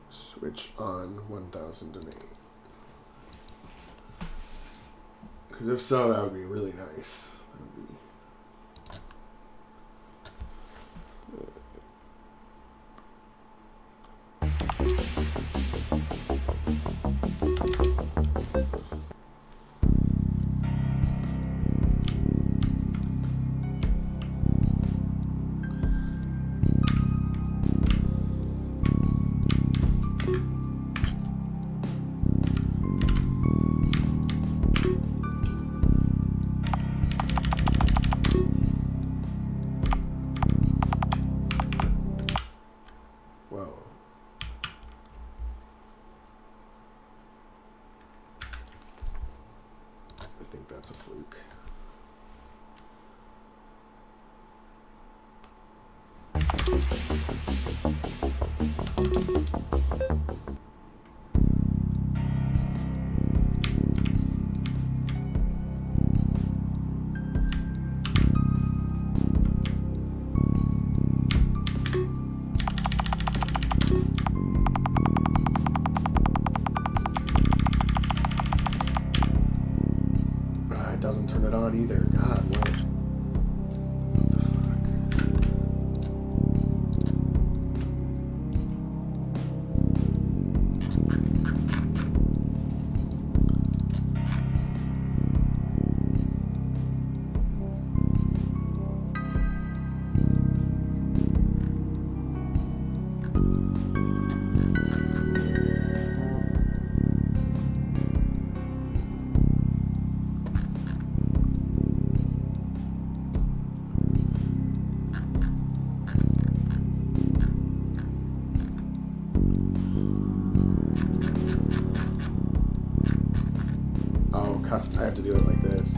Switch on 1008. Because if so, that would be really nice. That would be. That's a fluke. It doesn't turn it on either. God, what the I have to do it like this.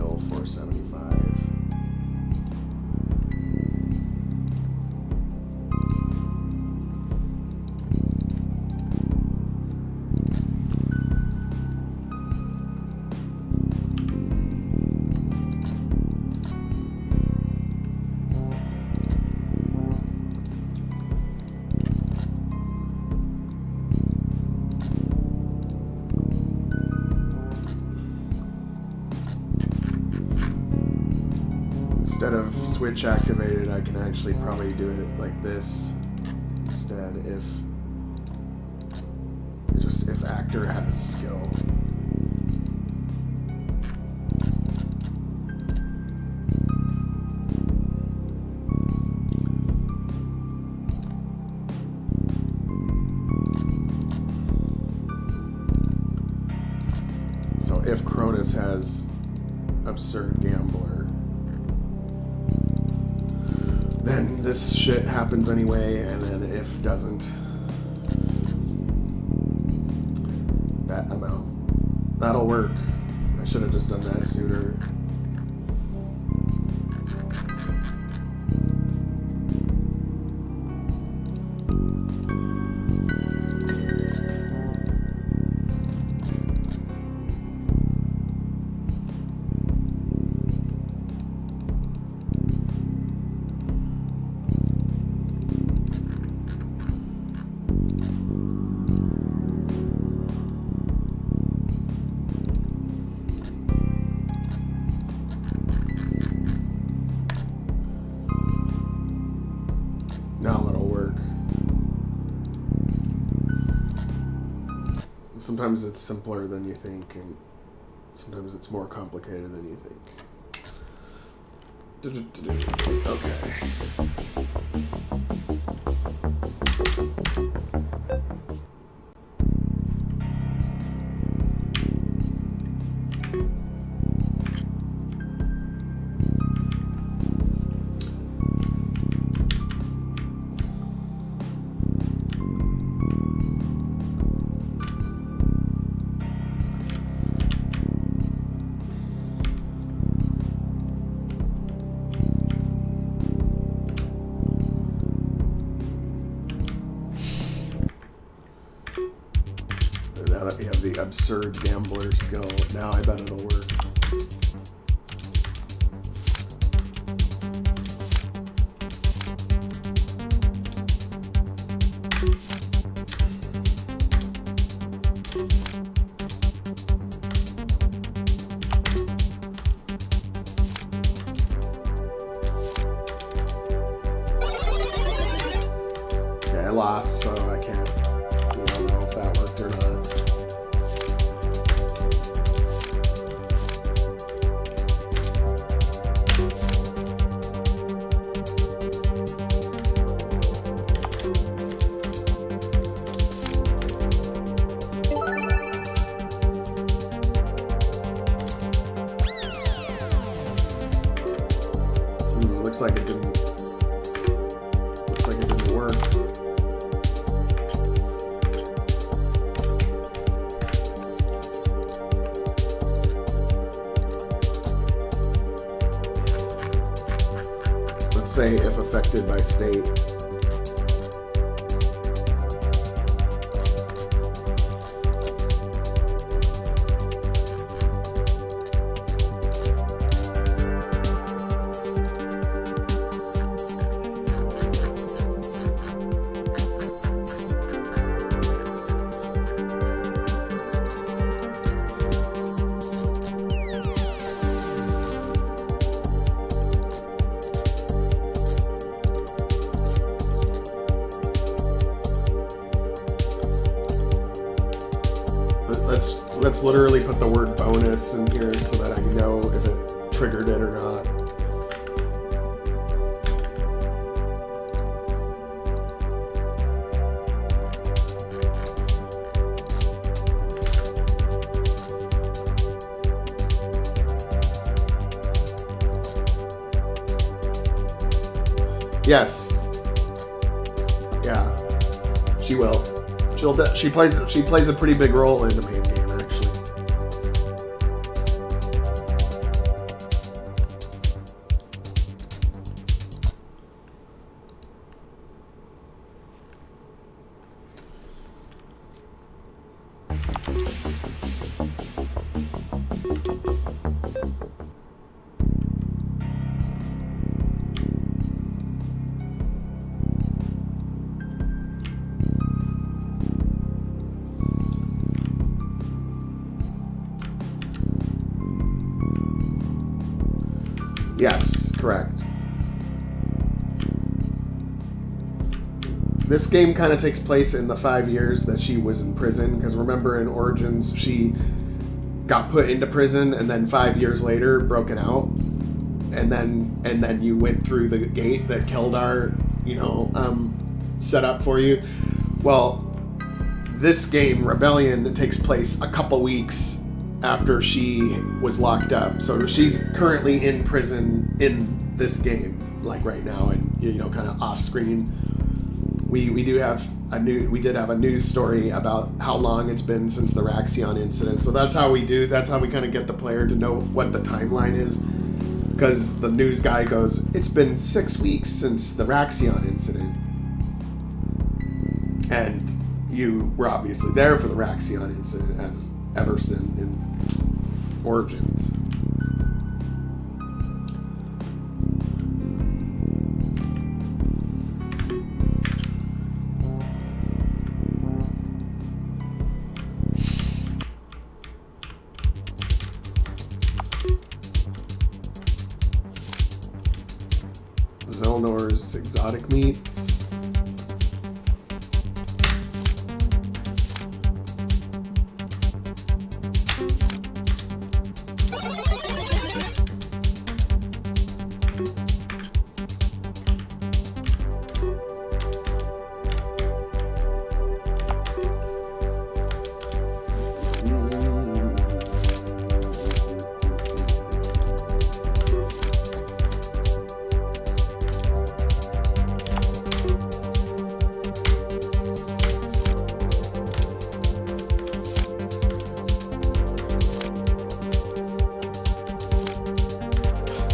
skill 475. Instead of switch activated, I can actually probably do it like this instead if actor has skill. So if Cronus has absurd gambler, then this shit happens anyway, and then if doesn't, that amount. That'll work. I should have just done that sooner. Now it'll work. Sometimes it's simpler than you think, and sometimes it's more complicated than you think. Okay. Now that we have the absurd gambler skill, now I bet it'll work. Okay, I lost, so I can't. I don't know if that worked or not. Looks like it didn't. Looks like it didn't work. Let's say if affected by state. Let's literally put the word bonus in here so that I know if it triggered it or not. Yes. Yeah. She will. She plays a pretty big role in the main game, actually. Yes, correct. This game kind of takes place in the 5 years that she was in prison, because remember in Origins she got put into prison and then 5 years later broken out, and then you went through the gate that Keldar, set up for you. Well, this game, Rebellion, takes place a couple weeks after she was locked up. So she's currently in prison in this game, like right now, and kind of off screen. We did have a news story about how long it's been since the Raxion incident. So that's how we kind of get the player to know what the timeline is, because the news guy goes, it's been 6 weeks since the Raxion incident, and you were obviously there for the Raxion incident as Everson in Origins. Zelnor's exotic meats.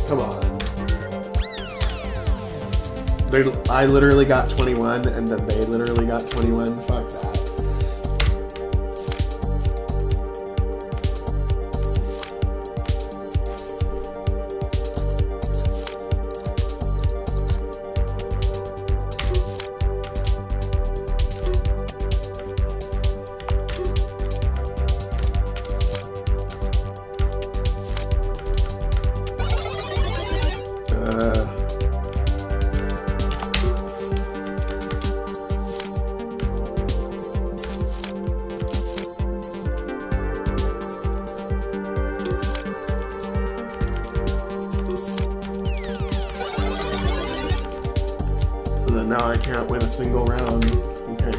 Come on. I literally got 21, and then they literally got 21. Fuck that. Now I can't win a single round. Okay.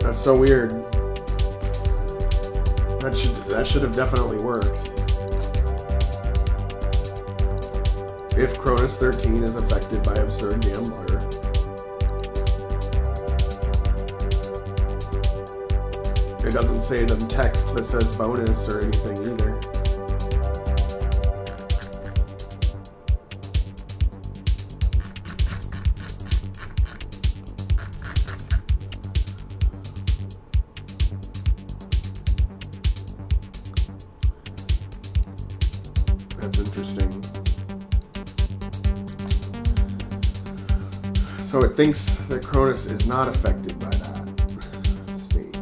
That's so weird. That should have definitely worked. If Cronus 13 is affected by Absurd Gambler. It doesn't say the text that says bonus or anything either. That's interesting. So it thinks that Cronus is not affected by that state.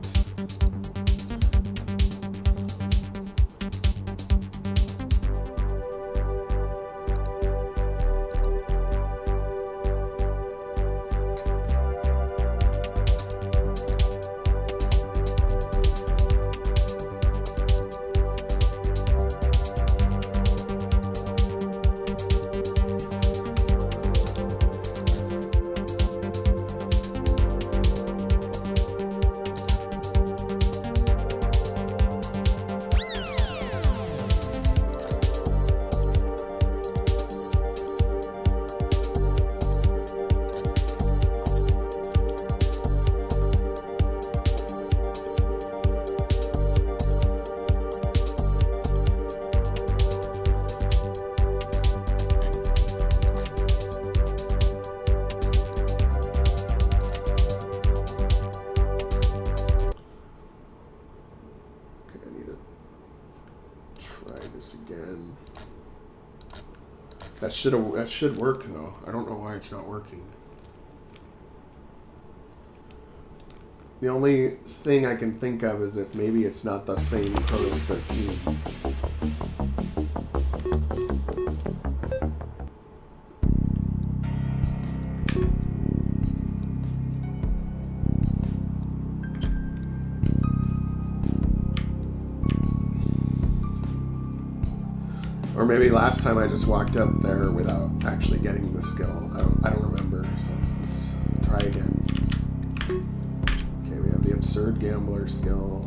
That should work though. I don't know why it's not working. The only thing I can think of is if maybe it's not the same code as 13. Or maybe last time I just walked up there without actually getting the skill. I don't remember, so let's try again. Okay, we have the absurd gambler skill.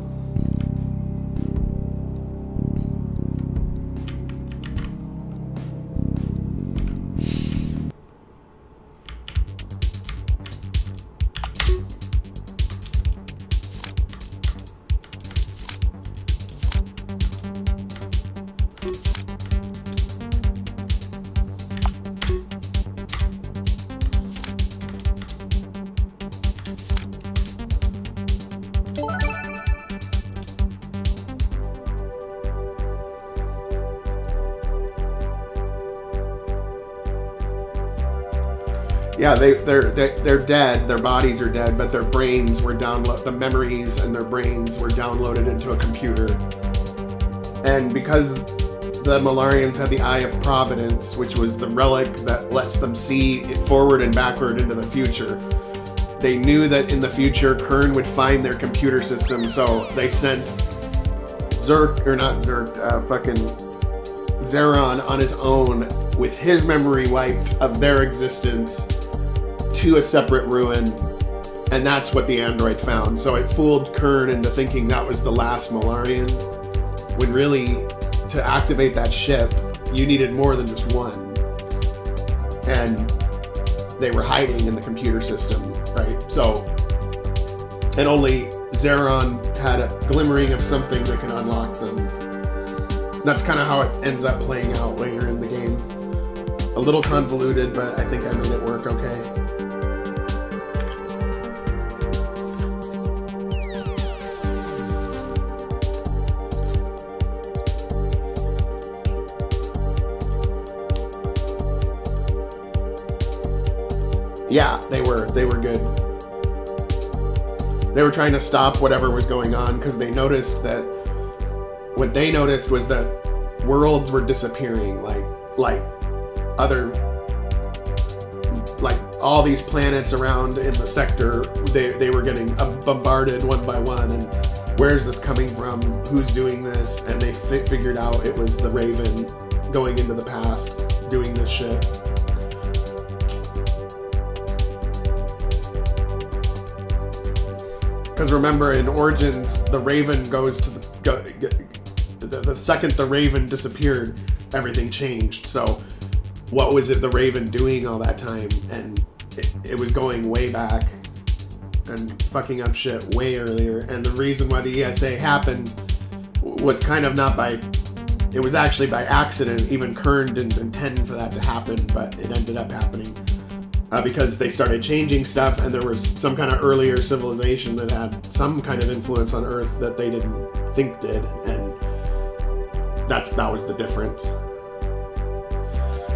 Yeah, they're dead. Their bodies are dead, but their brains were the memories and their brains were downloaded into a computer. And because the Malarians had the Eye of Providence, which was the relic that lets them see it forward and backward into the future, they knew that in the future Kern would find their computer system, so they sent Zeron on his own with his memory wiped of their existence to a separate ruin, and that's what the android found. So it fooled Kern into thinking that was the last Malarian, when really, to activate that ship, you needed more than just one. And they were hiding in the computer system, right? So, and only Zeron had a glimmering of something that can unlock them. That's kind of how it ends up playing out later in the game. A little convoluted, but I think I made it work okay. Yeah, they were good. They were trying to stop whatever was going on because they noticed that what they noticed was that worlds were disappearing, like all these planets around in the sector, they were getting bombarded one by one, and where's this coming from? Who's doing this? And they figured out it was the Raven going into the past, doing this shit. Because remember, in Origins, the Raven goes to the second the Raven disappeared, everything changed. So what was it the Raven doing all that time? And it was going way back and fucking up shit way earlier. And the reason why the ESA happened was kind of not by... It was actually by accident. Even Kern didn't intend for that to happen, but it ended up happening. Because they started changing stuff, and there was some kind of earlier civilization that had some kind of influence on Earth that they didn't think did, and that was the difference.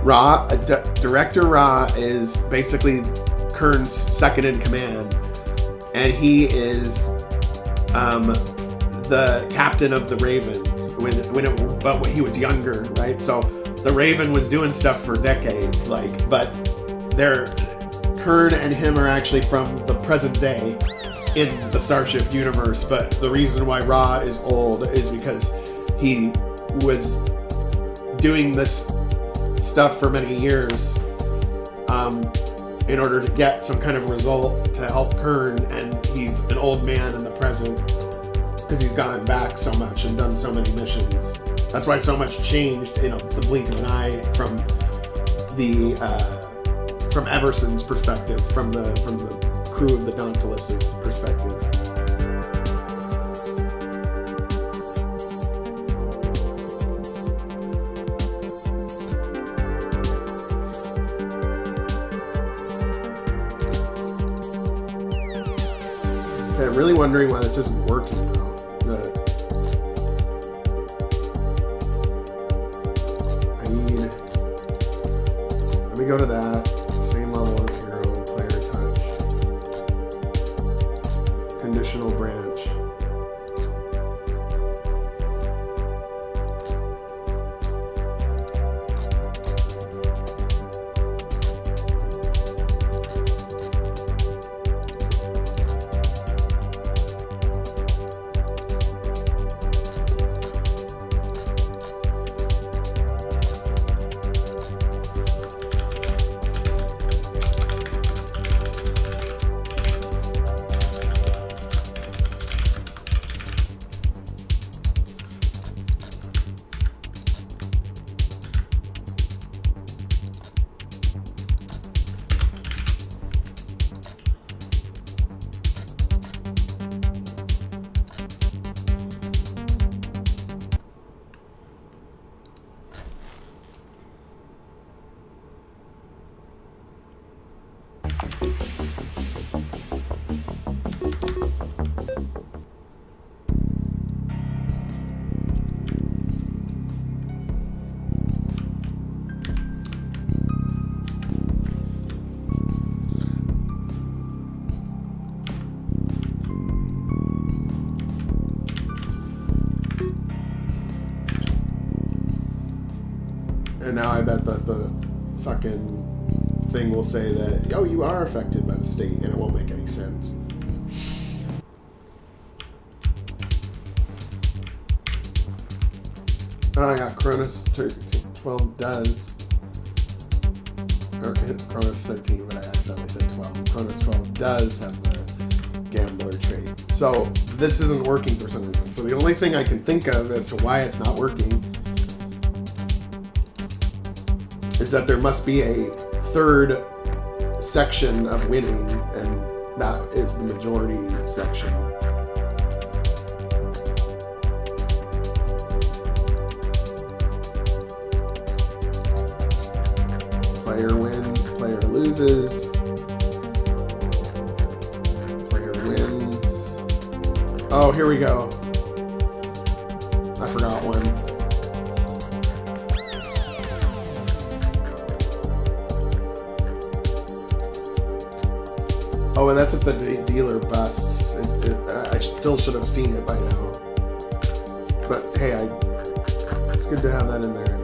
Ra, Director Ra is basically Kern's second in command, and he is the captain of the Raven but when he was younger, right? So the Raven was doing stuff for decades, but Kern and him are actually from the present day in the Starship universe, but the reason why Ra is old is because he was doing this stuff for many years in order to get some kind of result to help Kern, and he's an old man in the present because he's gone back so much and done so many missions. That's why so much changed in the blink of an eye from Everson's perspective, from the crew of the Dauntless's perspective. Okay, I'm really wondering why this isn't working though. we go to that. Same level as hero, player touch. Conditional branch. And now I bet that the fucking thing will say that, oh, you are affected by the state, and it won't make any sense. Oh, I got Cronus 12 does. Or Cronus 13, but I accidentally said 12. Cronus 12 does have the gambler trait. So this isn't working for some reason. So the only thing I can think of as to why it's not working is that there must be a third section of winning, and that is the majority section. Player wins, player loses. Player wins. Oh, here we go. I forgot one. Oh, and that's if the dealer busts. I still should have seen it by now. But hey, it's good to have that in there anyway.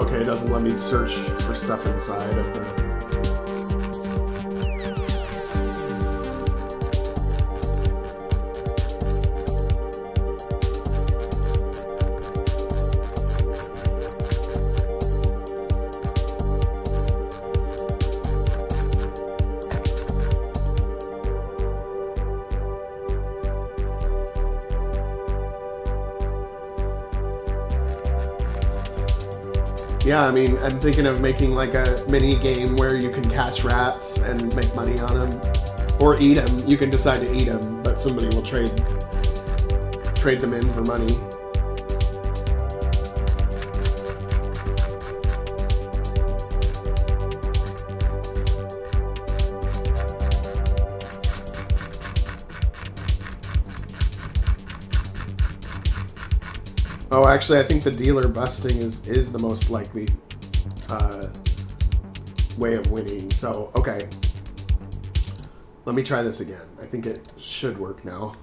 Okay, it doesn't let me search for stuff inside of the... Yeah, I mean, I'm thinking of making like a mini game where you can catch rats and make money on them, or eat them. You can decide to eat them, but somebody will trade them in for money. Oh, actually, I think the dealer busting is the most likely way of winning. So, okay. Let me try this again. I think it should work now.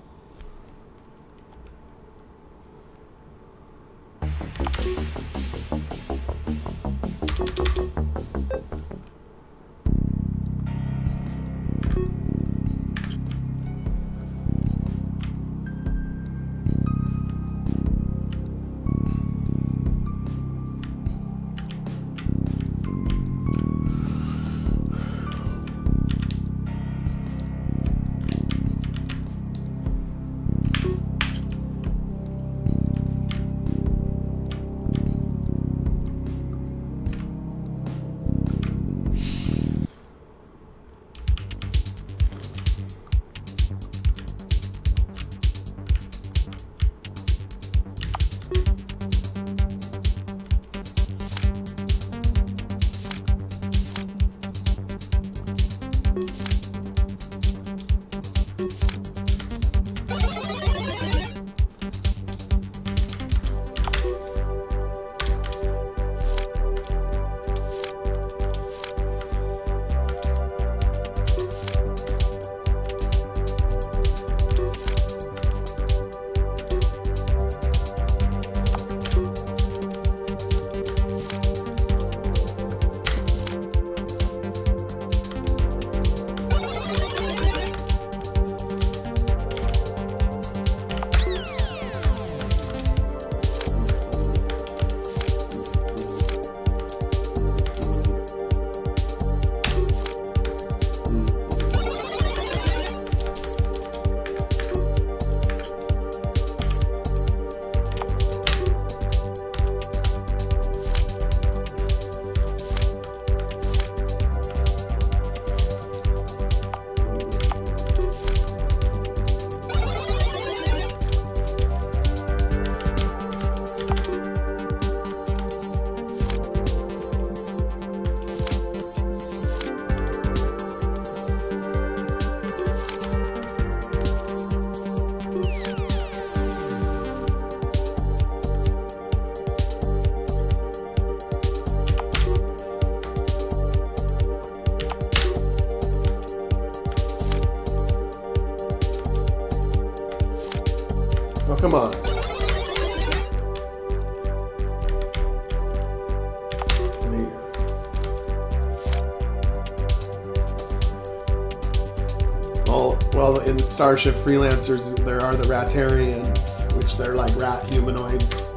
in Starship Freelancers, there are the Ratarians, which they're like rat humanoids,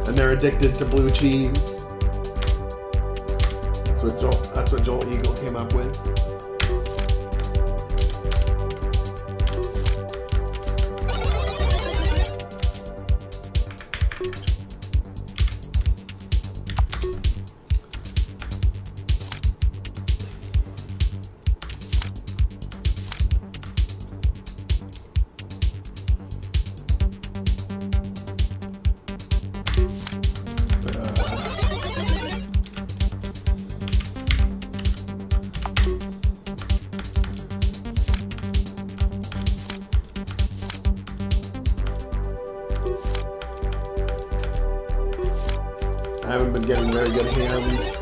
and they're addicted to blue cheese. That's what Joel Eagle came up with. I haven't been getting very good hands.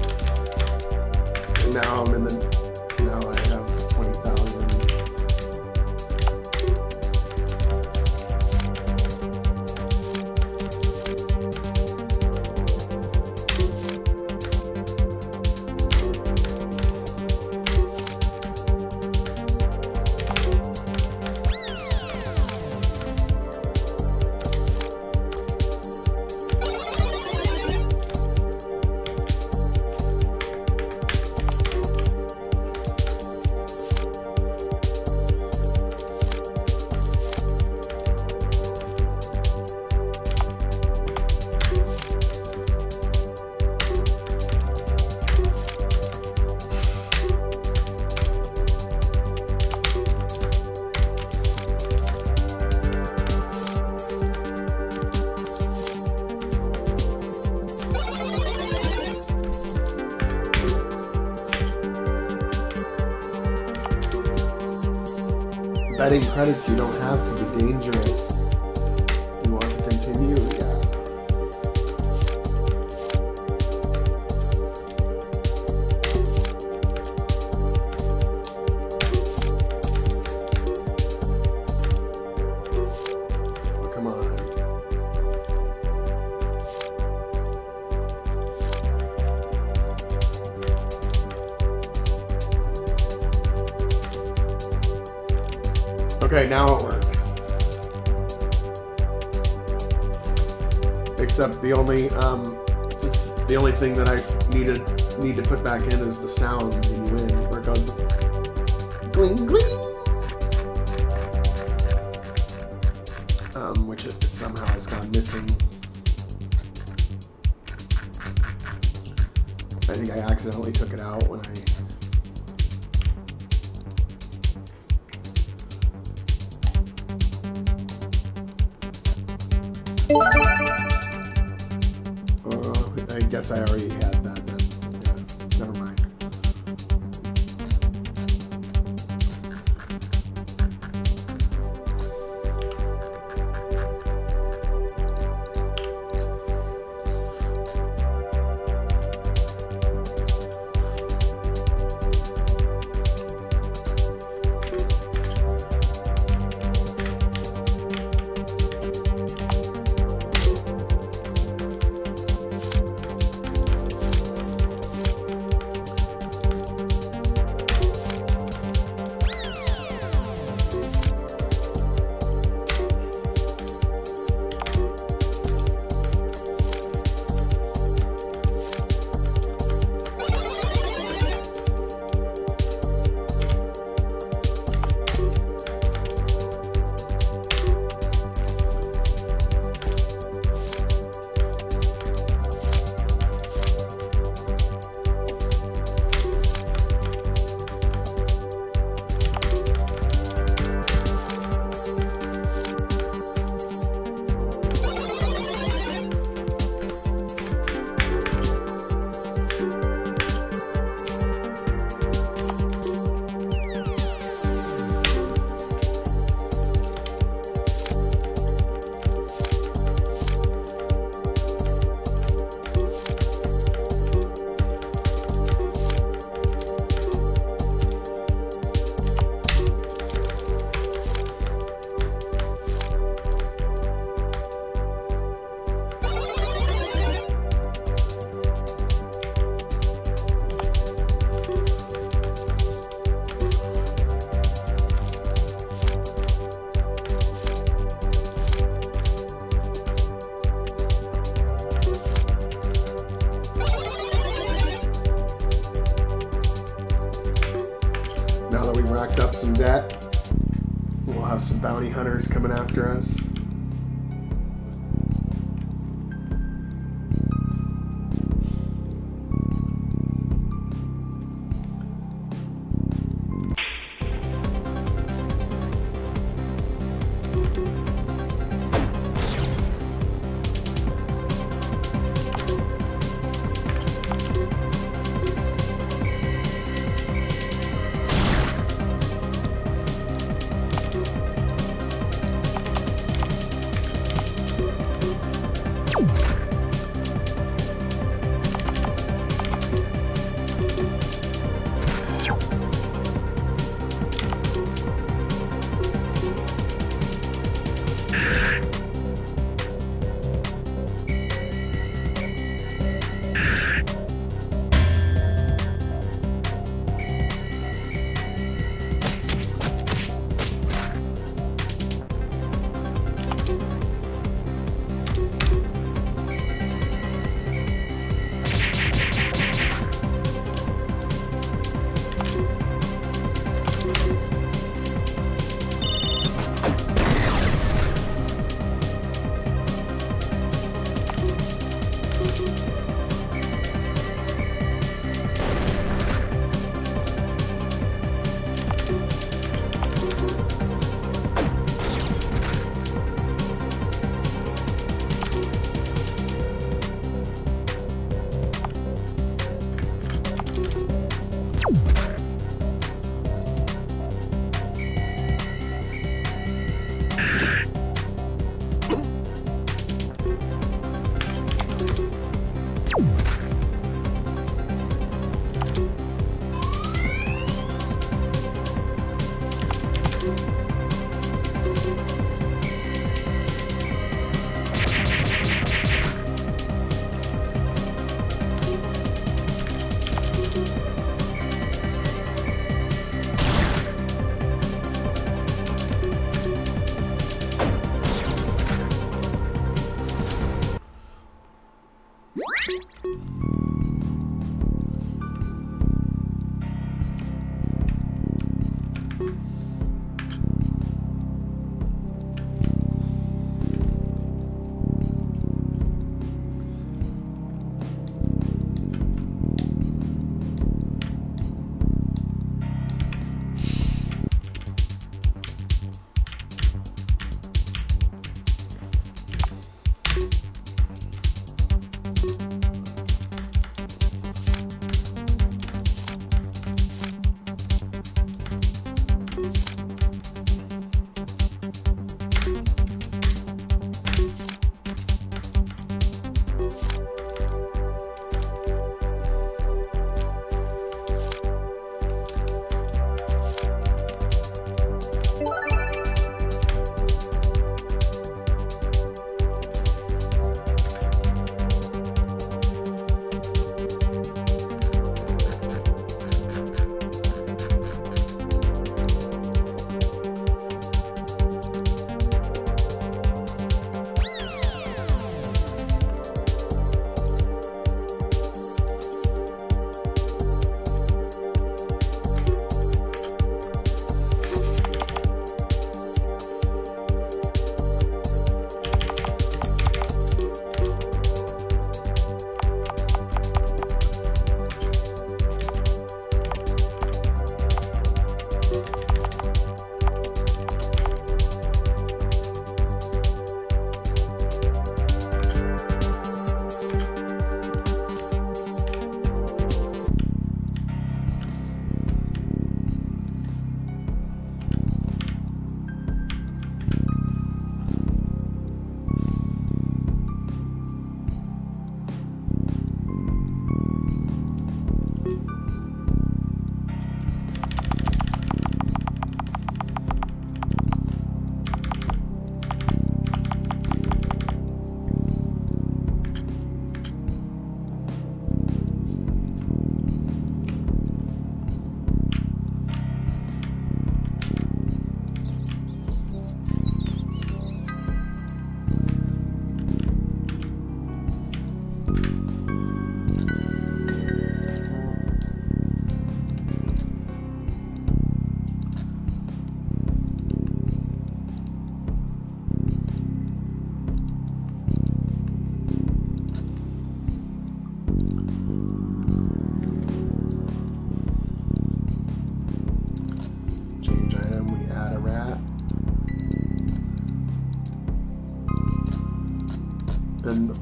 And now now I have 20,000. Betting credits you don't have could be dangerous. You want to continue? Yeah. Oh, come on. Okay, now it works. Except the only thing that I need to put back in is the sound when you win, where it goes gling gling. Which it somehow has gone missing. I think I accidentally took it out when I. I guess I already had that then. Yeah, never mind. we racked up some debt. We'll have some bounty hunters coming after us.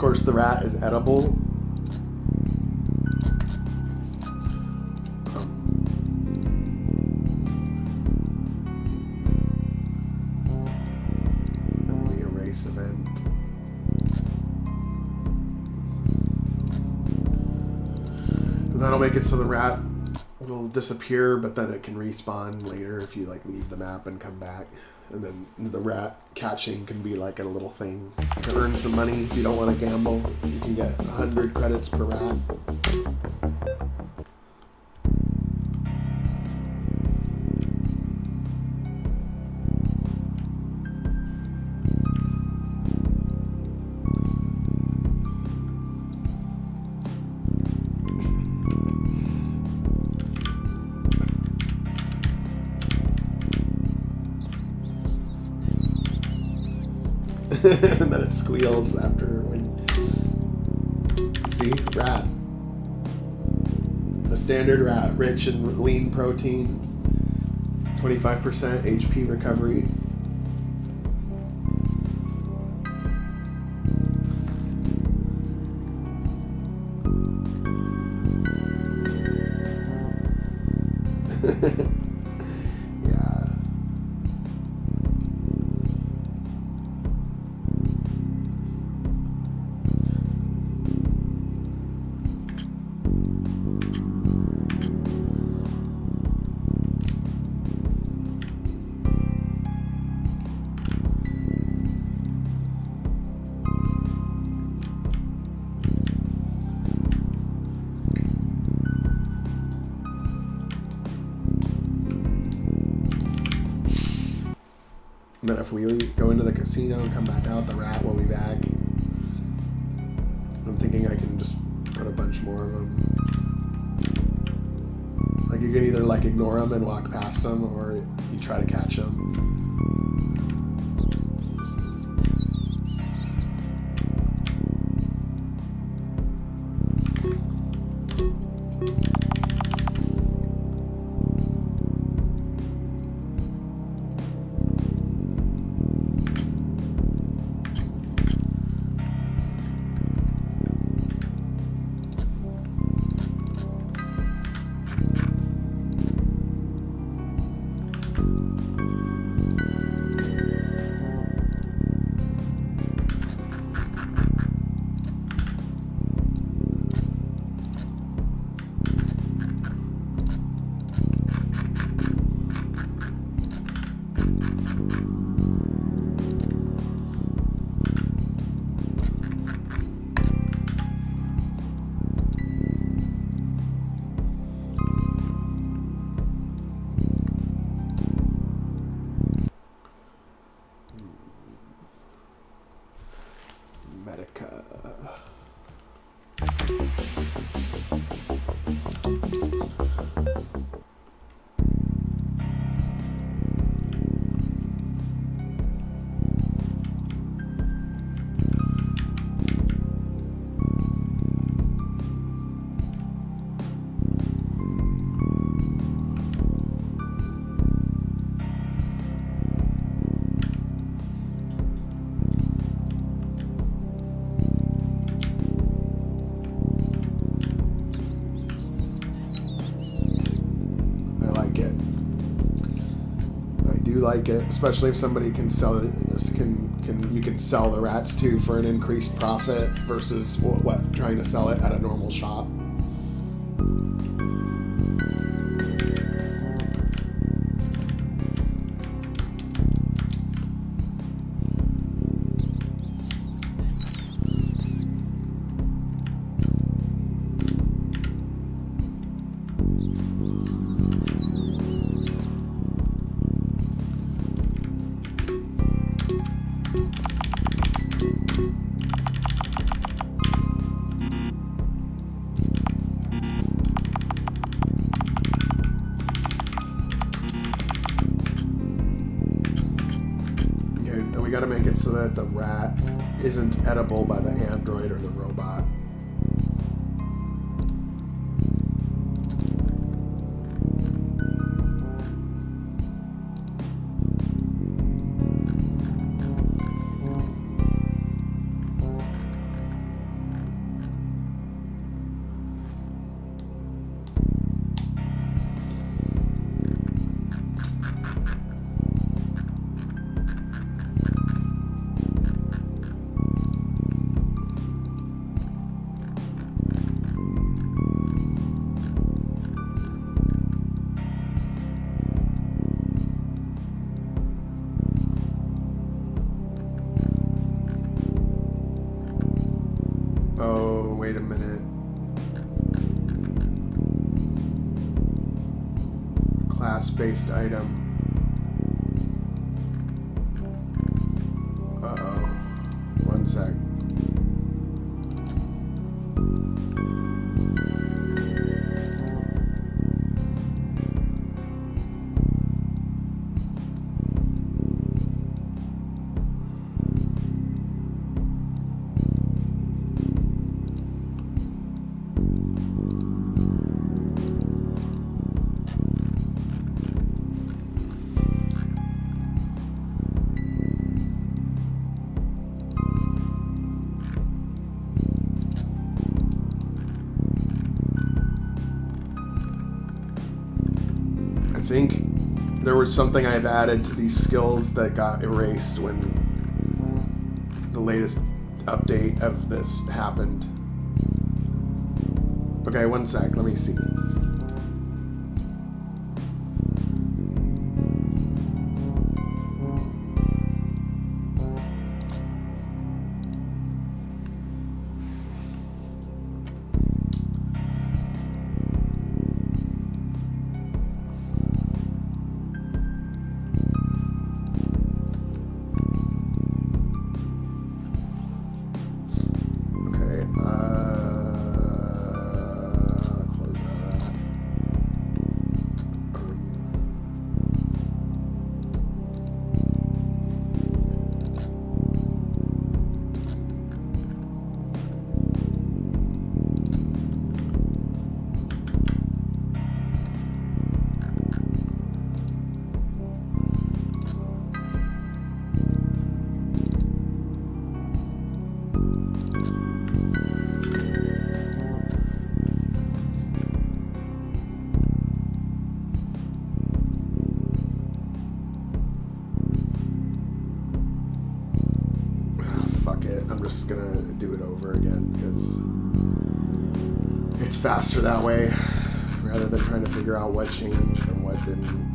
course, the rat is edible. Event. And that'll make it so the rat will disappear, but then it can respawn later if you like leave the map and come back. And then the rat catching can be like a little thing to earn some money. If you don't want to gamble, you can get 100 credits per rat. And then it squeals after when. See? Rat. A standard rat, rich in lean protein, 25% HP recovery. And then if we go into the casino and come back out, the rat will be back. I'm thinking I can just put a bunch more of them. Like you can either like ignore them and walk past them, or you try to catch them. Like it, especially if somebody can sell it, you can sell the rats too for an increased profit versus what trying to sell it at a normal shop. Got to make it so that the rat isn't edible by the android or the robot. wait a minute. Class-based item. Uh-oh. One sec. I think there was something I've added to these skills that got erased when the latest update of this happened. Okay, one sec, let me see. I'm just gonna do it over again because it's faster that way rather than trying to figure out what changed and what didn't.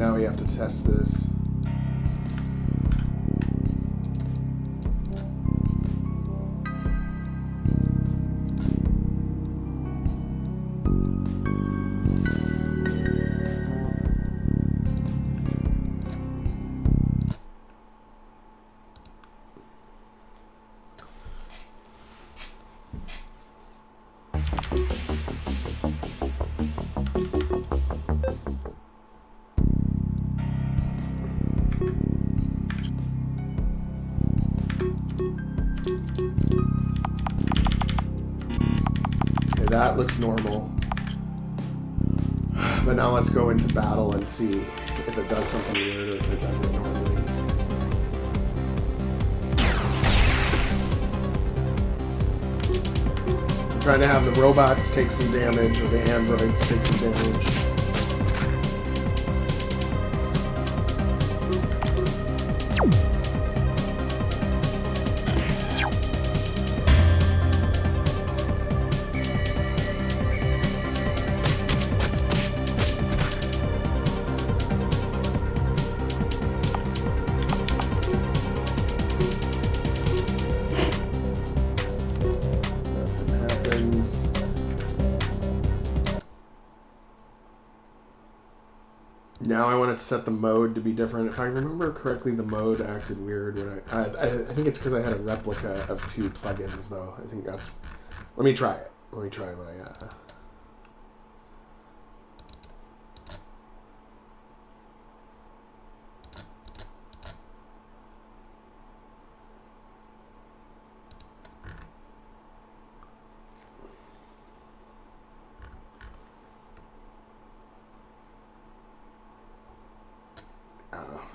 now we have to test this. That looks normal. But now let's go into battle and see if it does something weird or if it does it normally. I'm trying to have the robots take some damage or the androids take some damage. Now I want to set the mode to be different. If I remember correctly, the mode acted weird when I think it's because I had a replica of 2 plugins, though. I think that's... Let me try it. Let me try my...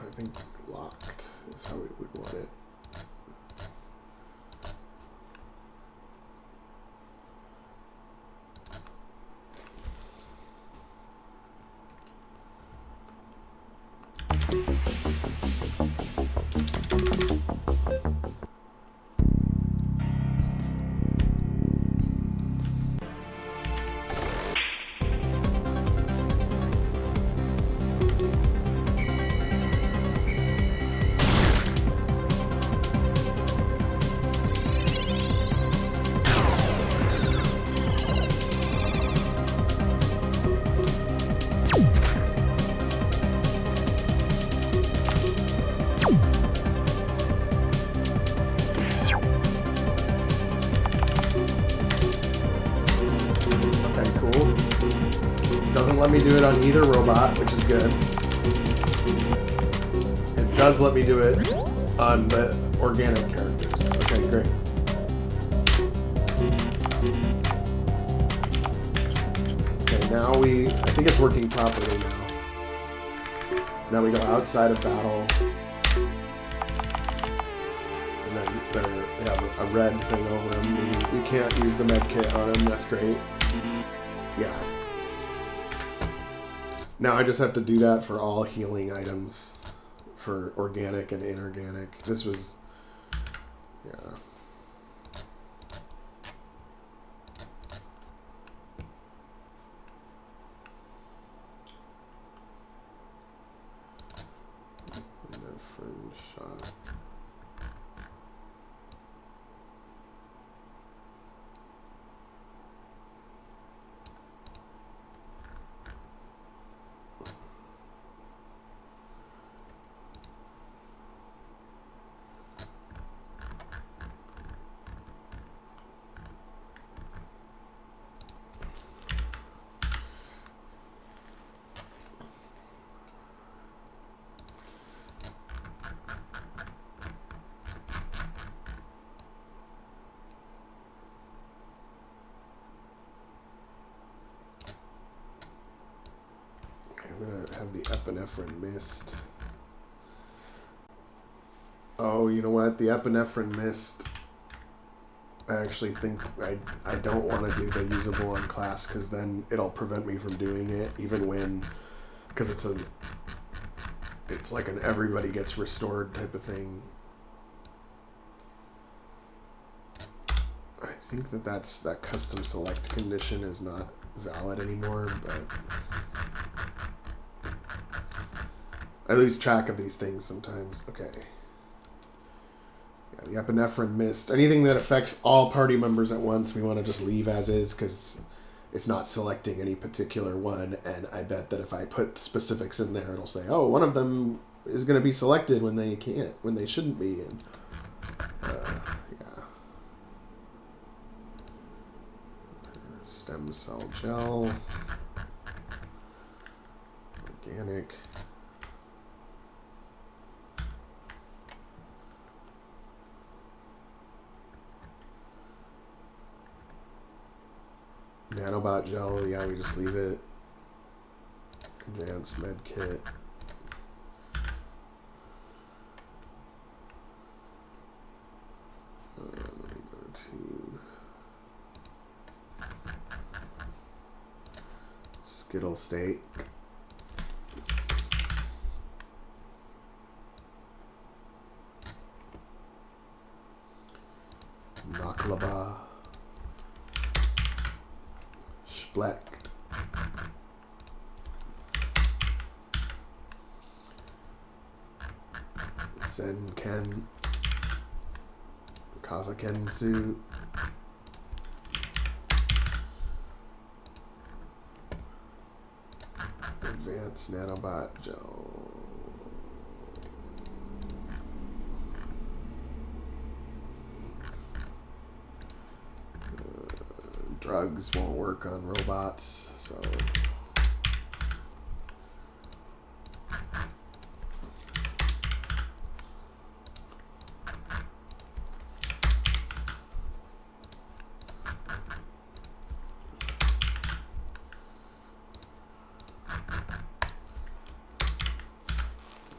I think locked is how we would want it. Let me do it on either robot, which is good. It does let me do it on the organic characters. Okay, great. Okay, now I think it's working properly now. Now we go outside of battle. And then they have a red thing over them. We can't use the med kit on them, that's great. Yeah. Now I just have to do that for all healing items for organic and inorganic. This was, yeah. Friend shot. I'm gonna have the epinephrine mist. Oh, you know what? The epinephrine mist, I actually think I don't want to do the usable on class, because then it'll prevent me from doing it, even when, because it's like an everybody gets restored type of thing. I think that custom select condition is not valid anymore, but I lose track of these things sometimes. Okay. Yeah, the epinephrine mist. Anything that affects all party members at once, we want to just leave as is because it's not selecting any particular one. And I bet that if I put specifics in there, it'll say, oh, one of them is going to be selected when they can't, when they shouldn't be. And yeah. Stem cell gel. Organic. Nanobot gel, yeah, we just leave it. Advanced med kit. Let me go to Skittle Steak. Baklava. Black. Senken. Kavakensu. Advanced nanobot gel. Drugs won't work on robots, so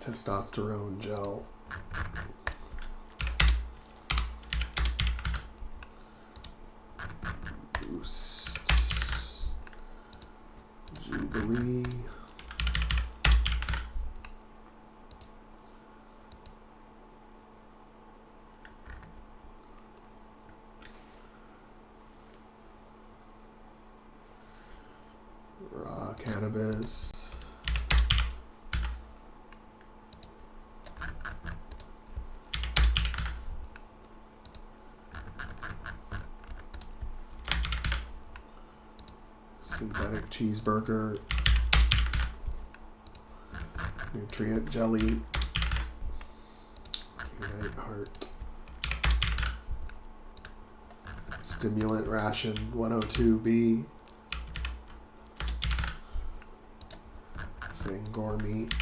testosterone gel. Boost. Jubilee. Raw cannabis. Synthetic cheeseburger. Nutrient jelly. Unite heart. Stimulant ration 102B. Fangor meat.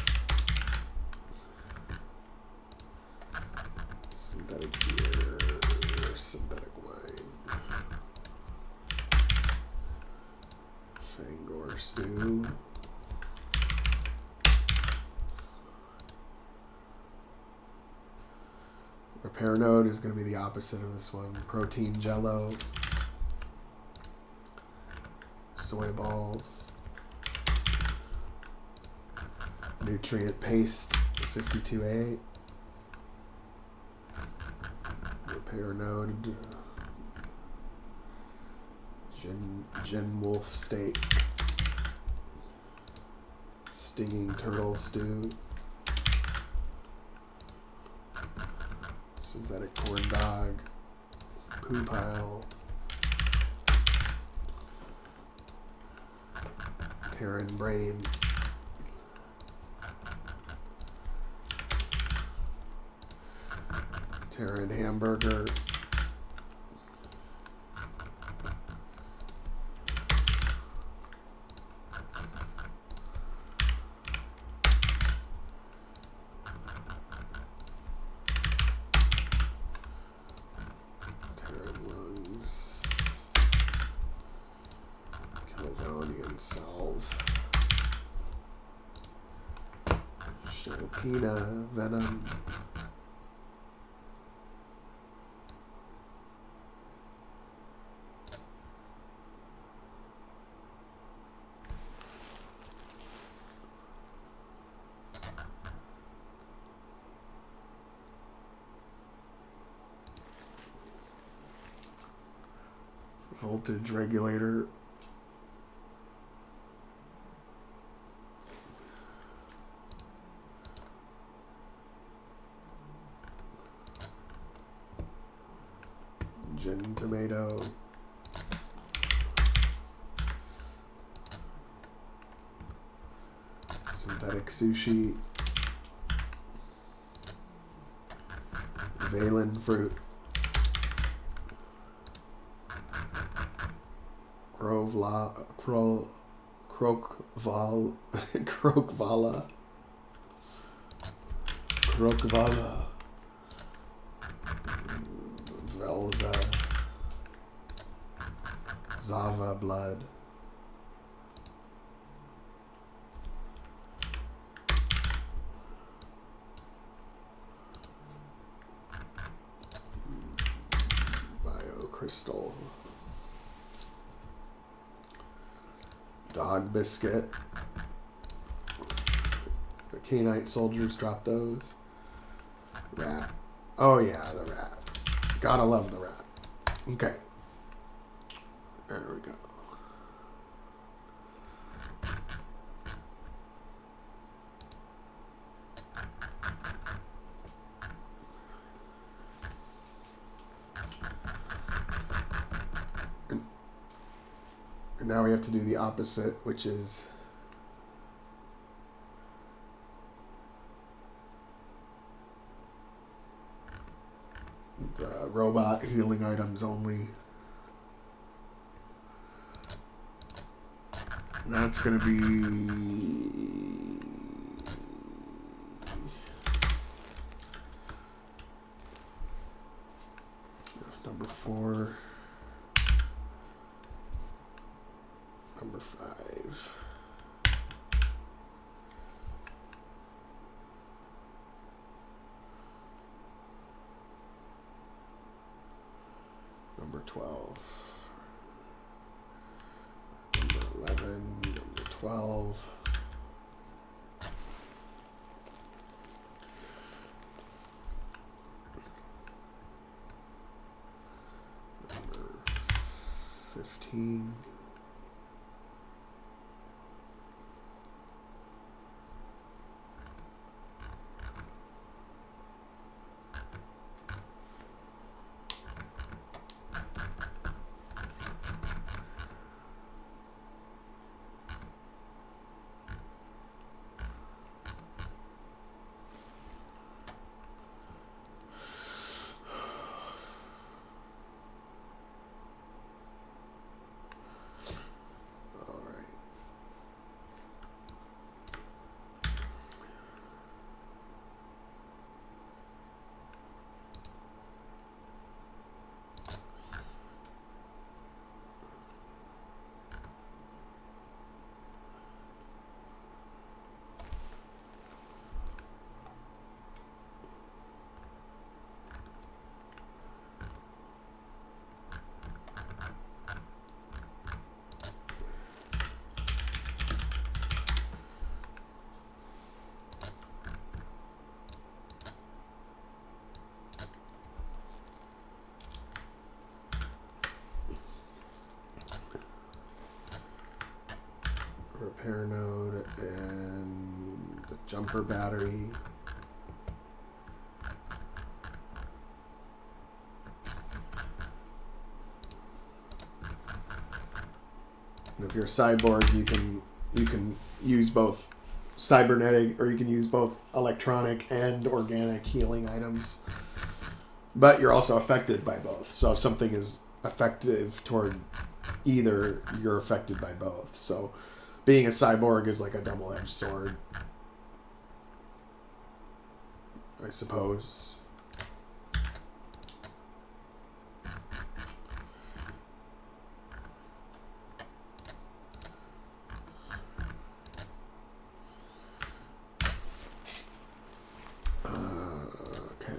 Synthetic beer. Synthetic wine. Fangor stew. Repair node is going to be the opposite of this one. Protein jello. Soy balls. Nutrient paste 52A. Repair node. Gin wolf steak. Stinging turtle stew. Synthetic corn dog. Poo pile. Terran brain. Terran hamburger. Terran lungs. Calvonian salve. Shalpina venom. Voltage regulator. Gin tomato. Synthetic sushi. Valen fruit. Krokvala. Velza. Zava blood. Biocrystal. Dog biscuit. The Canite soldiers drop those. Rat. Oh yeah, the rat. Gotta love the rat. Okay. There we go. And now we have to do the opposite, which is the robot healing items only. And that's going to be number 4. Number 5. Number 12. Number 11. Number 12. Number 15. Repair node and the jumper battery. And if you're a cyborg, you can use both cybernetic, or you can use both electronic and organic healing items. But you're also affected by both. So if something is effective toward either, you're affected by both. So being a cyborg is like a double-edged sword, I suppose. Okay.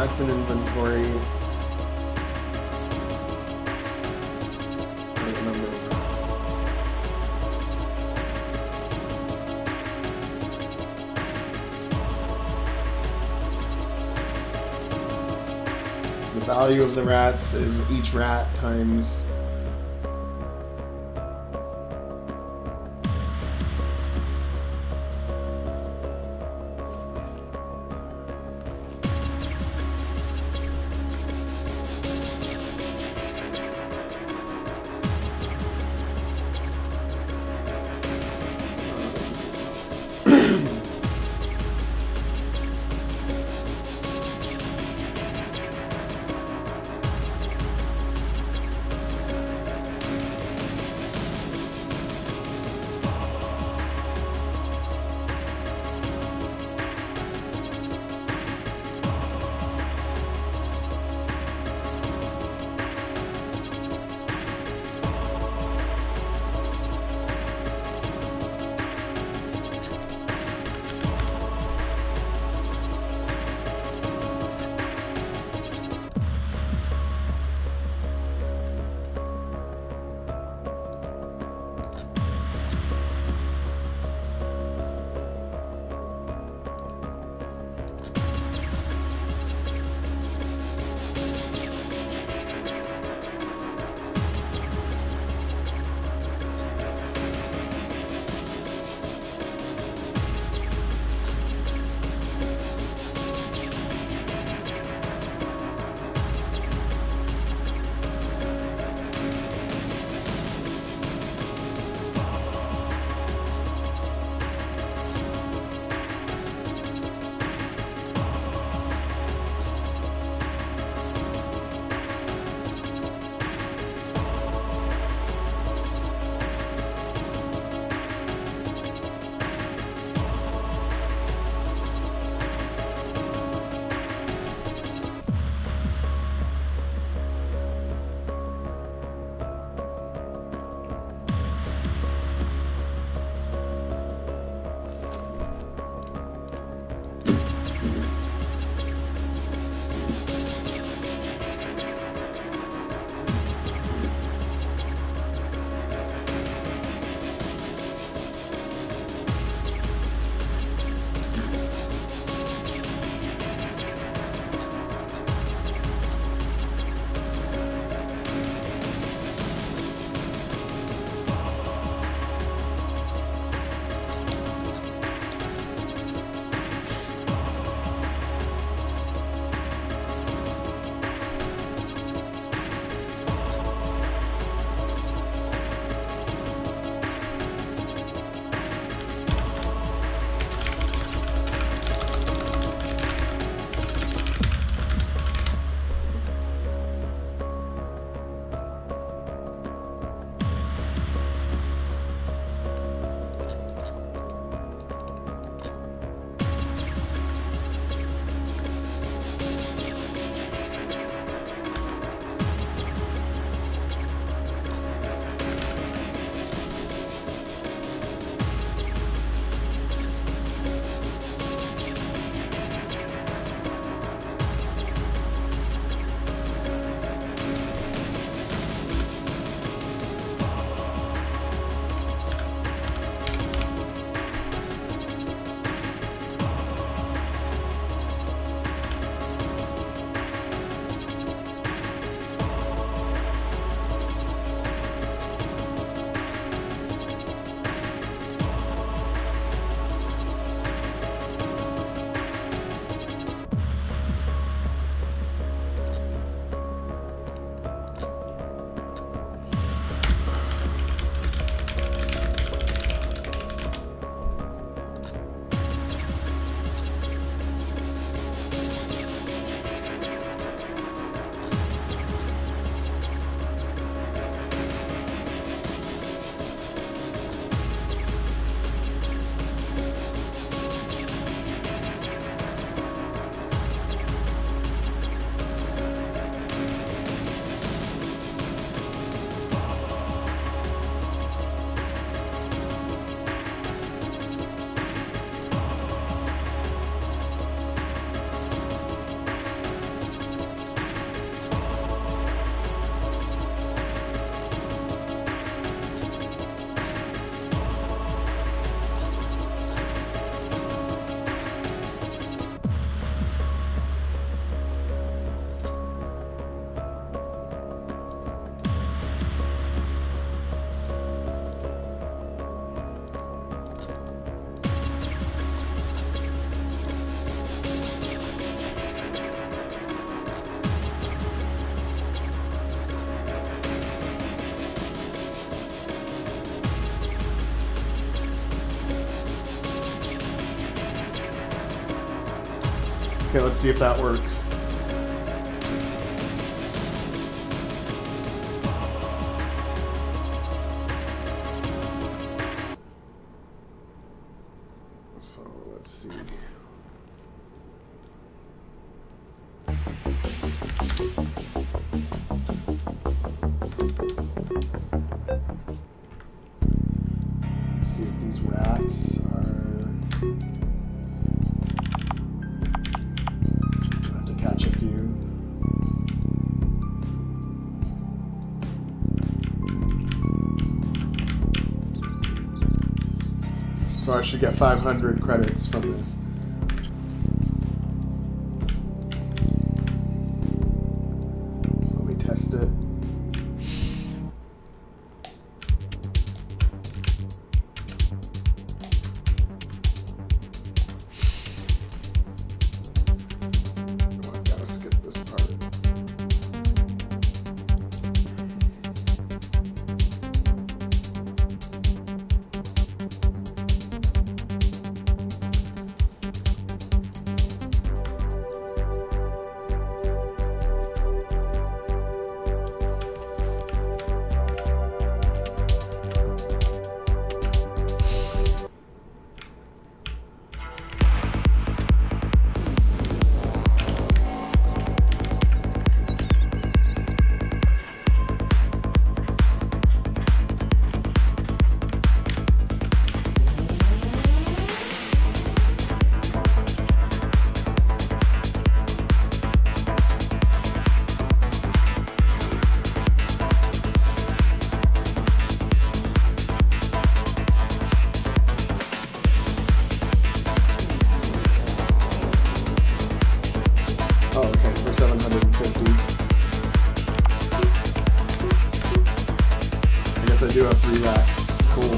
Rats in inventory. Right number of rats. The value of the rats is each rat times Okay, let's see if that works. So let's see. See if these rats are... I'll have to catch a few. So I should get 500 credits from this. Let me test it. I do have 3 racks. Cool.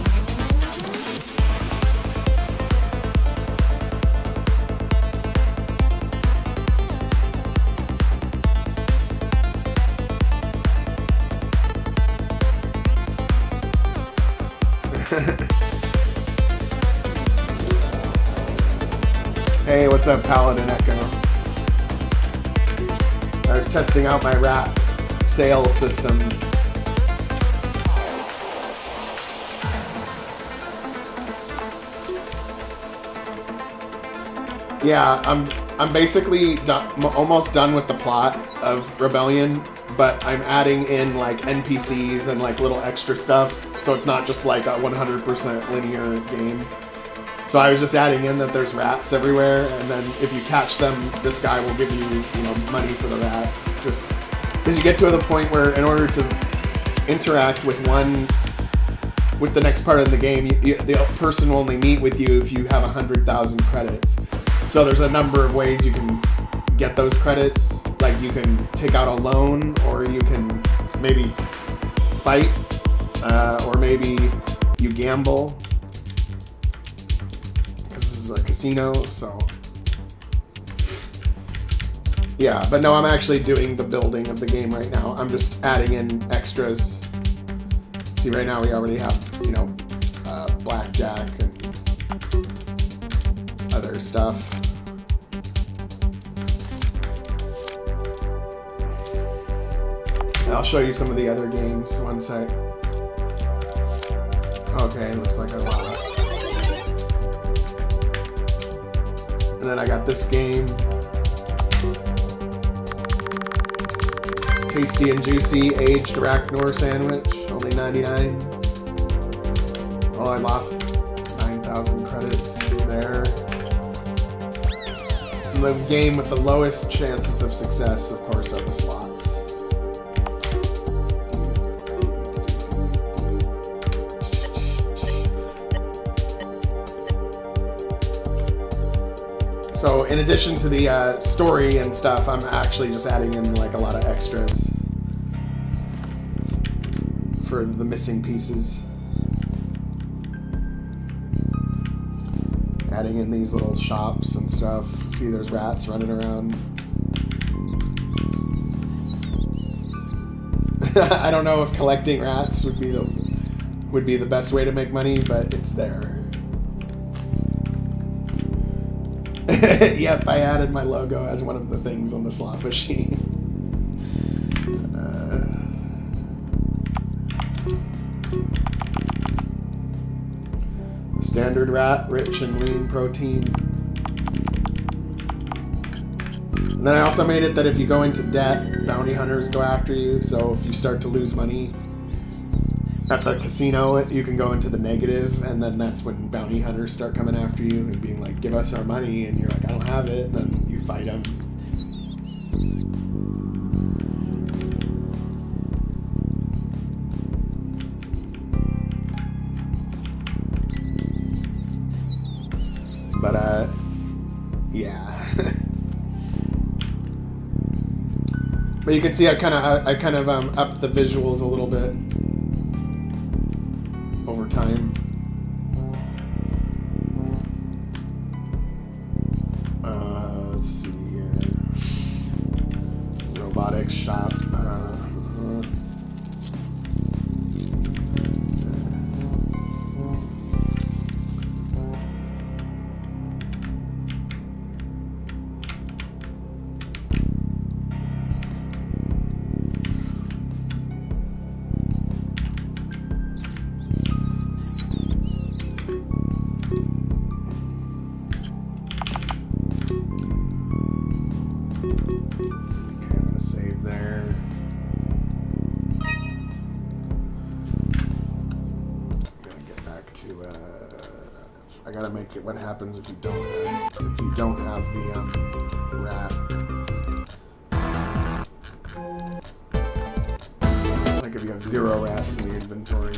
Hey, what's up, Paladin Echo? I was testing out my rat sale system. Yeah, I'm basically almost done with the plot of Rebellion, but I'm adding in like NPCs and like little extra stuff, so it's not just like a 100% linear game. So I was just adding in that there's rats everywhere, and then if you catch them, this guy will give you, money for the rats. Just because you get to the point where in order to interact with the next part of the game, the person will only meet with you if you have 100,000 credits. So there's a number of ways you can get those credits. Like you can take out a loan, or you can maybe fight, or maybe you gamble. This is a casino, so yeah. But no, I'm actually doing the building of the game right now. I'm just adding in extras. See, right now we already have, blackjack and other stuff. I'll show you some of the other games. One sec. Okay, looks like I lost. And then I got this game. Tasty and juicy aged Arachnor sandwich, only 99. Well, I lost 9,000 credits there. And the game with the lowest chances of success, of course, are the slots. So in addition to the story and stuff, I'm actually just adding in like a lot of extras for the missing pieces. Adding in these little shops and stuff. See, there's rats running around. I don't know if collecting rats would be the best way to make money, but it's there. Yep, I added my logo as one of the things on the slot machine. Standard rat, rich and lean protein. And then I also made it that if you go into debt, bounty hunters go after you. So if you start to lose money at the casino, you can go into the negative, and then that's when bounty hunters start coming after you and being like, give us our money, and you're like, I don't have it, and then you fight them. But, yeah. But you can see I kind of upped the visuals a little bit over time. Let's see here. Robotics shop. What happens if you don't have the rat? Like if you have 0 rats in the inventory.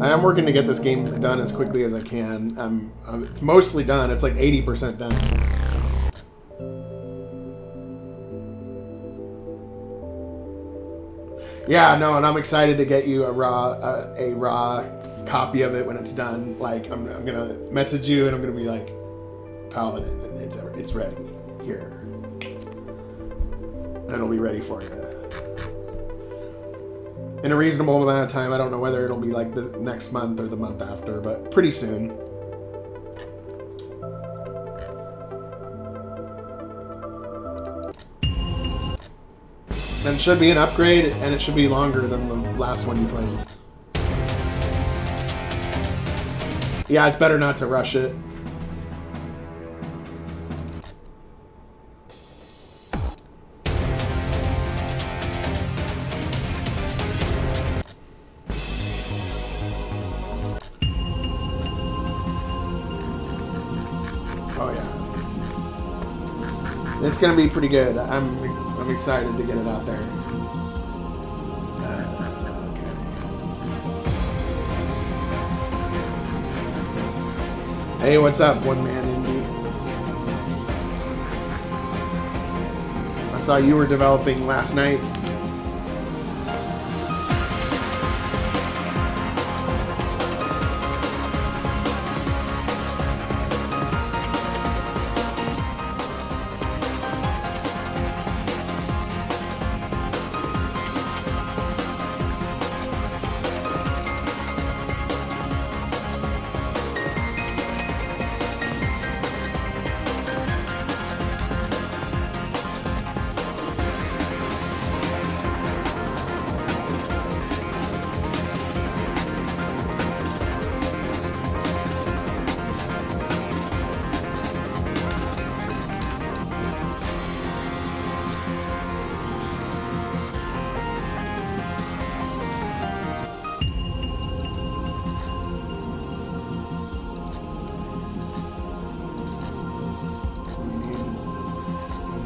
I'm working to get this game done as quickly as I can. It's mostly done. It's like 80% done. Yeah, no, and I'm excited to get you a raw copy of it when it's done. Like I'm gonna message you and I'm gonna be like, Paladin, it's ready here, and it'll be ready for you in a reasonable amount of time. I don't know whether it'll be like the next month or the month after, but pretty soon. And it should be an upgrade, and it should be longer than the last one you played. Yeah, it's better not to rush it. Oh yeah. It's gonna be pretty good. I'm excited to get it out there. Hey, what's up, One Man Indie? I saw you were developing last night.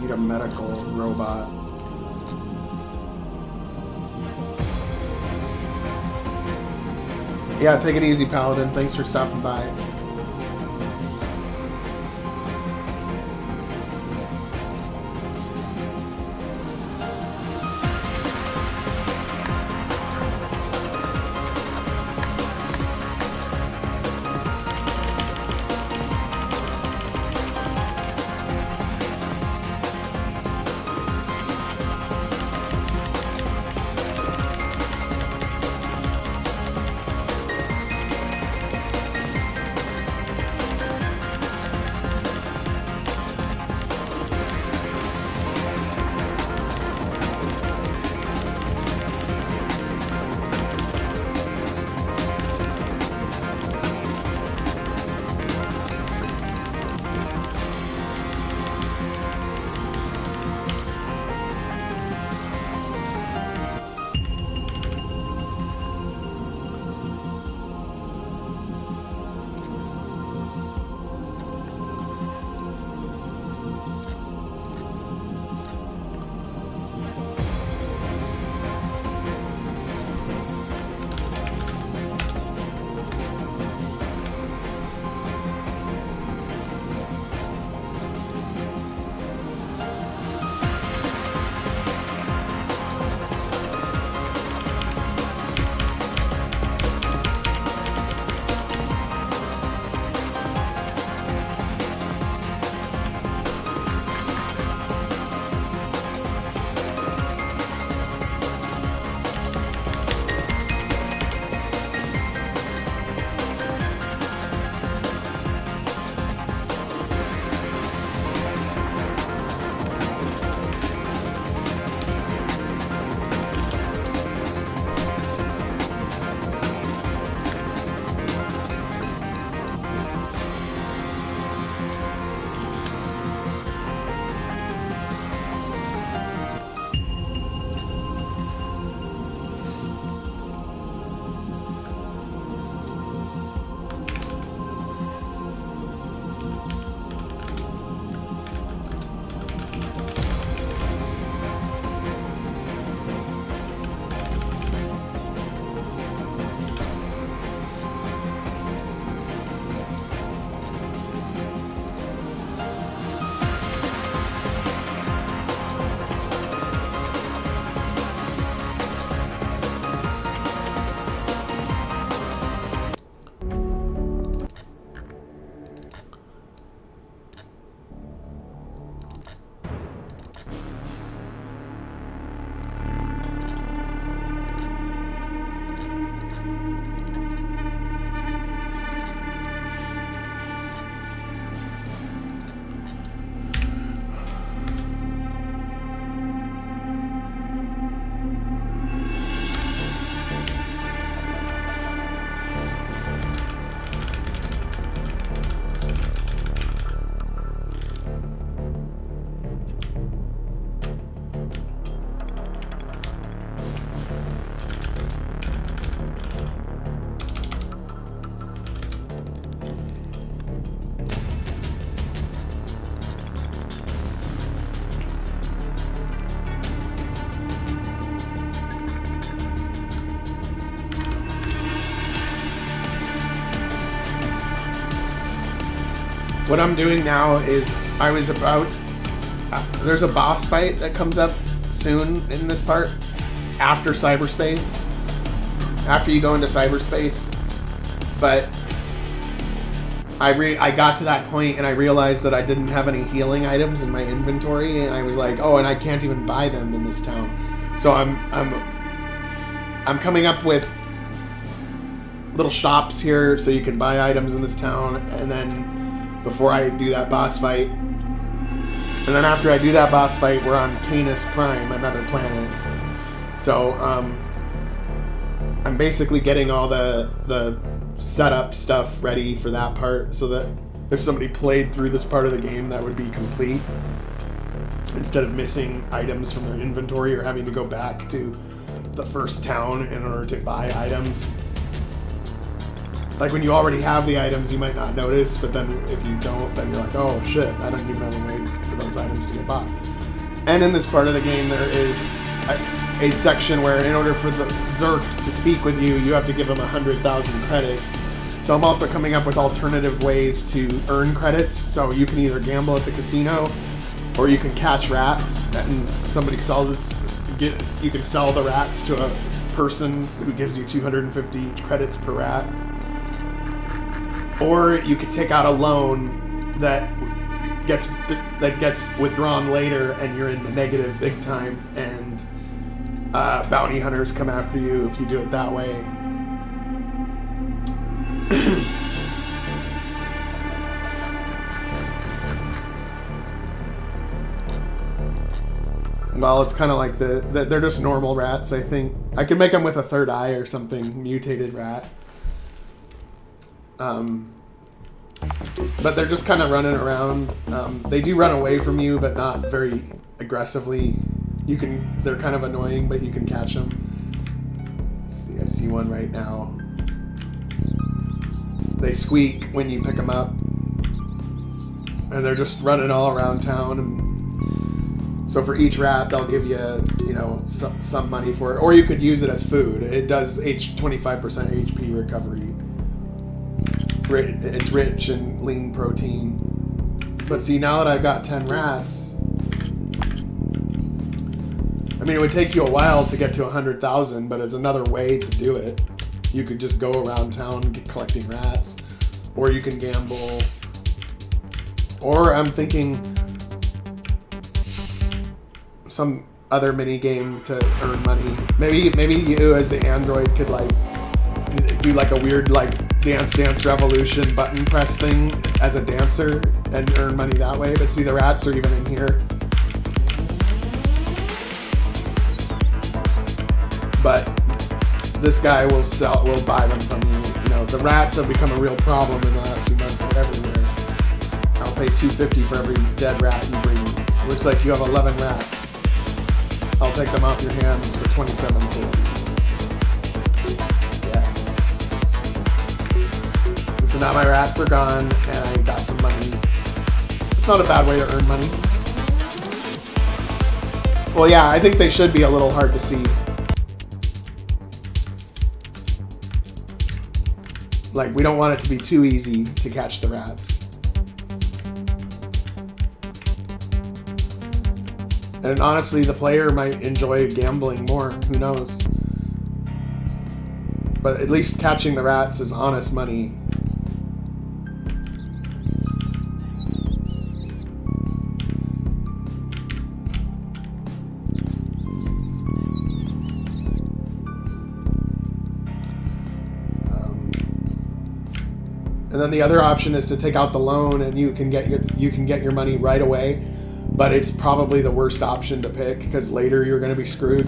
A medical robot. Yeah, take it easy, Paladin. Thanks for stopping by. what I'm doing now is I was about... there's a boss fight that comes up soon in this part after cyberspace. After you go into cyberspace. But I got to that point and I realized that I didn't have any healing items in my inventory, and I was like, oh, and I can't even buy them in this town. So I'm coming up with little shops here so you can buy items in this town, and then before I do that boss fight, and then after I do that boss fight, we're on Infernis Prime, another planet. So I'm basically getting all the setup stuff ready for that part, so that if somebody played through this part of the game, that would be complete, instead of missing items from their inventory or having to go back to the first town in order to buy items. Like when you already have the items, you might not notice, but then if you don't, then you're like, oh shit, I don't even have a way for those items to get bought. And in this part of the game, there is a section where in order for the Zerk to speak with you, you have to give them 100,000 credits. So I'm also coming up with alternative ways to earn credits. So you can either gamble at the casino, or you can catch rats and somebody sells you can sell the rats to a person who gives you 250 credits per rat. Or you could take out a loan that gets withdrawn later, and you're in the negative big time, and bounty hunters come after you if you do it that way. Well, it's kind of like they're just normal rats, I think. I could make them with a third eye or something, mutated rat. But they're just kind of running around. They do run away from you, but not very aggressively. They're kind of annoying, but you can catch them. Let's see, I see one right now. They squeak when you pick them up, and they're just running all around town. And so for each rat, they'll give you, some money for it, or you could use it as food. It does 25% HP recovery. It's rich in lean protein. But see, now that I've got 10 rats, I mean, it would take you a while to get to 100,000, but it's another way to do it. You could just go around town collecting rats, or you can gamble, or I'm thinking some other mini game to earn money. Maybe you as the android could do like a weird Dance Revolution button press thing as a dancer and earn money that way. But see, the rats are even in here. But this guy will buy them from you. The rats have become a real problem in the last few months. They're everywhere. I'll pay $250 for every dead rat you bring. Looks like you have 11 rats. I'll take them off your hands for $27.50. Yes. So now my rats are gone, and I got some money. It's not a bad way to earn money. Well, yeah, I think they should be a little hard to see. We don't want it to be too easy to catch the rats. And honestly, the player might enjoy gambling more. Who knows? But at least catching the rats is honest money. And then the other option is to take out the loan, and you can get your money right away. But it's probably the worst option to pick, because later you're going to be screwed.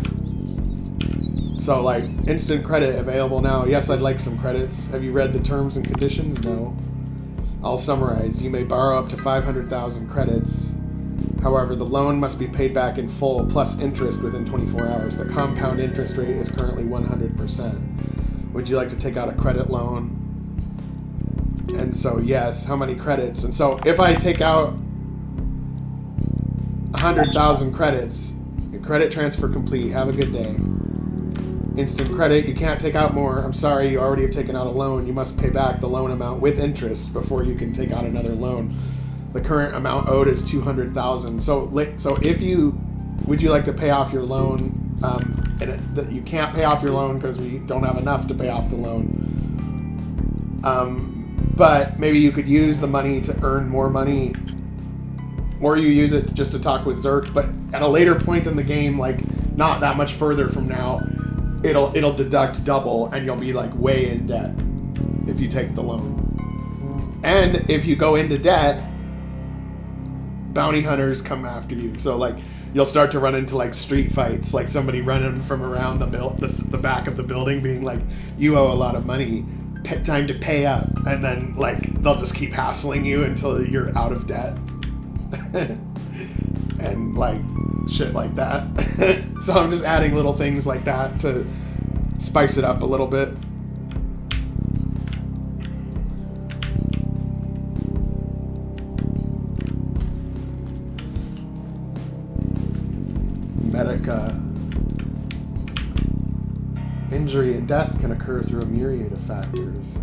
So, instant credit available now. Yes, I'd like some credits. Have you read the terms and conditions? No. I'll summarize. You may borrow up to 500,000 credits. However, the loan must be paid back in full, plus interest within 24 hours. The compound interest rate is currently 100%. Would you like to take out a credit loan? And so, yes, how many credits? And so, if I take out 100,000 credits, credit transfer complete, have a good day. Instant credit, you can't take out more. I'm sorry, you already have taken out a loan. You must pay back the loan amount with interest before you can take out another loan. The current amount owed is 200,000. So if you would you like to pay off your loan? You can't pay off your loan because we don't have enough to pay off the loan. But maybe you could use the money to earn more money, or you use it just to talk with Zerk. But at a later point in the game, like not that much further from now, it'll deduct double, and you'll be like way in debt if you take the loan. And if you go into debt, bounty hunters come after you. So like you'll start to run into like street fights, like somebody running from around the back of the building being like, you owe a lot of money, time to pay up. And then like they'll just keep hassling you until you're out of debt. And like shit like that. So I'm just adding little things like that to spice it up a little bit. Medica. Injury and death can occur through a myriad of factors.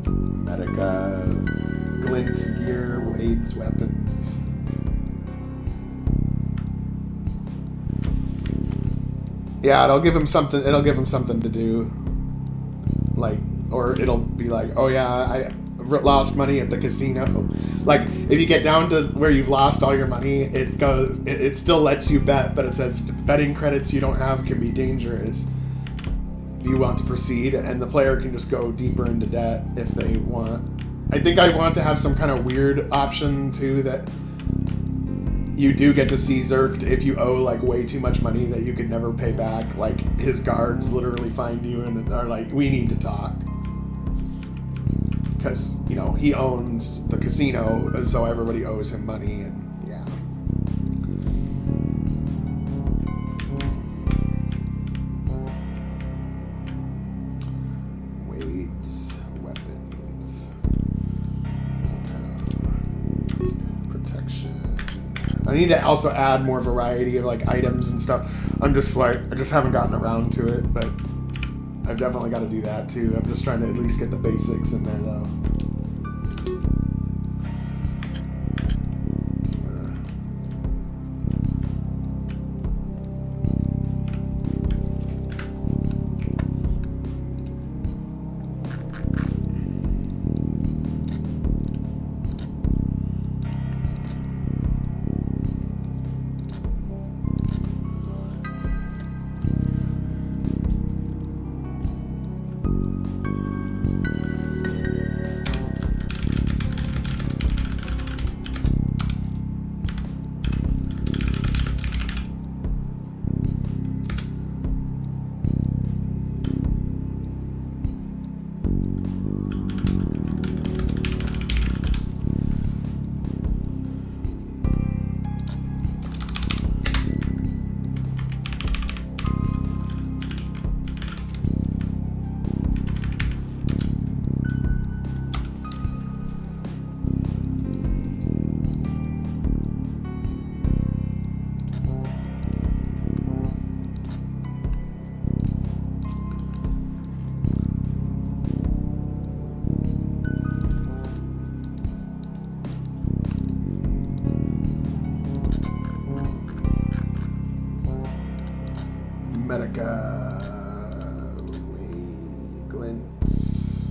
Medica. Glint's gear, Wade's weapons. Yeah, it'll give him something to do. Like, or it'll be like, oh yeah, I lost money at the casino. Like, if you get down to where you've lost all your money, it still lets you bet, but it says betting credits you don't have can be dangerous. Do you want to proceed? And the player can just go deeper into debt if they want. I think I want to have some kind of weird option too, that you do get to see Zerk if you owe like way too much money that you could never pay back. Like his guards literally find you and are like, we need to talk. Because, you know, he owns the casino, so everybody owes him money, and yeah. Weights, weapons, protection. I need to also add more variety of like items and stuff. I just haven't gotten around to it, but I've definitely got to do that too. I'm just trying to at least get the basics in there though. Glints.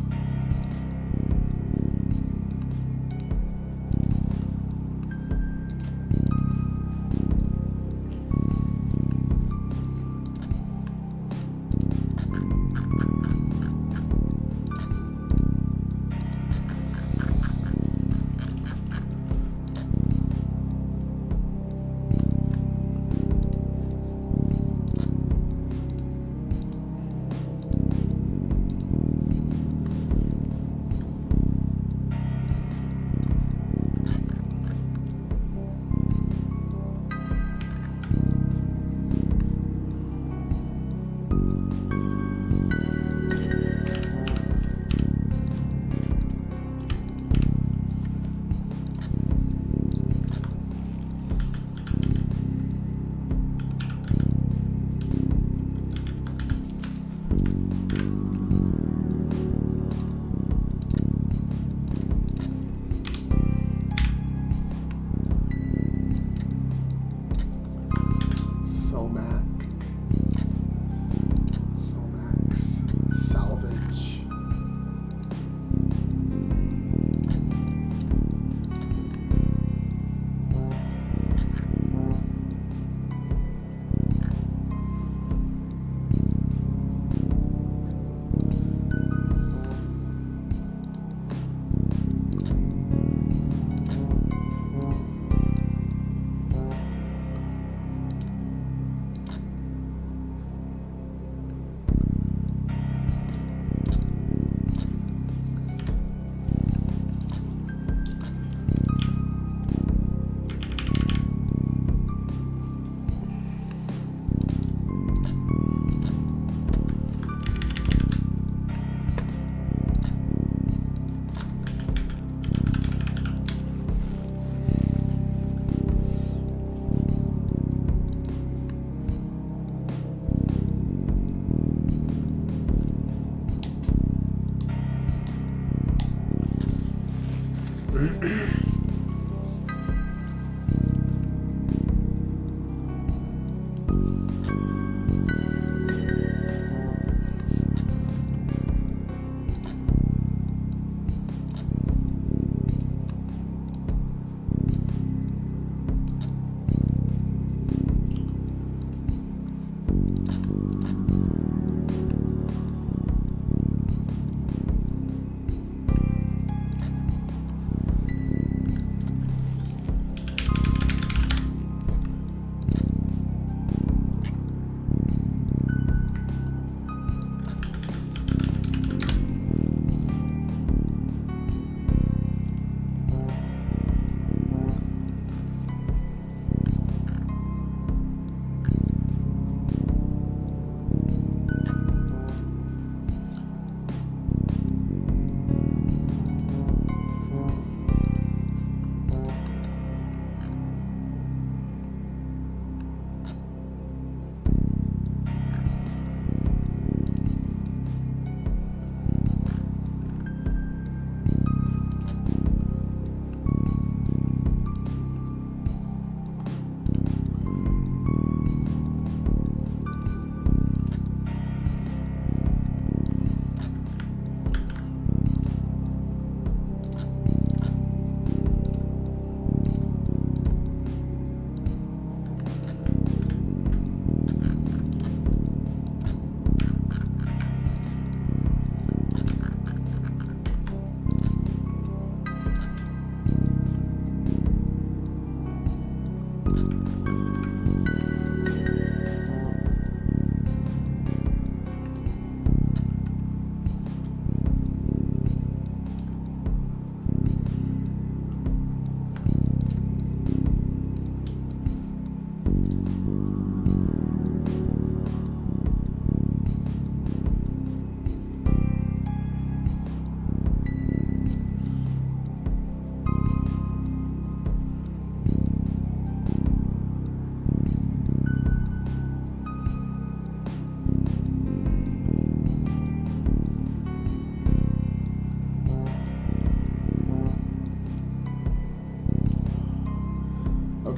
Somax. Salvage.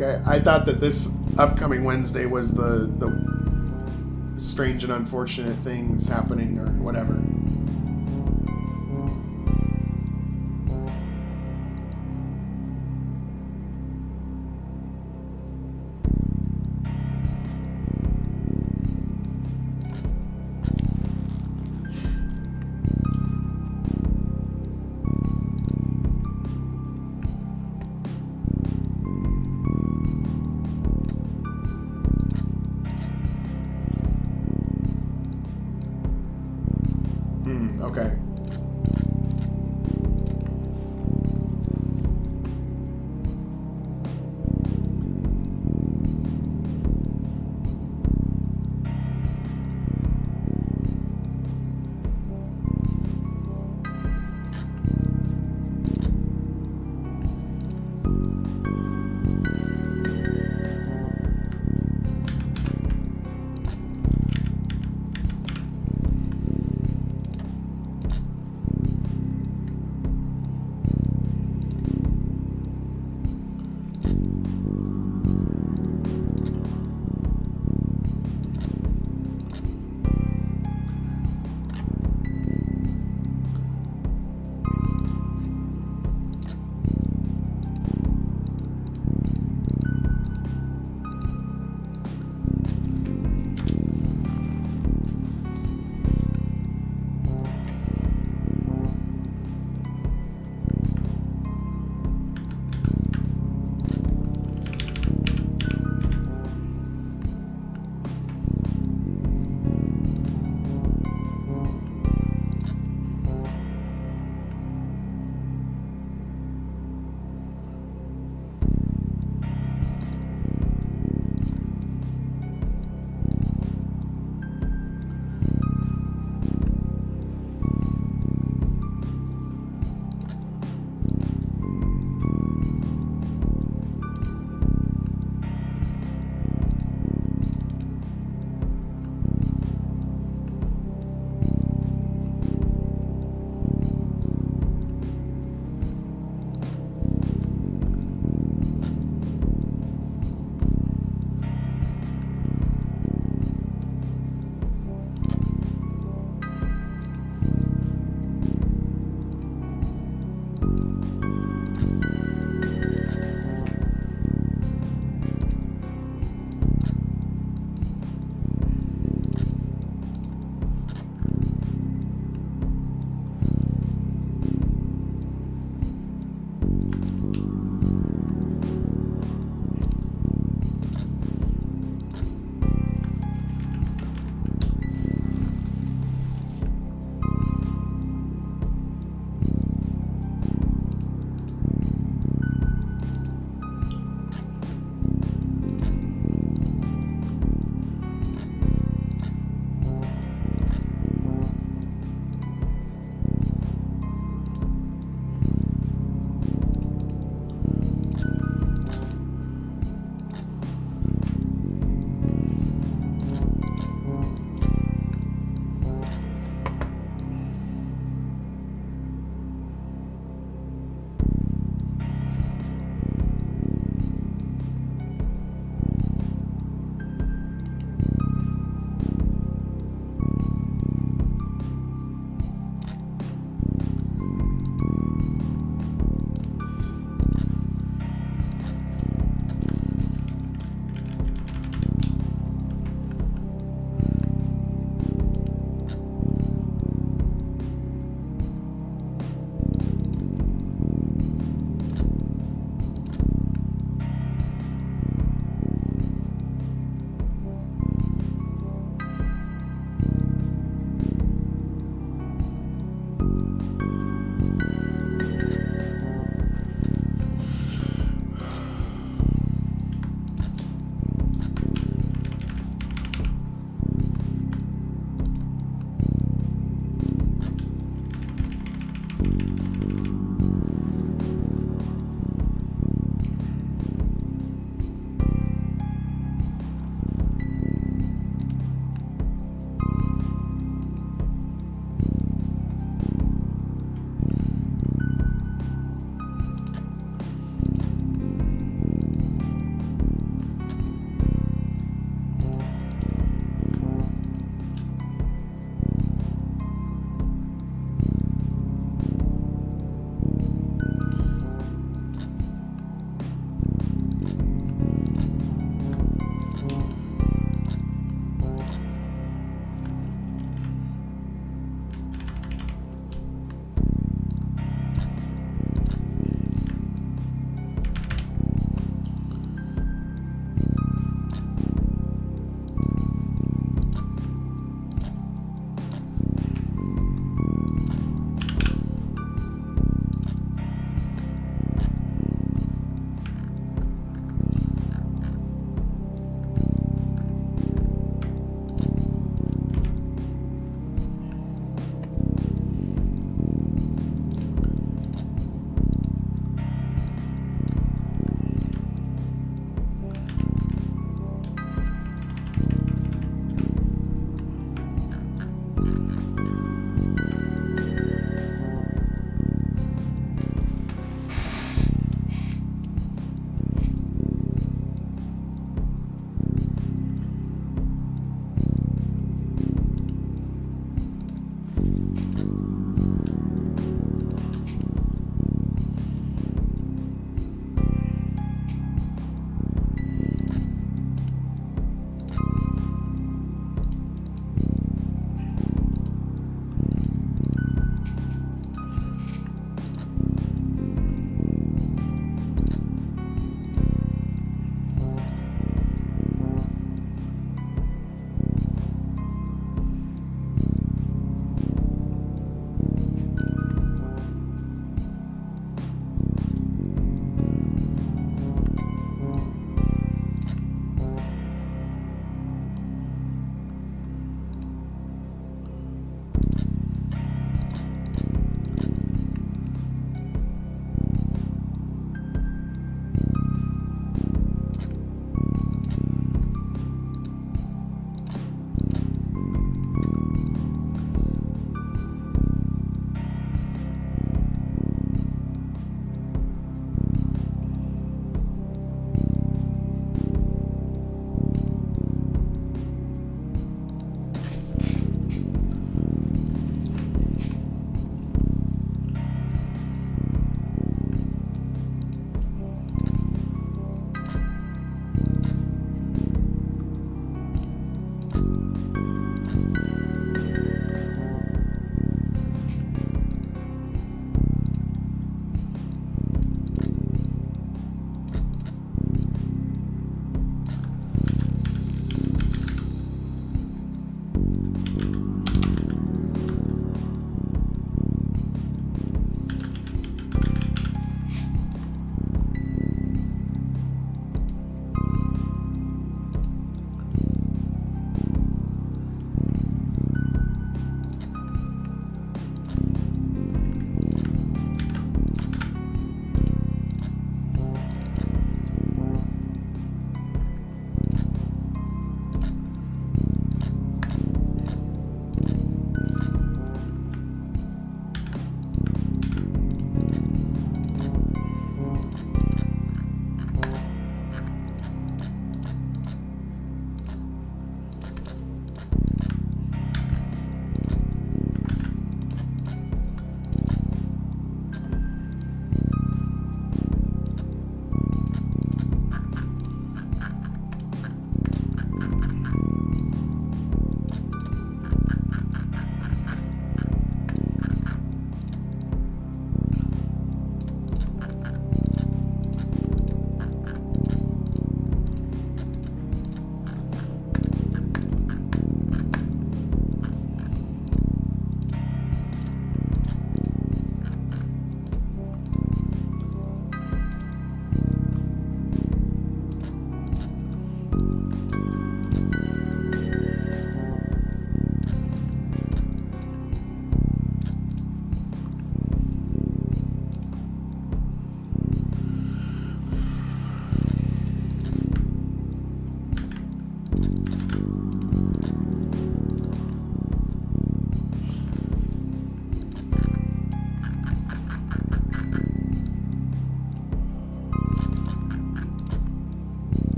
Okay, I thought that this upcoming Wednesday was the strange and unfortunate things happening or whatever. Okay.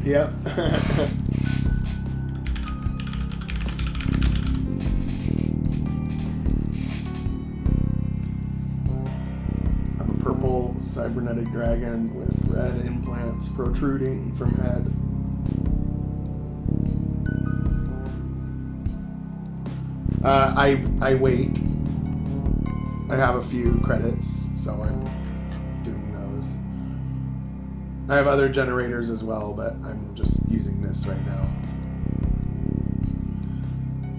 Yep. I'm a purple cybernetic dragon with red implants protruding from head. I wait. I have a few credits, so I'm doing those. I have other generators as well, but I'm just using this right now.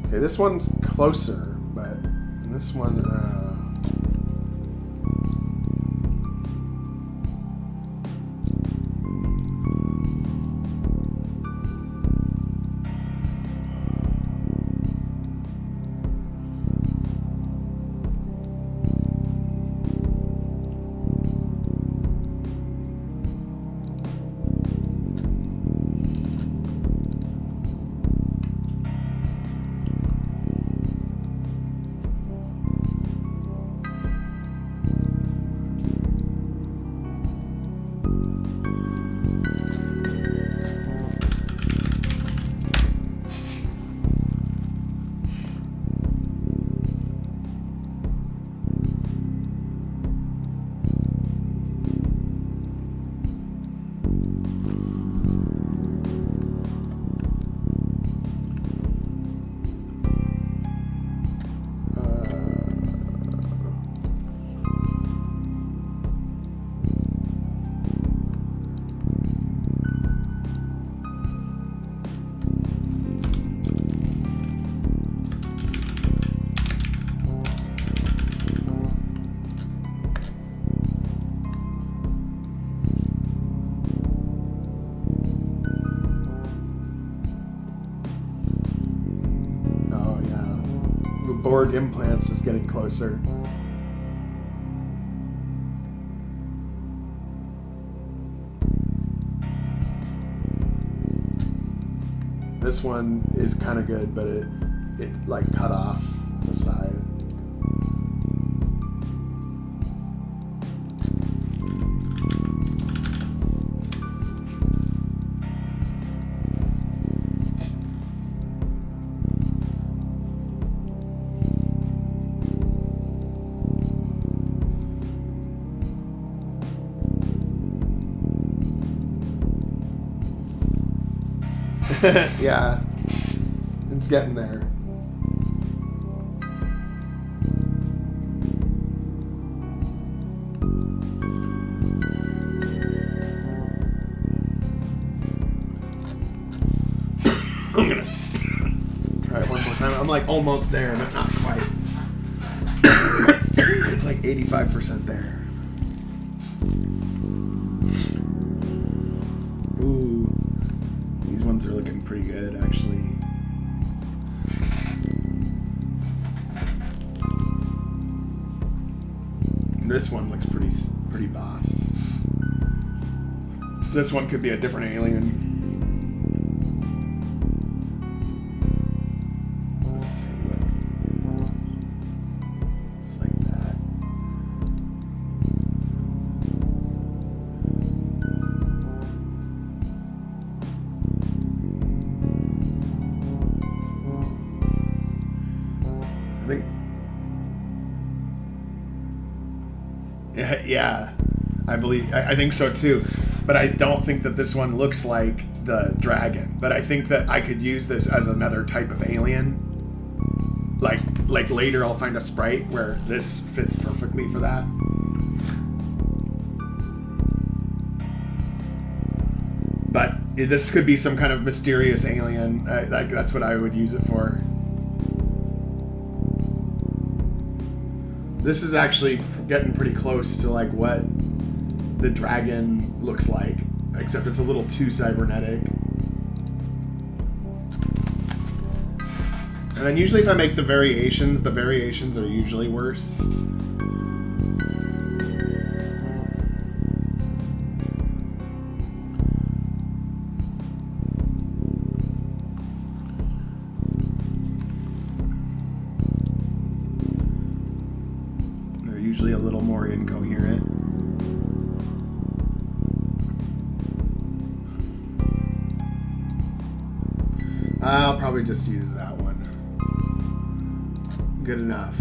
Okay, this one's closer, but this one, Borg implants is getting closer. This one is kind of good, but it like cut off the side. Yeah, it's getting there. I'm gonna try it one more time. I'm like almost there, but not quite. It's like 85% there. Ooh. These ones are looking pretty good, actually. This one looks pretty boss. This one could be a different alien. Let's see what it's like that. I think, yeah, I think so too, but I don't think that this one looks like the dragon. But I think that I could use this as another type of alien. Like later I'll find a sprite where this fits perfectly for that. But this could be some kind of mysterious alien. Like that's what I would use it for. This is actually getting pretty close to like what the dragon looks like, except it's a little too cybernetic. And then usually if I make the variations are usually worse. They're usually a little more incoherent. I'll probably just use that one. Good enough.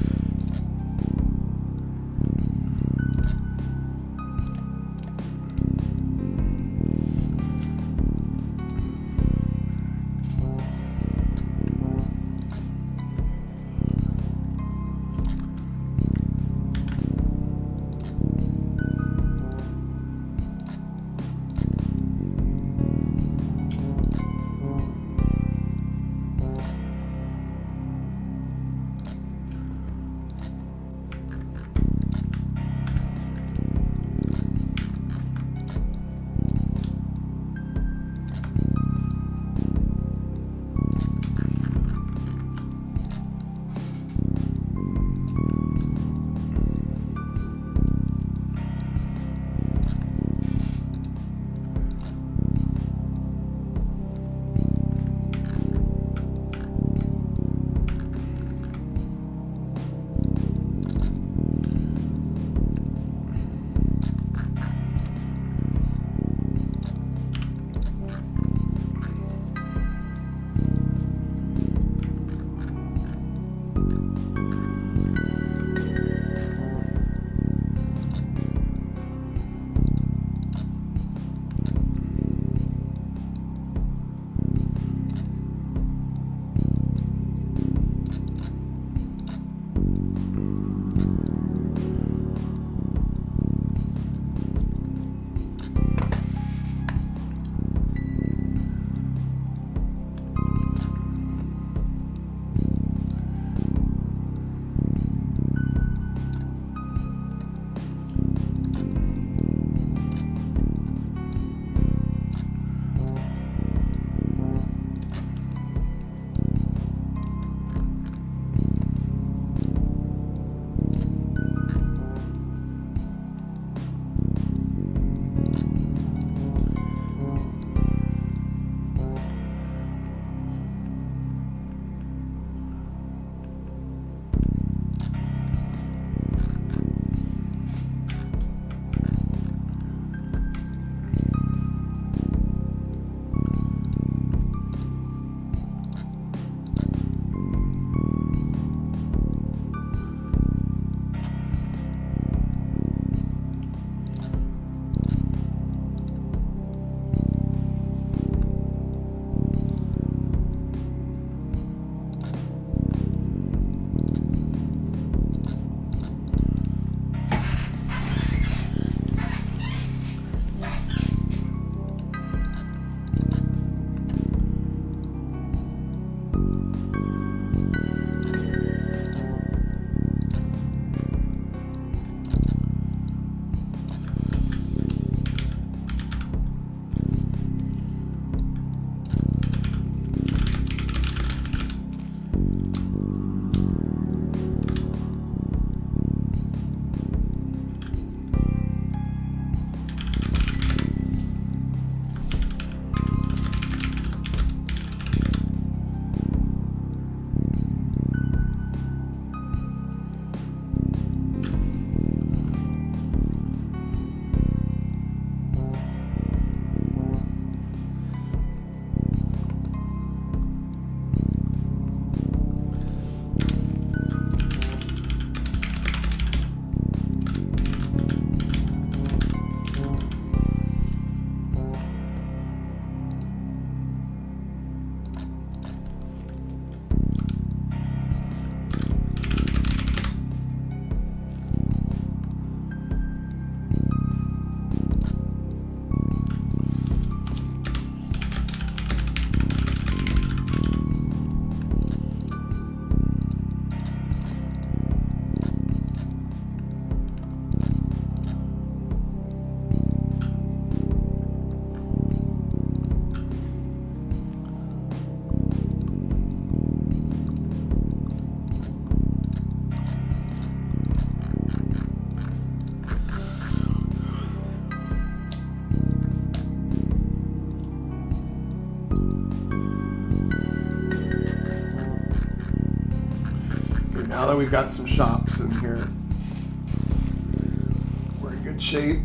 now that we've got some shops in here, we're in good shape.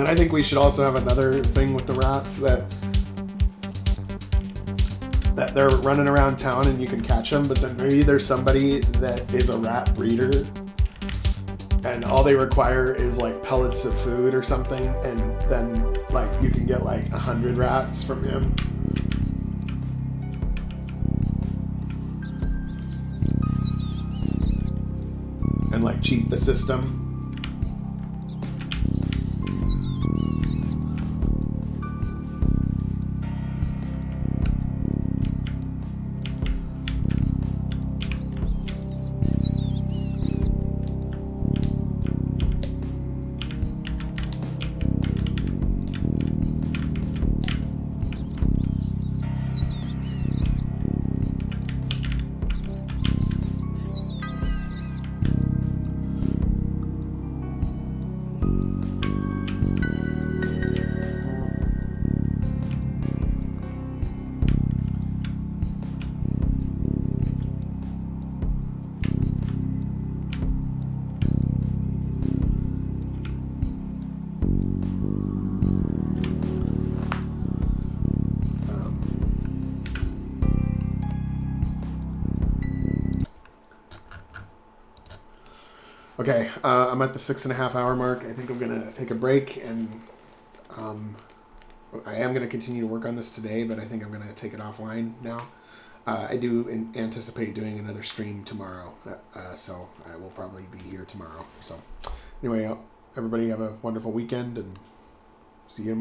then I think we should also have another thing with the rats that they're running around town and you can catch them, but then maybe there's somebody that is a rat breeder and all they require is like pellets of food or something, and then like you can get like 100 rats from him. And like cheat the system. Okay, I'm at the 6.5 hour mark. I think I'm going to take a break, and I am going to continue to work on this today, but I think I'm going to take it offline now. I do anticipate doing another stream tomorrow, so I will probably be here tomorrow. So anyway, everybody have a wonderful weekend, and see you tomorrow.